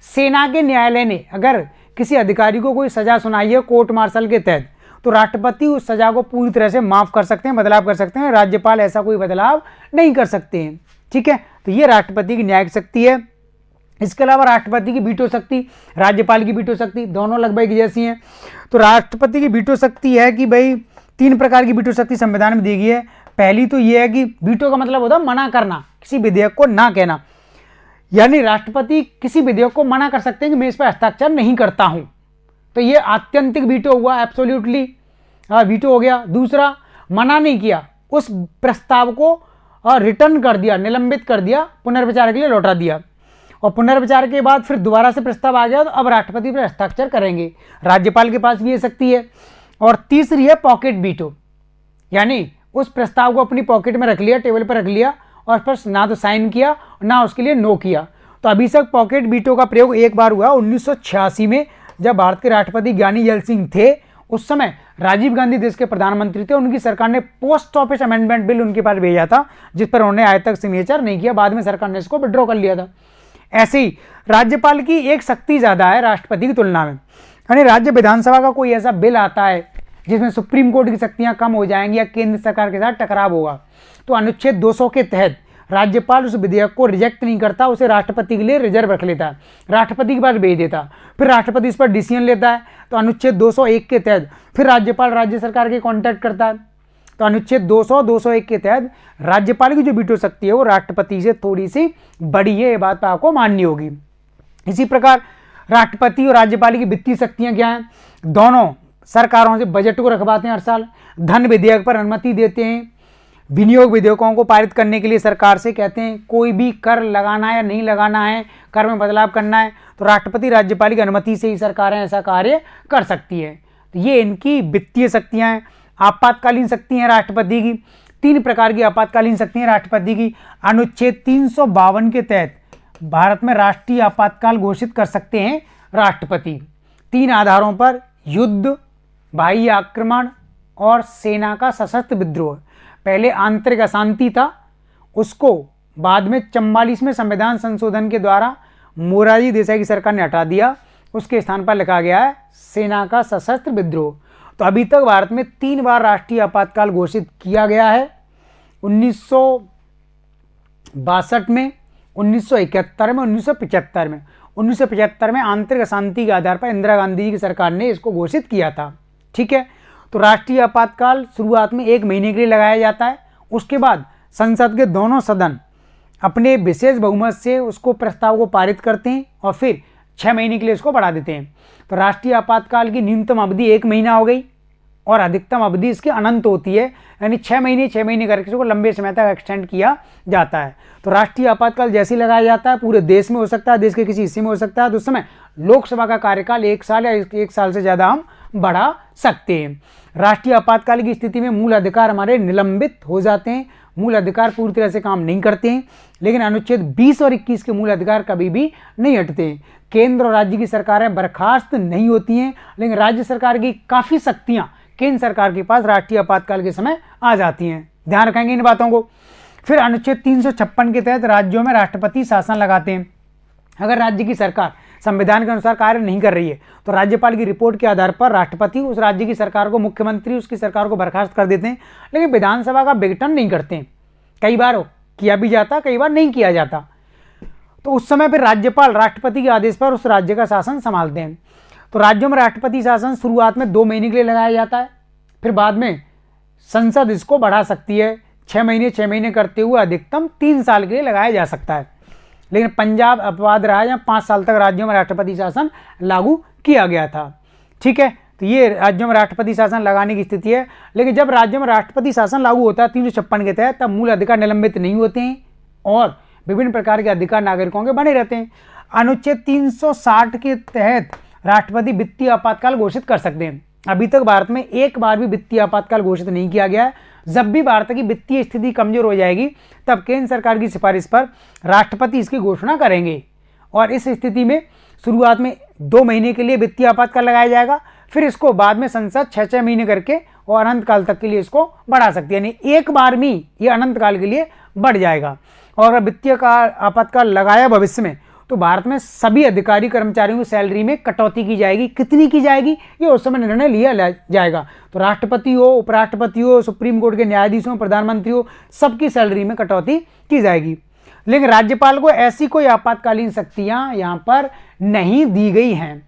Speaker 1: सेना के न्यायालय ने अगर किसी अधिकारी को कोई सज़ा सुनाई है कोर्ट मार्शल के तहत, तो राष्ट्रपति उस सज़ा को पूरी तरह से माफ़ कर सकते हैं, बदलाव कर सकते हैं। राज्यपाल ऐसा कोई बदलाव नहीं कर सकते हैं। ठीक है, तो ये राष्ट्रपति की न्यायिक शक्ति है। इसके अलावा राष्ट्रपति की वीटो शक्ति, राज्यपाल की वीटो शक्ति, दोनों लगभग जैसी हैं। तो राष्ट्रपति की वीटो शक्ति है कि भाई 3 प्रकार की वीटो शक्ति संविधान में दी गई है। पहली तो ये है कि वीटो का मतलब होता है मना करना, किसी विधेयक को ना कहना, यानी राष्ट्रपति किसी विधेयक को मना कर सकते हैं कि मैं इस पर हस्ताक्षर नहीं करता हूं। तो ये आत्यंतिक वीटो हुआ, एब्सोल्युटली वीटो हो गया। दूसरा, मना नहीं किया, उस प्रस्ताव को रिटर्न कर दिया, निलंबित कर दिया, पुनर्विचार के लिए लौटा दिया, और पुनर्विचार के बाद फिर दोबारा से प्रस्ताव आ गया तो अब राष्ट्रपति पर हस्ताक्षर करेंगे। राज्यपाल के पास भी ये शक्ति है। और तीसरी है पॉकेट वीटो, यानी उस प्रस्ताव को अपनी पॉकेट में रख लिया, टेबल पर रख लिया और पर ना तो साइन किया ना उसके लिए नो किया। तो अभी तक पॉकेट वीटो का प्रयोग एक बार हुआ 1986 में, जब भारत के राष्ट्रपति ज्ञानी जैल सिंह थे। उस समय राजीव गांधी देश के प्रधानमंत्री थे, उनकी सरकार ने पोस्ट ऑफिस अमेंडमेंट बिल उनके पास भेजा था, जिस पर उन्होंने आज तक सिग्नेचर नहीं किया। बाद में सरकार ने इसको विड्रॉ कर लिया था। ऐसे ही राज्यपाल की एक शक्ति ज़्यादा है राष्ट्रपति की तुलना में, यानी राज्य विधानसभा का कोई ऐसा बिल आता है जिसमें सुप्रीम कोर्ट की शक्तियाँ कम हो जाएंगी या केंद्र सरकार के साथ टकराव होगा, तो अनुच्छेद 200 के तहत राज्यपाल उस विधेयक को रिजेक्ट नहीं करता, उसे राष्ट्रपति के लिए रिजर्व रख लेता है, राष्ट्रपति के पास भेज देता, फिर राष्ट्रपति इस पर डिसीजन लेता है। तो अनुच्छेद 201 के तहत फिर राज्यपाल राज्य सरकार के कॉन्टैक्ट करता है। तो अनुच्छेद 200, 201 के तहत राज्यपाल की जो वीटो शक्ति है वो राष्ट्रपति से थोड़ी सी बड़ी है, ये बात आपको माननी होगी। इसी प्रकार राष्ट्रपति और राज्यपाल की वित्तीय शक्तियाँ क्या हैं? दोनों सरकारों से बजट को रखवाते हैं हर साल, धन विधेयक पर अनुमति देते हैं, विनियोग विधेयकों को पारित करने के लिए सरकार से कहते हैं कोई भी कर लगाना है या नहीं लगाना है, कर में बदलाव करना है, तो राष्ट्रपति राज्यपाल की अनुमति से ही सरकारें ऐसा कार्य कर सकती है। तो ये इनकी वित्तीय शक्तियाँ हैं। आपातकालीन शक्ति हैं राष्ट्रपति की, 3 प्रकार की आपातकालीन शक्तियाँ राष्ट्रपति की। अनुच्छेद 352 के तहत भारत में राष्ट्रीय आपातकाल घोषित कर सकते हैं राष्ट्रपति 3 आधारों पर: युद्ध, बाह्य आक्रमण और सेना का सशस्त्र विद्रोह। पहले आंतरिक अशांति था, उसको बाद में 44वें संविधान संशोधन के द्वारा मोरारजी देसाई की सरकार ने हटा दिया, उसके स्थान पर लिखा गया है सेना का सशस्त्र विद्रोह। तो अभी तक भारत में 3 बार राष्ट्रीय आपातकाल घोषित किया गया है, 1962 में, 1971 में, 1975 में। 1975 में आंतरिक अशांति के आधार पर इंदिरा गांधी जी की सरकार ने इसको घोषित किया था। ठीक है, तो राष्ट्रीय आपातकाल शुरुआत में 1 महीने के लिए लगाया जाता है, उसके बाद संसद के दोनों सदन अपने विशेष बहुमत से उसको प्रस्ताव को पारित करते हैं और फिर 6 महीने के लिए इसको बढ़ा देते हैं। तो राष्ट्रीय आपातकाल की न्यूनतम अवधि 1 महीना हो गई और अधिकतम अवधि इसकी अनंत होती है, यानी 6 महीने करके इसको लंबे समय तक एक्सटेंड किया जाता है। तो राष्ट्रीय आपातकाल जैसे ही लगाया जाता है पूरे देश में हो सकता है, देश के किसी हिस्से में हो सकता है, तो उस समय लोकसभा का कार्यकाल 1 साल या 1 साल से ज़्यादा हम बढ़ा सकते हैं। राष्ट्रीय आपातकाल की स्थिति में मूल अधिकार हमारे निलंबित हो जाते हैं, मूल अधिकार पूरी तरह से काम नहीं करते हैं, लेकिन अनुच्छेद 20 और 21 के मूल अधिकार कभी भी नहीं हटते हैं। केंद्र और राज्य की सरकारें बर्खास्त नहीं होती हैं, लेकिन राज्य सरकार की काफ़ी शक्तियाँ केंद्र सरकार के पास राष्ट्रीय आपातकाल के समय आ जाती हैं। ध्यान रखेंगे इन बातों को। फिर अनुच्छेद 356 के तहत राज्यों में राष्ट्रपति शासन लगाते हैं। अगर राज्य की सरकार संविधान के अनुसार कार्य नहीं कर रही है तो राज्यपाल की रिपोर्ट के आधार पर राष्ट्रपति उस राज्य की सरकार को, मुख्यमंत्री उसकी सरकार को बर्खास्त कर देते हैं, लेकिन विधानसभा का विघटन नहीं करते हैं। कई बार किया भी जाता, कई बार नहीं किया जाता। तो उस समय फिर राज्यपाल राष्ट्रपति के आदेश पर उस राज्य का शासन संभालते हैं। तो राज्यों में राष्ट्रपति शासन शुरुआत में 2 महीने के लिए लगाया जाता है, फिर बाद में संसद इसको बढ़ा सकती है। 6 महीने करते हुए अधिकतम 3 साल के लिए लगाया जा सकता है। लेकिन पंजाब अपवाद रहा, या 5 साल तक राज्यों में राष्ट्रपति शासन लागू किया गया था। ठीक है, तो ये राज्यों में राष्ट्रपति शासन लगाने की स्थिति है। लेकिन जब राज्यों में राष्ट्रपति शासन लागू होता है 356 के तहत, तब मूल अधिकार निलंबित नहीं होते हैं और विभिन्न प्रकार के अधिकार नागरिकों के बने रहते हैं। अनुच्छेद 360 के तहत राष्ट्रपति वित्तीय आपातकाल घोषित कर सकते हैं। अभी तक भारत में एक बार भी वित्तीय आपातकाल घोषित नहीं किया गया है। जब भी भारत की वित्तीय स्थिति कमजोर हो जाएगी तब केंद्र सरकार की सिफारिश पर राष्ट्रपति इसकी घोषणा करेंगे और इस स्थिति में शुरुआत में 2 महीने के लिए वित्तीय आपातकाल लगाया जाएगा, फिर इसको बाद में संसद 6 महीने करके और अनंत काल तक के लिए इसको बढ़ा सकती है, यानी एक बार में ये अनंत काल के लिए बढ़ जाएगा। और अगर वित्तीय आपातकाल लगाया भविष्य में तो भारत में सभी अधिकारी कर्मचारियों की सैलरी में कटौती की जाएगी। कितनी की जाएगी ये उस समय निर्णय लिया जाएगा। तो राष्ट्रपति हो, उपराष्ट्रपति हो, सुप्रीम कोर्ट के न्यायाधीश हो, प्रधानमंत्री हो, सबकी सैलरी में कटौती की जाएगी। लेकिन राज्यपाल को ऐसी कोई आपातकालीन शक्तियां यहाँ पर नहीं दी गई हैं।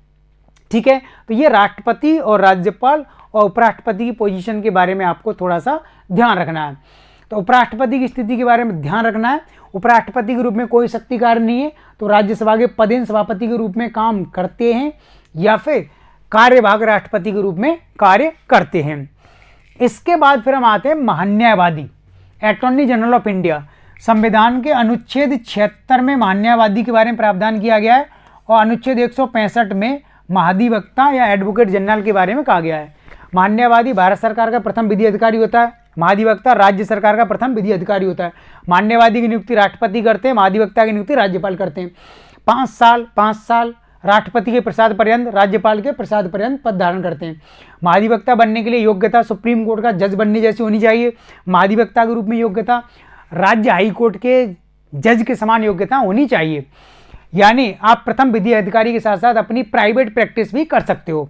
Speaker 1: ठीक है, तो ये राष्ट्रपति और राज्यपाल और उपराष्ट्रपति की पोजीशन के बारे में आपको थोड़ा सा ध्यान रखना है। तो उपराष्ट्रपति की स्थिति के बारे में ध्यान रखना है। उपराष्ट्रपति के रूप में कोई शक्ति कार्य नहीं है, तो राज्यसभा के पदेन सभापति के रूप में काम करते हैं या फिर कार्यवाहक राष्ट्रपति के रूप में कार्य करते हैं। इसके बाद फिर हम आते हैं महान्यायवादी, अटॉर्नी जनरल ऑफ इंडिया। संविधान के अनुच्छेद 76 में महान्यायवादी के बारे में प्रावधान किया गया है और अनुच्छेद 165 में महाधिवक्ता या एडवोकेट जनरल के बारे में कहा गया है। महान्यायवादी भारत सरकार का प्रथम विधि अधिकारी होता है, महाधिवक्ता राज्य सरकार का प्रथम विधि अधिकारी होता है। महान्यायवादी की नियुक्ति राष्ट्रपति करते हैं, महाधिवक्ता की नियुक्ति राज्यपाल करते हैं। 5 साल राष्ट्रपति के प्रसाद पर्यंत, राज्यपाल के प्रसाद पर्यंत पद धारण करते हैं। महाधिवक्ता बनने के लिए योग्यता सुप्रीम कोर्ट का जज बनने जैसी होनी चाहिए। महाधिवक्ता के रूप में योग्यता राज्य हाई कोर्ट के जज के समान योग्यता होनी चाहिए। यानी आप प्रथम विधि अधिकारी के साथ साथ अपनी प्राइवेट प्रैक्टिस भी कर सकते हो।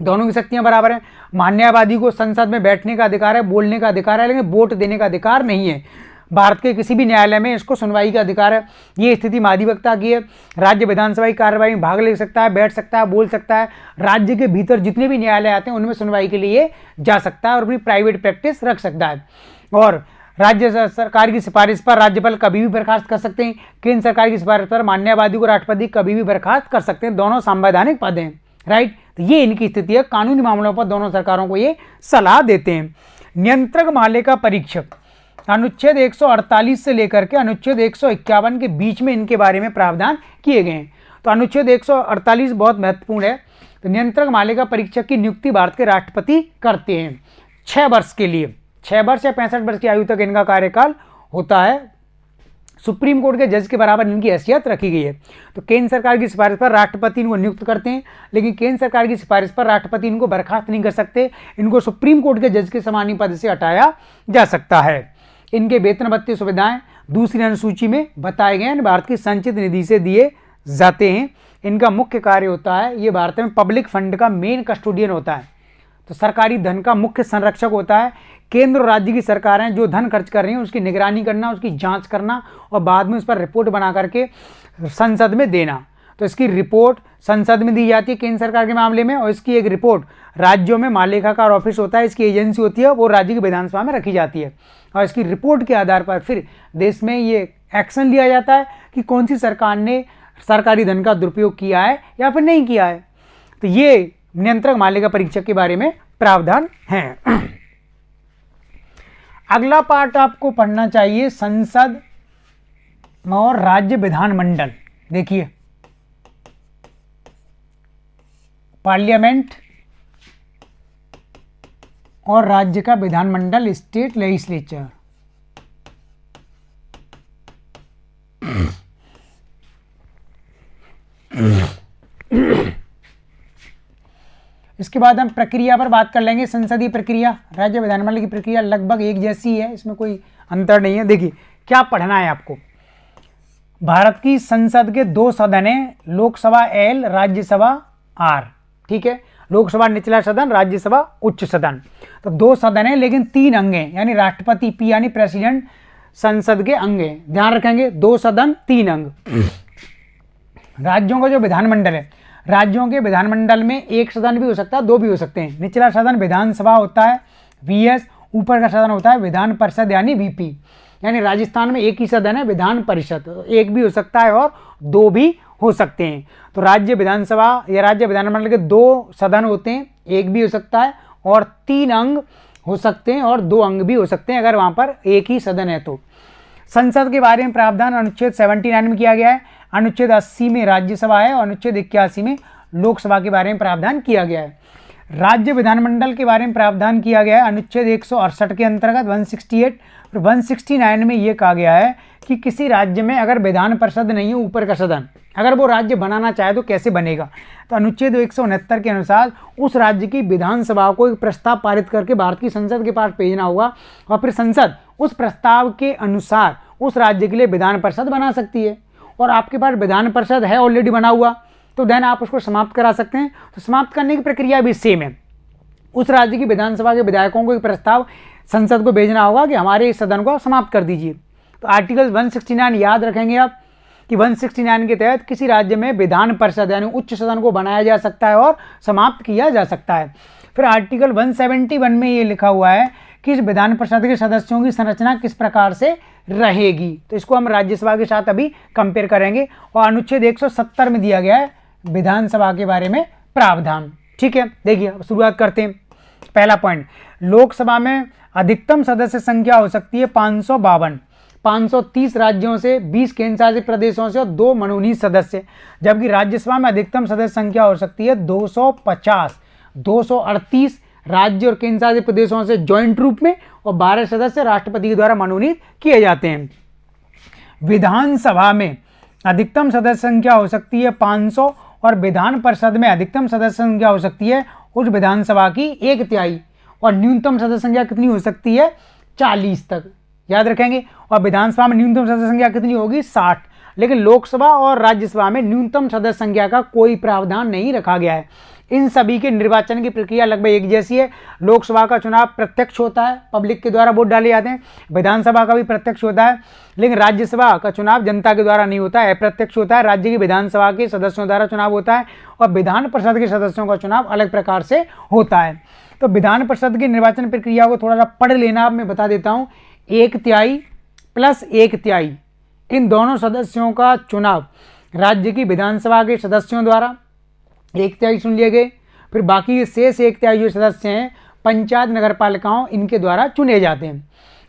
Speaker 1: दोनों की शक्तियां बराबर हैं। महान्यायवादी को संसद में बैठने का अधिकार है, बोलने का अधिकार है, लेकिन वोट देने का अधिकार नहीं है। भारत के किसी भी न्यायालय में इसको सुनवाई का अधिकार है। ये स्थिति महाधिवक्ता की है। राज्य विधानसभा की कार्रवाई में भाग ले सकता है, बैठ सकता है, बोल सकता है। राज्य के भीतर जितने भी न्यायालय आते हैं उनमें सुनवाई के लिए जा सकता है और अपनी प्राइवेट प्रैक्टिस रख सकता है। और राज्य सरकार की सिफारिश पर राज्यपाल कभी भी बर्खास्त कर सकते हैं। केंद्र सरकार की सिफारिश पर महान्यायवादी को राष्ट्रपति कभी भी बर्खास्त कर सकते हैं। दोनों संवैधानिक पद हैं, राइट। तो ये इनकी स्थिति है। कानूनी मामलों पर दोनों सरकारों को ये सलाह देते हैं। नियंत्रक मालिका परीक्षक, अनुच्छेद 148 से लेकर के अनुच्छेद 151 के बीच में इनके बारे में प्रावधान किए गए हैं। तो अनुच्छेद 148 बहुत महत्वपूर्ण है। तो नियंत्रक मालिका परीक्षक की नियुक्ति भारत के राष्ट्रपति करते हैं 6 वर्ष के लिए। 6 वर्ष या 65 वर्ष की आयु तक इनका कार्यकाल होता है। सुप्रीम कोर्ट के जज के बराबर इनकी हैसियत रखी गई है। तो केंद्र सरकार की सिफारिश पर राष्ट्रपति इनको नियुक्त करते हैं, लेकिन केंद्र सरकार की सिफारिश पर राष्ट्रपति इनको बर्खास्त नहीं कर सकते। इनको सुप्रीम कोर्ट के जज के समान पद से हटाया जा सकता है। इनके वेतन भत्ते सुविधाएं दूसरी अनुसूची में बताए गए हैं, भारत की संचित निधि से दिए जाते हैं। इनका मुख्य कार्य होता है, ये भारत में पब्लिक फंड का मेन कस्टोडियन होता है। तो सरकारी धन का मुख्य संरक्षक होता है। केंद्र और राज्य की सरकारें जो धन खर्च कर रही हैं उसकी निगरानी करना, उसकी जांच करना और बाद में उस पर रिपोर्ट बना करके संसद में देना। तो इसकी रिपोर्ट संसद में दी जाती है केंद्र सरकार के मामले में, और इसकी एक रिपोर्ट राज्यों में महालेखाकार ऑफिस होता है, इसकी एजेंसी होती है, वो राज्य की विधानसभा में रखी जाती है। और इसकी रिपोर्ट के आधार पर फिर देश में ये एक्शन लिया जाता है कि कौन सी सरकार ने सरकारी धन का दुरुपयोग किया है या फिर नहीं किया है। तो ये नियंत्रक मालिका परीक्षक के बारे में प्रावधान है। अगला पार्ट आपको पढ़ना चाहिए संसद और राज्य विधानमंडल। देखिए, पार्लियामेंट और राज्य का विधानमंडल, स्टेट लेजिस्लेचर। इसके बाद हम प्रक्रिया पर बात कर लेंगे। संसदीय प्रक्रिया, राज्य विधानमंडल की प्रक्रिया लगभग एक जैसी है, इसमें कोई अंतर नहीं है। देखिए क्या पढ़ना है आपको। भारत की संसद के 2 सदन हैं, लोकसभा एल, राज्यसभा आर। ठीक है, लोकसभा निचला सदन, राज्यसभा उच्च सदन। तो 2 सदन है लेकिन 3 अंग हैं, यानी राष्ट्रपति पी यानी प्रेसिडेंट संसद के अंग हैं। ध्यान रखेंगे, 2 सदन 3 अंग। राज्यों का जो विधानमंडल है, राज्यों के विधानमंडल में 1 सदन भी हो सकता है, 2 भी हो सकते हैं। निचला सदन विधानसभा होता है वीएस, ऊपर का सदन होता है विधान परिषद यानी वीपी। यानी राजस्थान में 1 ही सदन है विधान परिषद, 1 भी हो सकता है और 2 भी हो सकते हैं। तो राज्य विधानसभा या राज्य विधानमंडल के 2 सदन होते हैं, 1 भी हो सकता है और 3 अंग हो सकते हैं और 2 अंग भी हो सकते हैं अगर वहां पर 1 ही सदन है तो। संसद के बारे में प्रावधान अनुच्छेद 79 में किया गया है, अनुच्छेद 80 में राज्यसभा है और अनुच्छेद 81 में लोकसभा के बारे में प्रावधान किया गया है। राज्य विधानमंडल के बारे में प्रावधान किया गया है अनुच्छेद 168 के अंतर्गत 168 और 169 में ये कहा गया है कि किसी राज्य में अगर विधान परिषद नहीं है, ऊपर का सदन, अगर वो राज्य बनाना चाहे तो कैसे बनेगा। तो अनुच्छेद 169 के अनुसार उस राज्य की विधानसभा को एक प्रस्ताव पारित करके भारत की संसद के पास भेजना होगा और फिर संसद उस प्रस्ताव के अनुसार उस राज्य के लिए विधान परिषद बना सकती है। और आपके पास विधान परिषद है ऑलरेडी बना हुआ, तो देन आप उसको समाप्त करा सकते हैं। तो समाप्त करने की प्रक्रिया भी सेम है। उस राज्य की विधानसभा के विधायकों को एक प्रस्ताव संसद को भेजना होगा कि हमारे इस सदन को समाप्त कर दीजिए। तो आर्टिकल 169 याद रखेंगे आप कि 169 के तहत किसी राज्य में विधान परिषद यानी उच्च सदन को बनाया जा सकता है और समाप्त किया जा सकता है। फिर आर्टिकल 171 में ये लिखा हुआ है कि इस विधान परिषद के सदस्यों की संरचना किस प्रकार से रहेगी। तो इसको हम राज्यसभा के साथ अभी कंपेयर करेंगे। और अनुच्छेद 170 में दिया गया है विधानसभा के बारे में प्रावधान। ठीक है, देखिए अब शुरुआत करते हैं। पहला पॉइंट, लोकसभा में अधिकतम सदस्य संख्या हो सकती है 552, 530 राज्यों से, 20 केंद्र शासित प्रदेशों से और 2 मनोनीत सदस्य। जबकि राज्यसभा में अधिकतम सदस्य संख्या हो सकती है 250, 238 राज्य और केंद्र शासित प्रदेशों से ज्वाइंट रूप में और 12 सदस्य राष्ट्रपति के द्वारा मनोनीत किए जाते हैं। विधानसभा में अधिकतम सदस्य संख्या हो सकती है 500 और विधान परिषद में अधिकतम सदस्य संख्या हो सकती है उस विधानसभा की 1/3 और न्यूनतम सदस्य संख्या कितनी हो सकती है 40 तक, याद रखेंगे। और विधानसभा में न्यूनतम सदस्य संख्या कितनी होगी 60। लेकिन लोकसभा और राज्यसभा में न्यूनतम सदस्य संख्या का कोई प्रावधान नहीं रखा गया है। इन सभी के निर्वाचन की प्रक्रिया लगभग एक जैसी है। लोकसभा का चुनाव प्रत्यक्ष होता है, पब्लिक के द्वारा वोट डाले जाते हैं। विधानसभा का भी प्रत्यक्ष होता है, लेकिन राज्यसभा का चुनाव जनता के द्वारा नहीं होता है, अप्रत्यक्ष होता है। राज्य की विधानसभा के सदस्यों द्वारा चुनाव होता है और विधान परिषद के सदस्यों का चुनाव अलग प्रकार से होता है। तो विधान परिषद की निर्वाचन प्रक्रिया को थोड़ा सा पढ़ लेना, मैं बता देता हूँ। 1/3 + 1/3 इन दोनों सदस्यों का चुनाव राज्य की विधानसभा के सदस्यों द्वारा 1/3 चुन लिए गए। फिर बाकी के शेष 1/3 जो सदस्य हैं पंचायत नगर पालिकाओं इनके द्वारा चुने जाते हैं।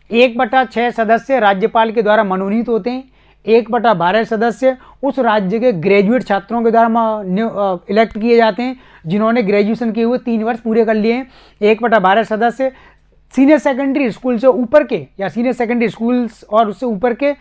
Speaker 1: 1/6 सदस्य राज्यपाल के द्वारा मनोनीत होते हैं। 1/12 सदस्य उस राज्य के ग्रेजुएट छात्रों के द्वारा इलेक्ट किए जाते हैं जिन्होंने ग्रेजुएशन किए हुए 3 वर्ष पूरे कर लिए हैं। 1/12 सदस्य सीनियर सेकेंडरी स्कूल से ऊपर के या सीनियर सेकेंडरी स्कूल्स और उससे ऊपर के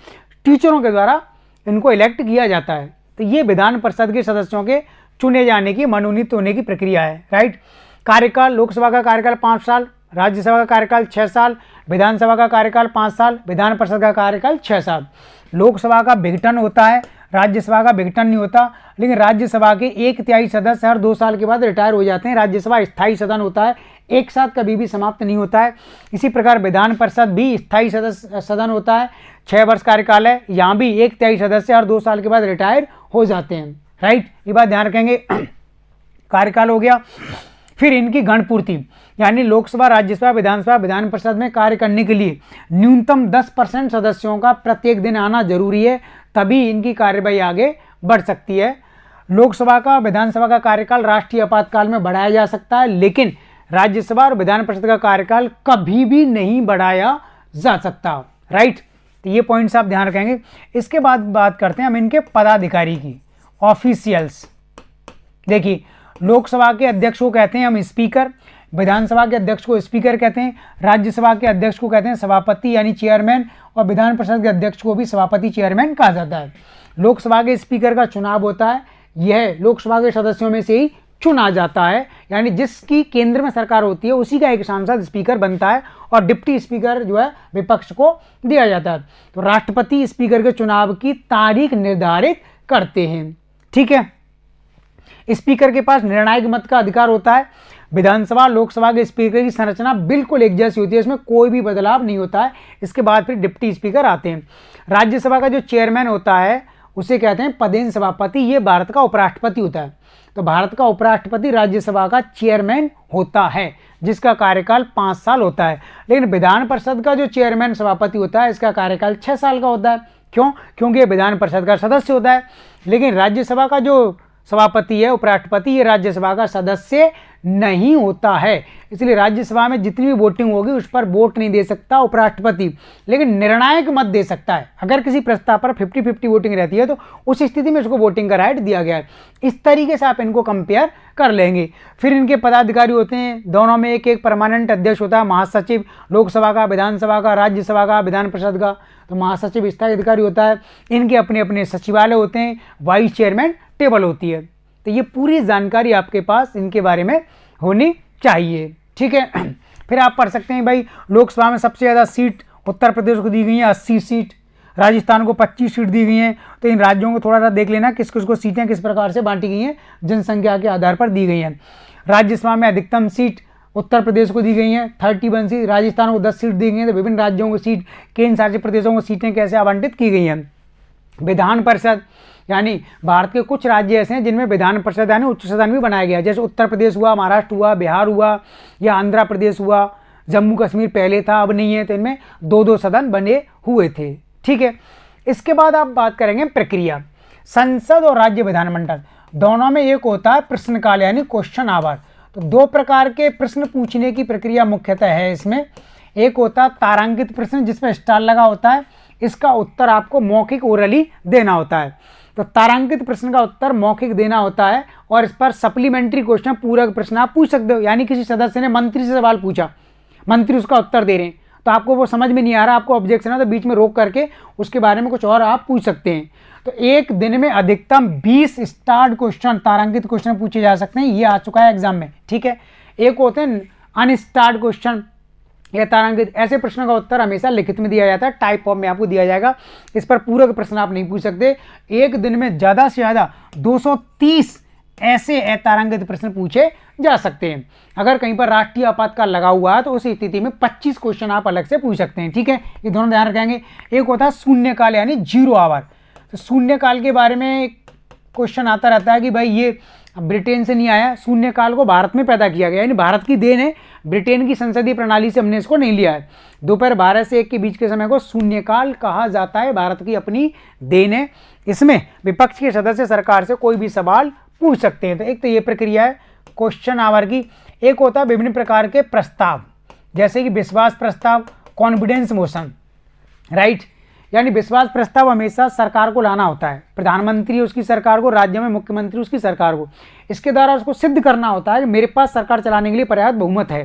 Speaker 1: टीचरों के द्वारा इनको इलेक्ट किया जाता है। तो ये विधान परिषद के सदस्यों के चुने जाने की, मनोनीत होने की प्रक्रिया है, राइट। कार्यकाल, लोकसभा का कार्यकाल 5 साल, राज्यसभा का कार्यकाल 6 साल, विधानसभा का कार्यकाल 5 साल, विधान परिषद का कार्यकाल 6 साल। लोकसभा का विघटन होता है, राज्यसभा का विघटन नहीं होता। लेकिन राज्यसभा के 1/3 सदस्य हर 2 साल के बाद रिटायर हो जाते हैं। राज्यसभा स्थायी सदन होता है, एक साथ कभी भी समाप्त नहीं होता है। इसी प्रकार विधान परिषद भी स्थायी सदन होता है, 6 वर्ष कार्यकाल है। यहाँ भी 1/3 सदस्य हर 2 साल के बाद रिटायर हो जाते हैं, राइट। ये बात ध्यान रखेंगे। कार्यकाल हो गया। फिर इनकी गणपूर्ति, यानी लोकसभा, राज्यसभा, विधानसभा, विधान परिषद में कार्य करने के लिए न्यूनतम 10% सदस्यों का प्रत्येक दिन आना जरूरी है, तभी इनकी कार्यवाही आगे बढ़ सकती है। लोकसभा का, विधानसभा का कार्यकाल राष्ट्रीय आपातकाल में बढ़ाया जा सकता है, लेकिन राज्यसभा और विधान परिषद का कार्यकाल कभी भी नहीं बढ़ाया जा सकता। राइट, तो ये पॉइंट्स आप ध्यान रखेंगे। इसके बाद बात करते हैं हम इनके पदाधिकारी की, ऑफिशियल्स। देखिए, लोकसभा के अध्यक्ष को कहते हैं हम स्पीकर, विधानसभा के अध्यक्ष को स्पीकर कहते हैं, राज्यसभा के अध्यक्ष को कहते हैं सभापति यानी चेयरमैन, और विधान परिषद के अध्यक्ष को भी सभापति चेयरमैन कहा जाता है। लोकसभा के स्पीकर का चुनाव होता है, यह लोकसभा के सदस्यों में से ही चुना जाता है, यानी जिसकी केंद्र में सरकार होती है उसी का एक सांसद स्पीकर बनता है, और डिप्टी स्पीकर जो है विपक्ष को दिया जाता है। तो राष्ट्रपति स्पीकर के चुनाव की तारीख निर्धारित करते हैं। ठीक है, स्पीकर के पास निर्णायक मत का अधिकार होता है। विधानसभा, लोकसभा के स्पीकर की संरचना बिल्कुल एक जैसी होती है, इसमें कोई भी बदलाव नहीं होता है। इसके बाद फिर डिप्टी स्पीकर आते हैं। राज्यसभा का जो चेयरमैन होता है उसे कहते हैं पदेन सभापति, ये भारत का उपराष्ट्रपति होता है। तो भारत का उपराष्ट्रपति राज्यसभा का चेयरमैन होता है, जिसका कार्यकाल 5 साल होता है। लेकिन विधान परिषद का जो चेयरमैन सभापति होता है, इसका कार्यकाल 6 साल का होता है। क्यों? क्योंकि ये विधान परिषद का सदस्य होता है। लेकिन राज्यसभा का जो सभापति है, उपराष्ट्रपति, ये राज्यसभा का सदस्य नहीं होता है, इसलिए राज्यसभा में जितनी भी वोटिंग होगी उस पर वोट नहीं दे सकता उपराष्ट्रपति, लेकिन निर्णायक मत दे सकता है। अगर किसी प्रस्ताव पर 50-50 वोटिंग रहती है तो उस स्थिति में उसको वोटिंग का राइट दिया गया है। इस तरीके से आप इनको कंपेयर कर लेंगे। फिर इनके पदाधिकारी होते हैं, दोनों में एक एक परमानेंट अध्यक्ष होता है, महासचिव, लोकसभा का, विधानसभा का, राज्यसभा का, विधान परिषद का। तो महासचिव स्थायी अधिकारी होता है। इनके अपने अपने सचिवालय होते हैं, वाइस चेयरमैन टेबल होती है। तो ये पूरी जानकारी आपके पास इनके बारे में होनी चाहिए। ठीक है, फिर आप पढ़ सकते हैं भाई, लोकसभा में सबसे ज़्यादा सीट उत्तर प्रदेश को दी गई है 80 सीट, राजस्थान को 25 सीट दी गई हैं। तो इन राज्यों को थोड़ा सा देख लेना किस किस को सीटें किस प्रकार से बांटी गई हैं, जनसंख्या के आधार पर दी गई हैं। राज्यसभा में अधिकतम सीट उत्तर प्रदेश को दी गई हैं 31 सीट, राजस्थान को 10 सीट दी गई हैं। तो विभिन्न राज्यों को सीट, केंद्र शासित प्रदेशों को सीटें कैसे आवंटित की गई हैं। विधान परिषद, यानी भारत के कुछ राज्य ऐसे हैं जिनमें विधान परिषद यानी उच्च सदन भी बनाया गया है, जैसे उत्तर प्रदेश हुआ, महाराष्ट्र हुआ, बिहार हुआ, या आंध्र प्रदेश हुआ, जम्मू कश्मीर पहले था अब नहीं है, तो इनमें 2-2 सदन बने हुए थे। ठीक है, इसके बाद आप बात करेंगे प्रक्रिया। संसद और राज्य विधानमंडल दोनों में एक होता है प्रश्नकाल यानी क्वेश्चन आवर। तो 2 प्रकार के प्रश्न पूछने की प्रक्रिया मुख्यतः है इसमें। एक होता है तारांकित प्रश्न जिसमें स्टार लगा होता है, इसका उत्तर आपको मौखिक ओरली देना होता है। तो तारांकित प्रश्न का उत्तर मौखिक देना होता है, और इस पर सप्लीमेंट्री क्वेश्चन, पूरक प्रश्न आप पूछ सकते हो। यानी किसी सदस्य ने मंत्री से सवाल पूछा, मंत्री उसका उत्तर दे रहे हैं, तो आपको वो समझ में नहीं आ रहा, आपको ऑब्जेक्शन है, तो बीच में रोक करके उसके बारे में कुछ और आप पूछ सकते हैं। तो एक दिन में अधिकतम 20 स्टार्ड क्वेश्चन, तारांकित क्वेश्चन पूछे जा सकते हैं। ये आ चुका है एग्जाम में। ठीक है, एक होते हैं अनस्टार्ड क्वेश्चन या तारांकित। ऐसे प्रश्नों का उत्तर हमेशा लिखित में दिया जाता है, टाइप फॉर्म में आपको दिया जाएगा। इस पर पूरक प्रश्न आप नहीं पूछ सकते। एक दिन में ज़्यादा से ज़्यादा 230 ऐसे अतारांकित प्रश्न पूछे जा सकते हैं। अगर कहीं पर राष्ट्रीय आपातकाल लगा हुआ है तो उस स्थिति में 25 क्वेश्चन आप अलग से पूछ सकते हैं। ठीक है, ये दोनों ध्यान रखेंगे। एक होता है शून्यकाल यानी 0 आवर। तो शून्यकाल के बारे में क्वेश्चन आता रहता है कि भाई ये ब्रिटेन से नहीं आया, शून्यकाल को भारत में पैदा किया गया, यानी भारत की देन है, ब्रिटेन की संसदीय प्रणाली से हमने इसको नहीं लिया है। दोपहर 12 से 1 के बीच के समय को शून्यकाल कहा जाता है, भारत की अपनी देन है। इसमें विपक्ष के सदस्य सरकार से कोई भी सवाल पूछ सकते हैं। तो एक तो ये प्रक्रिया है क्वेश्चन आवर की। एक होता है विभिन्न प्रकार के प्रस्ताव, जैसे कि विश्वास प्रस्ताव, कॉन्फिडेंस मोशन। राइट, यानी विश्वास प्रस्ताव हमेशा सरकार को लाना होता है, प्रधानमंत्री उसकी सरकार को, राज्य में मुख्यमंत्री उसकी सरकार को। इसके द्वारा उसको सिद्ध करना होता है कि मेरे पास सरकार चलाने के लिए पर्याप्त बहुमत है।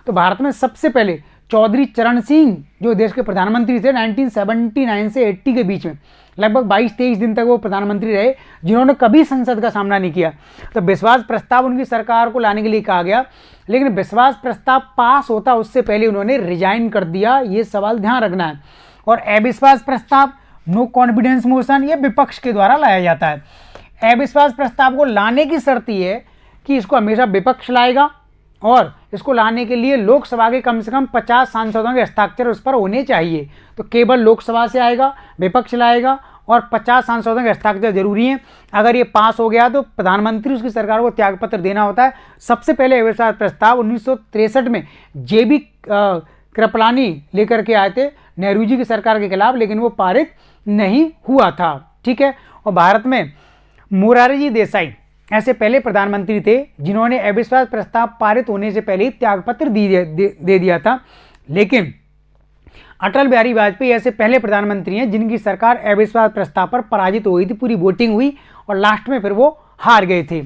Speaker 1: तो भारत में सबसे पहले चौधरी चरण सिंह जो देश के प्रधानमंत्री थे 1979 से 80 के बीच में, लगभग 22-23 दिन तक वो प्रधानमंत्री रहे, जिन्होंने कभी संसद का सामना नहीं किया। तो विश्वास प्रस्ताव उनकी सरकार को लाने के लिए कहा गया, लेकिन विश्वास प्रस्ताव पास होता उससे पहले उन्होंने रिजाइन कर दिया। ये सवाल ध्यान रखना है। और अविश्वास प्रस्ताव, नो कॉन्फिडेंस मोशन, ये विपक्ष के द्वारा लाया जाता है। अविश्वास प्रस्ताव को लाने की शर्त ये है कि इसको हमेशा विपक्ष लाएगा, और इसको लाने के लिए लोकसभा के कम से कम 50 सांसदों के हस्ताक्षर उस पर होने चाहिए। तो केवल लोकसभा से आएगा, विपक्ष लाएगा, और 50 सांसदों के हस्ताक्षर जरूरी हैं। अगर ये पास हो गया तो प्रधानमंत्री उसकी सरकार को त्यागपत्र देना होता है। सबसे पहले अविश्वास प्रस्ताव 1963 में JB कृपलानी लेकर के आए थे नेहरू जी की सरकार के खिलाफ, लेकिन वो पारित नहीं हुआ था। ठीक है। और भारत में मोरारजी जी देसाई ऐसे पहले प्रधानमंत्री थे जिन्होंने अविश्वास प्रस्ताव पारित होने से पहले ही त्यागपत्र दे दिया था। लेकिन अटल बिहारी वाजपेयी ऐसे पहले प्रधानमंत्री हैं जिनकी सरकार अविश्वास प्रस्ताव पर पराजित हो गई थी, पूरी वोटिंग हुई और लास्ट में फिर वो हार गए थे।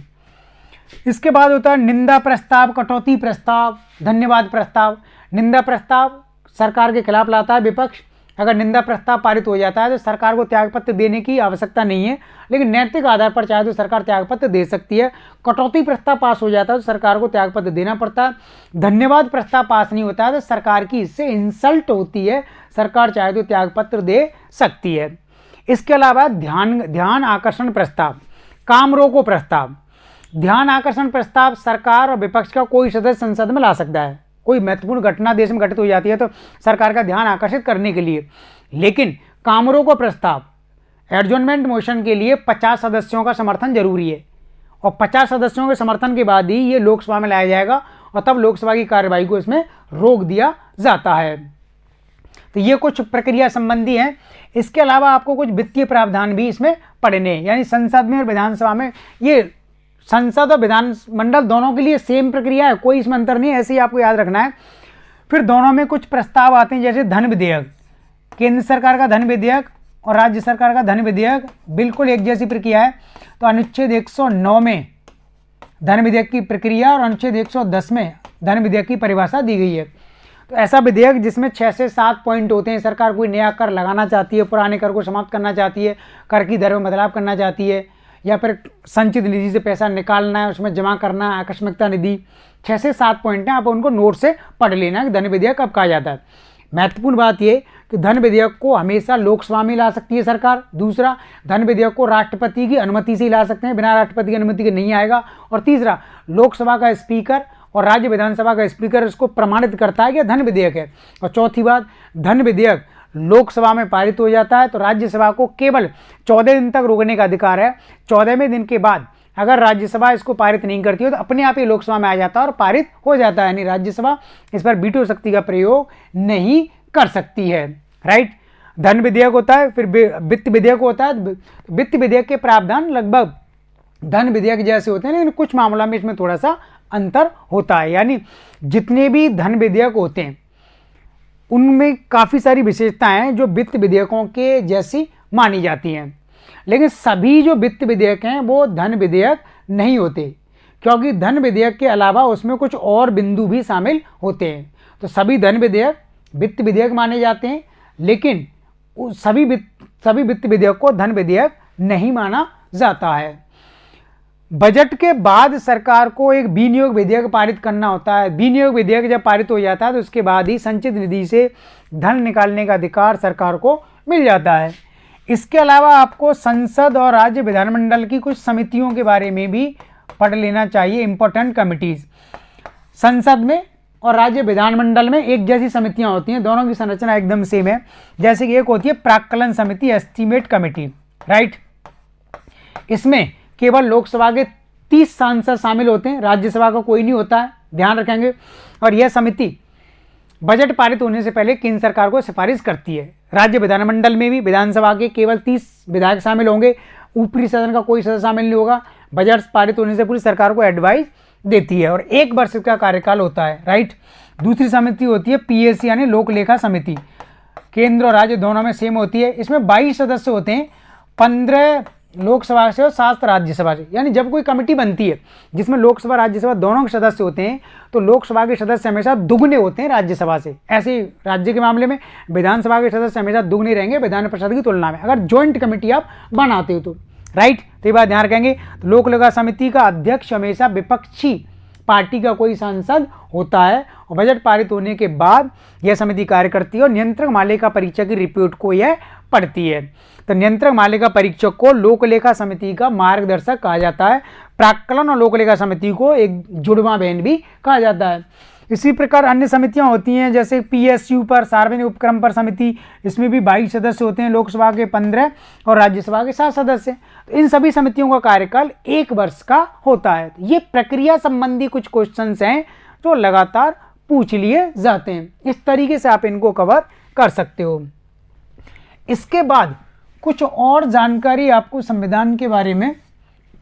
Speaker 1: इसके बाद होता है निंदा प्रस्ताव, कटौती प्रस्ताव, धन्यवाद प्रस्ताव। निंदा प्रस्ताव सरकार के खिलाफ लाता है विपक्ष। अगर निंदा प्रस्ताव पारित हो जाता है तो सरकार को त्यागपत्र देने की आवश्यकता नहीं है, लेकिन नैतिक आधार पर चाहे तो सरकार त्यागपत्र दे सकती है। कटौती प्रस्ताव पास हो जाता है तो सरकार को त्यागपत्र देना पड़ता है। धन्यवाद प्रस्ताव पास नहीं होता है तो सरकार की इससे इंसल्ट होती है, सरकार चाहे तो त्यागपत्र दे सकती है। इसके अलावा ध्यान आकर्षण प्रस्ताव, काम रोको प्रस्ताव। ध्यान आकर्षण प्रस्ताव सरकार और विपक्ष का कोई सदस्य संसद में ला सकता है। कोई महत्वपूर्ण घटना देश में घटित हो जाती है तो सरकार का ध्यान आकर्षित करने के लिए। लेकिन काम रोको प्रस्ताव, एडजॉर्नमेंट मोशन के लिए 50 सदस्यों का समर्थन जरूरी है और 50 सदस्यों के समर्थन के बाद ही ये लोकसभा में लाया जाएगा और तब लोकसभा की कार्यवाही को इसमें रोक दिया जाता है। तो ये कुछ प्रक्रिया संबंधी हैं। इसके अलावा आपको कुछ वित्तीय प्रावधान भी इसमें पढ़ने, यानी संसद में और विधानसभा में, ये संसद और विधानमंडल दोनों के लिए सेम प्रक्रिया है, कोई इसमें अंतर नहीं है, ऐसे ही आपको याद रखना है। फिर दोनों में कुछ प्रस्ताव आते हैं जैसे धन विधेयक, केंद्र सरकार का धन विधेयक और राज्य सरकार का धन विधेयक बिल्कुल एक जैसी प्रक्रिया है। तो अनुच्छेद 109 में धन विधेयक की प्रक्रिया और अनुच्छेद 110 में धन विधेयक की परिभाषा दी गई है। तो ऐसा विधेयक जिसमें 6 से 7 पॉइंट होते हैं, सरकार कोई नया कर लगाना चाहती है, पुराने कर को समाप्त करना चाहती है, कर की दर में बदलाव करना चाहती है, या फिर संचित निधि से पैसा निकालना है, उसमें जमा करना है, आकस्मिकता निधि, 6 से 7 पॉइंट हैं, आप उनको नोट से पढ़ लेना है कि धन विधेयक कब कहा जाता है। महत्वपूर्ण बात ये कि धन विधेयक को हमेशा लोकसभा में ला सकती है सरकार। दूसरा, धन विधेयक को राष्ट्रपति की अनुमति से ही ला सकते हैं, बिना राष्ट्रपति की अनुमति के नहीं आएगा। और तीसरा, लोकसभा का स्पीकर और राज्य विधानसभा का स्पीकर इसको प्रमाणित करता है कि धन विधेयक है। और चौथी बात, धन विधेयक लोकसभा में पारित हो जाता है तो राज्यसभा को केवल 14 दिन तक रोकने का अधिकार है। 14वें दिन के बाद अगर राज्यसभा इसको पारित नहीं करती हो तो अपने आप ही लोकसभा में आ जाता है और पारित हो जाता है, यानी राज्यसभा इस पर वीटो शक्ति का प्रयोग नहीं कर सकती है। राइट। धन विधेयक होता है, फिर वित्त विधेयक होता है। वित्त विधेयक के प्रावधान लगभग धन विधेयक जैसे होते हैं, लेकिन कुछ मामलों में इसमें थोड़ा सा अंतर होता है। यानी जितने भी धन विधेयक होते हैं उनमें काफ़ी सारी विशेषताएं हैं जो वित्त विधेयकों के जैसी मानी जाती हैं, लेकिन सभी जो वित्त विधेयक हैं वो धन विधेयक नहीं होते, क्योंकि धन विधेयक के अलावा उसमें कुछ और बिंदु भी शामिल होते हैं। तो सभी धन विधेयक वित्त विधेयक माने जाते हैं, लेकिन सभी वित्त विधेयक को धन विधेयक नहीं माना जाता है। बजट के बाद सरकार को एक विनियोग विधेयक पारित करना होता है। विनियोग विधेयक जब पारित हो जाता है तो उसके बाद ही संचित निधि से धन निकालने का अधिकार सरकार को मिल जाता है। इसके अलावा आपको संसद और राज्य विधानमंडल की कुछ समितियों के बारे में भी पढ़ लेना चाहिए, इंपॉर्टेंट कमिटीज। संसद में और राज्य विधानमंडल में एक जैसी समितियां होती हैं, दोनों की संरचना एकदम सेम है। जैसे कि एक होती है प्राक्कलन समिति, एस्टीमेट कमेटी। राइट। इसमें केवल लोकसभा के 30 सांसद शामिल होते हैं, राज्यसभा का कोई नहीं होता है, ध्यान रखेंगे। और यह समिति बजट पारित होने से पहले केंद्र सरकार को सिफारिश करती है। राज्य विधानमंडल में भी विधानसभा के केवल 30 विधायक शामिल होंगे, ऊपरी सदन का कोई सदस्य शामिल नहीं होगा। बजट पारित होने से पूरी सरकार को एडवाइस देती है और 1 वर्ष का कार्यकाल होता है। राइट। दूसरी समिति होती है PSC यानी लोक लेखा समिति, केंद्र और राज्य दोनों में सेम होती है। इसमें 22 सदस्य होते हैं, 15 लोकसभा से और 7 राज्यसभा से। यानी जब कोई कमेटी बनती है जिसमें लोकसभा राज्यसभा दोनों के सदस्य होते हैं तो लोकसभा के सदस्य हमेशा दुगने होते हैं राज्यसभा से। ऐसे ही राज्य के मामले में विधानसभा के सदस्य हमेशा दुगने रहेंगे विधान परिषद की तुलना में, अगर ज्वाइंट कमेटी आप बनाते हो तो। राइट। तो ये बात ध्यान रखेंगे। तो लोक लेखा समिति का अध्यक्ष हमेशा विपक्षी पार्टी का कोई सांसद होता है और बजट पारित होने के बाद यह समिति कार्य करती है और नियंत्रक मालिका परीक्षा की रिपोर्ट को यह पढ़ती है। तो नियंत्रक मालिका परीक्षक को लोक लेखा समिति का मार्गदर्शक कहा जाता है। प्राक्कलन और लोक लेखा समिति को एक जुड़वा बहन भी कहा जाता है। इसी प्रकार अन्य समितियां होती हैं जैसे PSU पर सार्वजनिक उपक्रम पर समिति, इसमें भी 22 सदस्य होते हैं, लोकसभा के 15 और राज्यसभा के 7 सदस्य। तो इन सभी समितियों का कार्यकाल 1 वर्ष का होता है। ये प्रक्रिया संबंधी कुछ क्वेश्चंस हैं जो लगातार पूछ लिए जाते हैं। इस तरीके से आप इनको कवर कर सकते हो। इसके बाद कुछ और जानकारी आपको संविधान के बारे में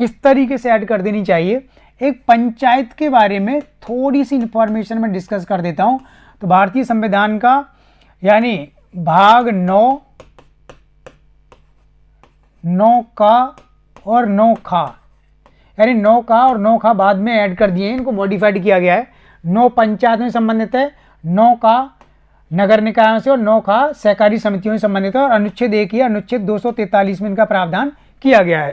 Speaker 1: इस तरीके से ऐड कर देनी चाहिए। एक पंचायत के बारे में थोड़ी सी इंफॉर्मेशन मैं डिस्कस कर देता हूं। तो भारतीय संविधान का यानी भाग 9 का और 9 खा, यानी 9 का और 9 खा बाद में ऐड कर दिए हैं, इनको मॉडिफाइड किया गया है। 9 पंचायत में संबंधित है, 9 का नगर निकायों से और 9 खा सहकारी समितियों से संबंधित है। और अनुच्छेद 1 या अनुच्छेद 243 में इनका प्रावधान किया गया है।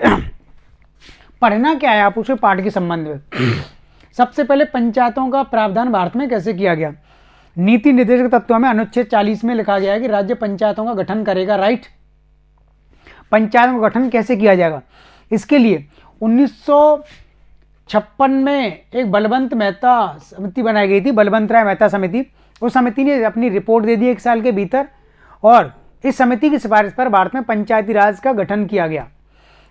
Speaker 1: पढ़ना क्या है आप उसे पाठ के संबंध में। सबसे पहले पंचायतों का प्रावधान भारत में कैसे किया गया। नीति निर्देशक तत्वों में अनुच्छेद 40 में लिखा गया है कि राज्य पंचायतों का गठन करेगा। राइट, पंचायतों का गठन कैसे किया जाएगा, इसके लिए 1956 में एक बलवंत मेहता समिति बनाई गई थी, बलवंत राय मेहता समिति। उस समिति ने अपनी रिपोर्ट दे दी 1 साल के भीतर, और इस समिति की सिफारिश पर भारत में पंचायती राज का गठन किया गया।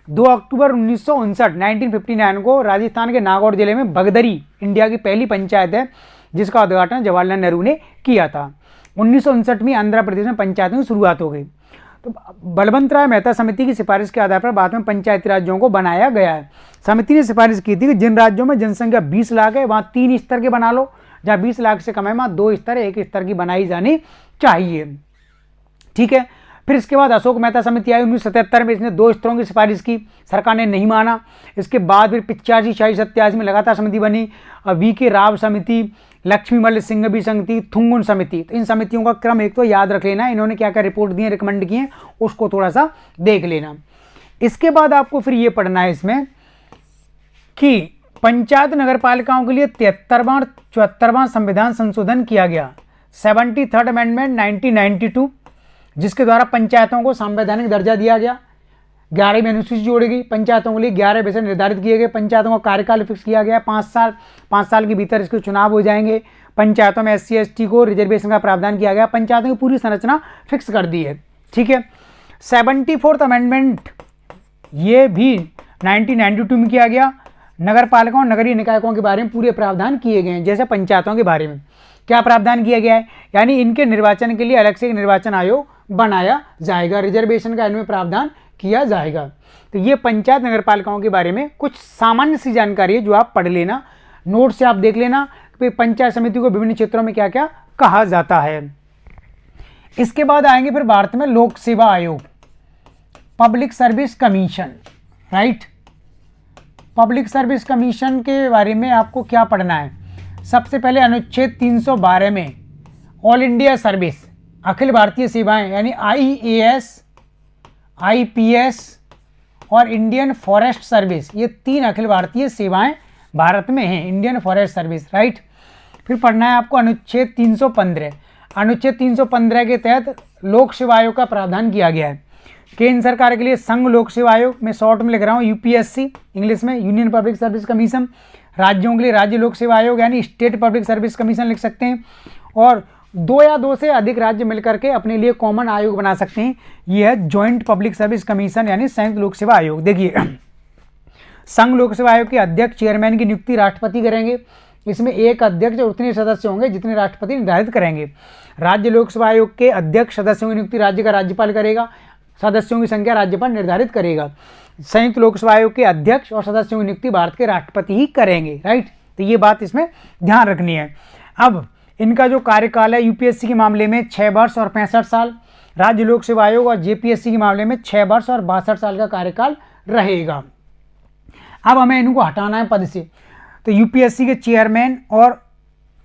Speaker 1: 2 अक्टूबर 1959 को राजस्थान के नागौर जिले में भगदरी इंडिया की पहली पंचायत है जिसका उद्घाटन जवाहरलाल नेहरू ने किया था। 1959 में आंध्र प्रदेश में पंचायतों की शुरुआत हो गई। तो बलवंत राय मेहता समिति की सिफारिश के आधार पर बाद में पंचायती राज्यों को बनाया गया है। समिति ने सिफारिश की थी कि जिन राज्यों में जनसंख्या 20 लाख है वहाँ 3 स्तर के बना लो, जहाँ 20 लाख से कम है वहाँ 2 स्तर, 1 स्तर की बनाई जानी चाहिए। ठीक है, फिर इसके बाद अशोक मेहता समिति आई 1977 में, इसने 2 स्तरों की सिफारिश की, सरकार ने नहीं माना। इसके बाद फिर 85, 86, 87 में लगातार समिति बनी। VK राव समिति, लक्ष्मी मल्ल सिंघवी समिति, थुंगुन समिति। तो इन समितियों का क्रम एक तो याद रख लेना, इन्होंने क्या क्या रिपोर्ट दी है, रिकमेंड किए हैं, उसको थोड़ा सा देख लेना। इसके बाद आपको फिर ये पढ़ना है इसमें कि पंचायत नगर पालिकाओं के लिए 73वां 74वां संविधान संशोधन किया गया, 73rd अमेंडमेंट 1992, जिसके द्वारा पंचायतों को संवैधानिक दर्जा दिया गया। 11वीं अनुसूची जोड़ी गई, पंचायतों के लिए 11 विषय निर्धारित किए गए, पंचायतों का कार्यकाल फिक्स किया गया 5 साल के भीतर इसके चुनाव हो जाएंगे। पंचायतों में SC ST को रिजर्वेशन का प्रावधान किया गया, पंचायतों की पूरी संरचना फिक्स कर दी है। ठीक है, 74th अमेंडमेंट ये भी 1992 में किया गया। नगर पालिकाओं और नगरीय निकायों के बारे में पूरे प्रावधान किए गए हैं। जैसे पंचायतों के बारे में क्या प्रावधान किया गया है, यानी इनके निर्वाचन के लिए अलग से एक निर्वाचन आयोग बनाया जाएगा, रिजर्वेशन का इनमें प्रावधान किया जाएगा। तो ये पंचायत नगर पालिकाओं के बारे में कुछ सामान्य सी जानकारी है जो आप पढ़ लेना, नोट से आप देख लेना कि पंचायत समिति को विभिन्न क्षेत्रों में क्या क्या कहा जाता है। इसके बाद आएंगे फिर भारत में लोक सेवा आयोग, public service commission. Right, public service commission के बारे में आपको क्या पढ़ना है। सबसे पहले अनुच्छेद 312 में all India service, Akhil Bharatiya सेवाएं, यानी IAS, IPS और इंडियन फॉरेस्ट सर्विस, ये 3 अखिल भारतीय सेवाएं भारत में हैं, इंडियन फॉरेस्ट सर्विस। राइट, फिर पढ़ना है आपको अनुच्छेद 315। अनुच्छेद 315 के तहत लोक सेवा आयोग का प्रावधान किया गया है। केंद्र सरकार के लिए संघ लोक सेवा आयोग, मैं शॉर्ट में लिख रहा हूँ UPSC, इंग्लिश में यूनियन पब्लिक सर्विस कमीशन। राज्यों के लिए राज्य लोक सेवा आयोग यानी स्टेट पब्लिक सर्विस कमीशन लिख सकते हैं। और 2 या 2 से अधिक राज्य मिलकर के अपने लिए कॉमन आयोग बना सकते हैं, यह है जॉइंट पब्लिक सर्विस कमीशन यानी संयुक्त लोक सेवा आयोग। देखिए, संघ लोक सेवा आयोग के अध्यक्ष चेयरमैन की नियुक्ति राष्ट्रपति करेंगे। इसमें एक अध्यक्ष और उतने सदस्य होंगे जितने राष्ट्रपति निर्धारित करेंगे। राज्य लोक सेवा आयोग के अध्यक्ष सदस्यों की नियुक्ति राज्य का राज्यपाल करेगा, सदस्यों की संख्या राज्यपाल निर्धारित करेगा। संयुक्त लोक सेवा आयोग के अध्यक्ष और सदस्यों की नियुक्ति भारत के राष्ट्रपति ही करेंगे। राइट, तो ये बात इसमें ध्यान रखनी है। अब इनका जो कार्यकाल है UPSC के मामले में 6 वर्ष और 65 साल, राज्य लोक सेवा आयोग और JPSC के मामले में 6 वर्ष और 62 साल का कार्यकाल रहेगा। अब हमें इनको हटाना है पद से, तो UPSC के चेयरमैन और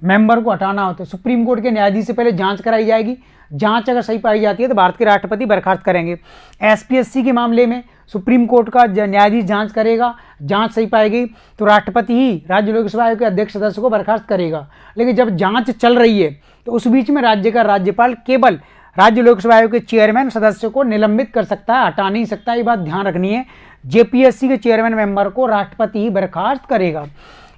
Speaker 1: मेंबर को हटाना होता है। सुप्रीम कोर्ट के न्यायाधीश से पहले जांच कराई जाएगी, जांच अगर सही पाई जाती है तो भारत के राष्ट्रपति बर्खास्त करेंगे। SPSC के मामले में सुप्रीम कोर्ट का न्यायाधीश जांच करेगा, जांच सही पाएगी तो राष्ट्रपति ही राज्य लोक सेवा आयोग के अध्यक्ष सदस्य को बर्खास्त करेगा। लेकिन जब जांच चल रही है तो उस बीच में राज्य का राज्यपाल केवल राज्य लोक सेवा आयोग के चेयरमैन सदस्य को निलंबित कर सकता है, हटा नहीं सकता। ये बात ध्यान रखनी है। JPSC के चेयरमैन मेंबर को राष्ट्रपति ही बर्खास्त करेगा।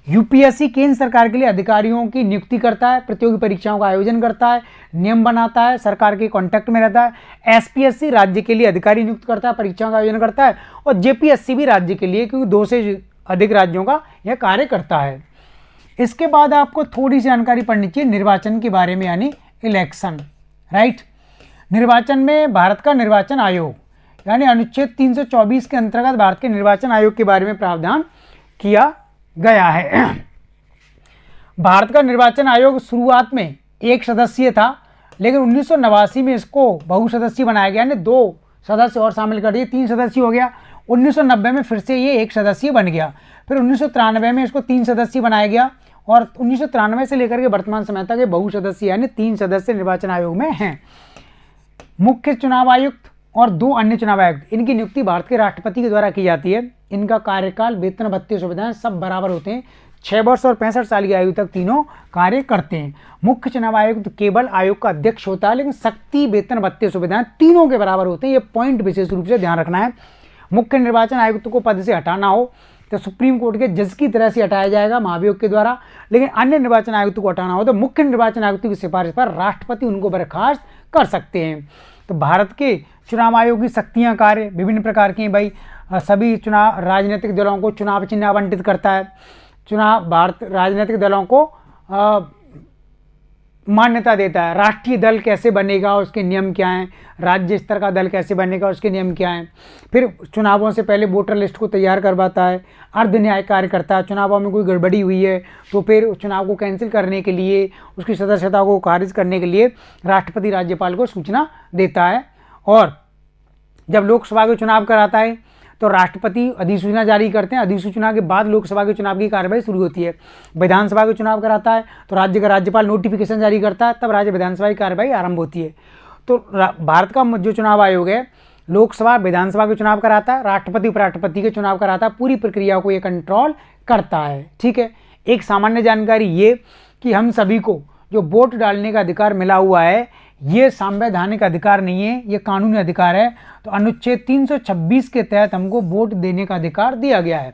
Speaker 1: यूपीएससी केंद्र सरकार के लिए अधिकारियों की नियुक्ति करता है, प्रतियोगी परीक्षाओं का आयोजन करता है, नियम बनाता है, सरकार के कांटेक्ट में रहता है। एसपीएससी राज्य के लिए अधिकारी नियुक्त करता है, परीक्षाओं का आयोजन करता है। और जेपीएससी भी राज्य के लिए, क्योंकि 2 से अधिक राज्यों का यह कार्य करता है। इसके बाद आपको थोड़ी सी जानकारी पढ़नी चाहिए निर्वाचन के बारे में, यानी इलेक्शन, राइट। निर्वाचन में भारत का निर्वाचन आयोग यानी अनुच्छेद 324 के अंतर्गत भारत के निर्वाचन आयोग के बारे में प्रावधान किया गया है। भारत का निर्वाचन आयोग शुरुआत में 1 सदस्यीय था, लेकिन 1989 में इसको बहुसदस्यीय बनाया गया, यानी 2 सदस्य और शामिल कर दिए, 3 सदस्यीय हो गया। 1990 में फिर से ये 1 सदस्यीय बन गया। फिर 1993 में इसको 3 सदस्यीय बनाया गया और 1993 से लेकर के वर्तमान समय तक ये बहुसदस्यीय यानी 3 सदस्य निर्वाचन आयोग में हैं। मुख्य चुनाव आयुक्त और 2 अन्य चुनाव आयुक्त, इनकी नियुक्ति भारत के राष्ट्रपति के द्वारा की जाती है। इनका कार्यकाल, वेतन, भत्ते, सुविधाएं सब बराबर होते हैं। 6 वर्ष और 65 साल की आयु तक तीनों कार्य करते हैं। मुख्य चुनाव आयुक्त केवल आयोग का अध्यक्ष होता है, लेकिन शक्ति, वेतन, भत्ते, सुविधाएं तीनों के बराबर होते हैं। ये पॉइंट विशेष रूप से ध्यान रखना है। मुख्य निर्वाचन आयुक्त को पद से हटाना हो तो सुप्रीम कोर्ट के जज की तरह से हटाया जाएगा महाभियोग के द्वारा, लेकिन अन्य निर्वाचन आयुक्त को हटाना हो तो मुख्य निर्वाचन आयुक्त की सिफारिश पर राष्ट्रपति उनको बर्खास्त कर सकते हैं। तो भारत के चुनाव आयोग की शक्तियां, कार्य विभिन्न प्रकार की भाई। सभी चुनाव राजनीतिक दलों को चुनाव चिन्ह आवंटित करता है। भारत राजनीतिक दलों को मान्यता देता है। राष्ट्रीय दल कैसे बनेगा, उसके नियम क्या हैं, राज्य स्तर का दल कैसे बनेगा, उसके नियम क्या हैं। फिर चुनावों से पहले वोटर लिस्ट को तैयार करवाता है। अर्ध न्याय कार्य करता है। चुनावों में कोई गड़बड़ी हुई है तो फिर चुनाव को कैंसिल करने के लिए, उसकी सदस्यता को खारिज करने के लिए राष्ट्रपति राज्यपाल को सूचना देता है। और जब लोकसभा के चुनाव कराता है तो राष्ट्रपति अधिसूचना जारी करते हैं। अधिसूचना के बाद लोकसभा के चुनाव की कार्रवाई शुरू होती है। विधानसभा के चुनाव कराता है तो राज्य का राज्यपाल नोटिफिकेशन जारी करता है, तब राज्य विधानसभा की कार्रवाई आरंभ होती है। तो भारत का जो चुनाव आयोग है, लोकसभा, विधानसभा के चुनाव कराता है, राष्ट्रपति, उपराष्ट्रपति के चुनाव कराता है। पूरी प्रक्रिया को ये कंट्रोल करता है। ठीक है। एक सामान्य जानकारी ये कि हम सभी को जो वोट डालने का अधिकार मिला हुआ है, ये संवैधानिक अधिकार नहीं है, ये कानूनी अधिकार है। तो अनुच्छेद 326 के तहत हमको वोट देने का अधिकार दिया गया है।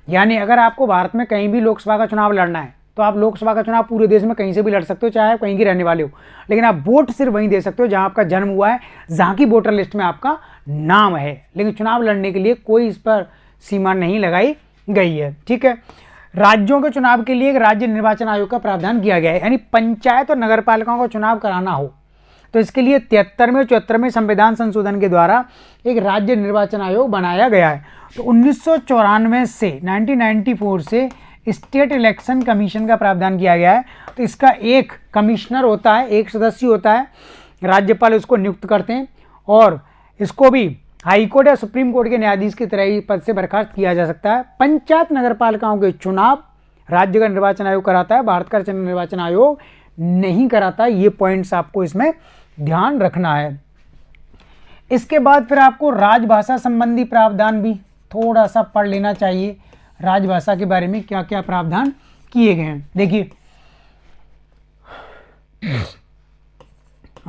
Speaker 1: यानी अगर आपको भारत में कहीं भी लोकसभा का चुनाव लड़ना है तो आप लोकसभा का चुनाव पूरे देश में कहीं से भी लड़ सकते हो, चाहे आप कहीं के रहने वाले हो, लेकिन आप वोट सिर्फ वहीं दे सकते हो जहां आपका जन्म हुआ है, जहां की वोटर लिस्ट में आपका नाम है। लेकिन चुनाव लड़ने के लिए कोई इस पर सीमा नहीं लगाई गई है। ठीक है। राज्यों के चुनाव के लिए एक राज्य निर्वाचन आयोग का प्रावधान किया गया है। यानी पंचायत और नगर पालिकाओं का चुनाव कराना हो तो इसके लिए 73वें और 74वें संविधान संशोधन के द्वारा एक राज्य निर्वाचन आयोग बनाया गया है। तो 1994 से 1994 से स्टेट इलेक्शन कमीशन का प्रावधान किया गया है। तो इसका एक कमिश्नर होता है, एक सदस्य होता है, राज्यपाल उसको नियुक्त करते हैं और इसको भी हाई कोर्ट या सुप्रीम कोर्ट के न्यायाधीश की तरह ही पद से बर्खास्त किया जा सकता है। पंचायत नगर पालिकाओं के चुनाव राज्य का निर्वाचन आयोग कराता है, भारत का निर्वाचन आयोग नहीं कराता। ये पॉइंट्स आपको इसमें ध्यान रखना है। इसके बाद फिर आपको राजभाषा संबंधी प्रावधान भी थोड़ा सा पढ़ लेना चाहिए। राजभाषा के बारे में क्या क्या प्रावधान किए गए हैं देखिए।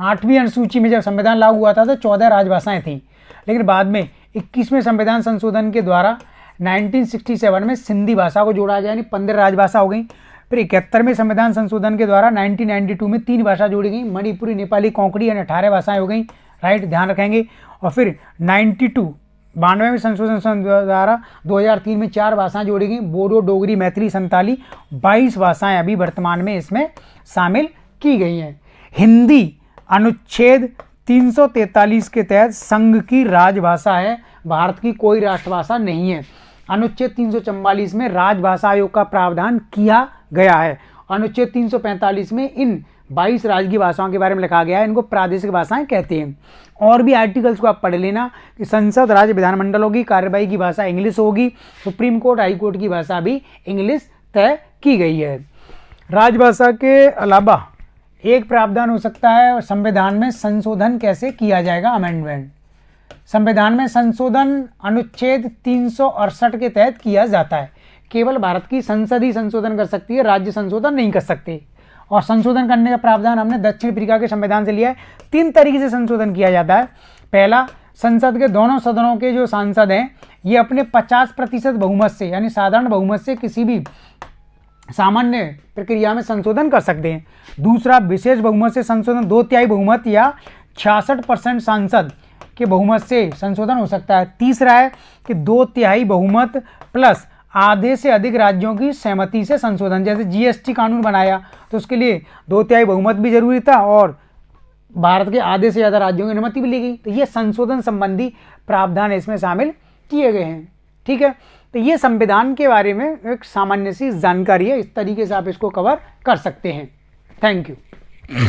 Speaker 1: 8वीं अनुसूची में जब संविधान लागू हुआ था तो 14 राजभाषाएं थीं, लेकिन बाद में 21वें संविधान संशोधन के द्वारा 1967 में सिंधी भाषा को जोड़ा गया, यानी 15 राजभाषा हो गई। फिर 71वें संविधान संशोधन के द्वारा 1992 में 3 भाषा जोड़ी गई, मणिपुरी, नेपाली, कोंकणी, यानी 18 भाषाएं हो गई। राइट, ध्यान रखेंगे। और फिर 92वें संशोधन द्वारा 2003 में 4 भाषाएं जोड़ी गई, बोडो, डोगरी, मैथिली, संताली। 22 भाषाएं अभी वर्तमान में इसमें शामिल की गई हैं। हिंदी अनुच्छेद 343 के तहत संघ की राजभाषा है, भारत की कोई राष्ट्रभाषा नहीं है। अनुच्छेद 344 में राजभाषा आयोग का प्रावधान किया गया है। अनुच्छेद 345 में इन 22 राजकीय भाषाओं के बारे में लिखा गया है, इनको प्रादेशिक भाषाएं कहते हैं। और भी आर्टिकल्स को आप पढ़ लेना कि संसद, राज्य विधानमंडल होगी, कार्यवाही की भाषा इंग्लिश होगी, सुप्रीम कोर्ट, हाई कोर्ट की भाषा भी इंग्लिश तय की गई है। राजभाषा के अलावा एक प्रावधान हो सकता है संविधान में संशोधन कैसे किया जाएगा, अमेंडमेंट। संविधान में संशोधन अनुच्छेद 368 के तहत किया जाता है। केवल भारत की संसद ही संशोधन कर सकती है, राज्य संशोधन नहीं कर सकते। और संशोधन करने का प्रावधान हमने दक्षिण अफ्रीका के संविधान से लिया है। 3 तरीके से संशोधन किया जाता है। पहला, संसद के दोनों सदनों के जो सांसद हैं ये अपने 50% बहुमत से, यानी साधारण बहुमत से किसी भी सामान्य प्रक्रिया में संशोधन कर सकते हैं। दूसरा, विशेष बहुमत से संशोधन, 2/3 बहुमत या 66% सांसद के बहुमत से संशोधन हो सकता है। तीसरा है कि 2/3 बहुमत प्लस आधे से अधिक राज्यों की सहमति से संशोधन, जैसे जीएसटी कानून बनाया तो उसके लिए 2/3 बहुमत भी जरूरी था और भारत के आधे से ज़्यादा राज्यों की अनुमति भी ली गई। तो ये संशोधन संबंधी प्रावधान इसमें शामिल किए गए हैं। ठीक है, तो ये संविधान के बारे में एक सामान्य सी जानकारी है, इस तरीके से आप इसको कवर कर सकते हैं। Thank you.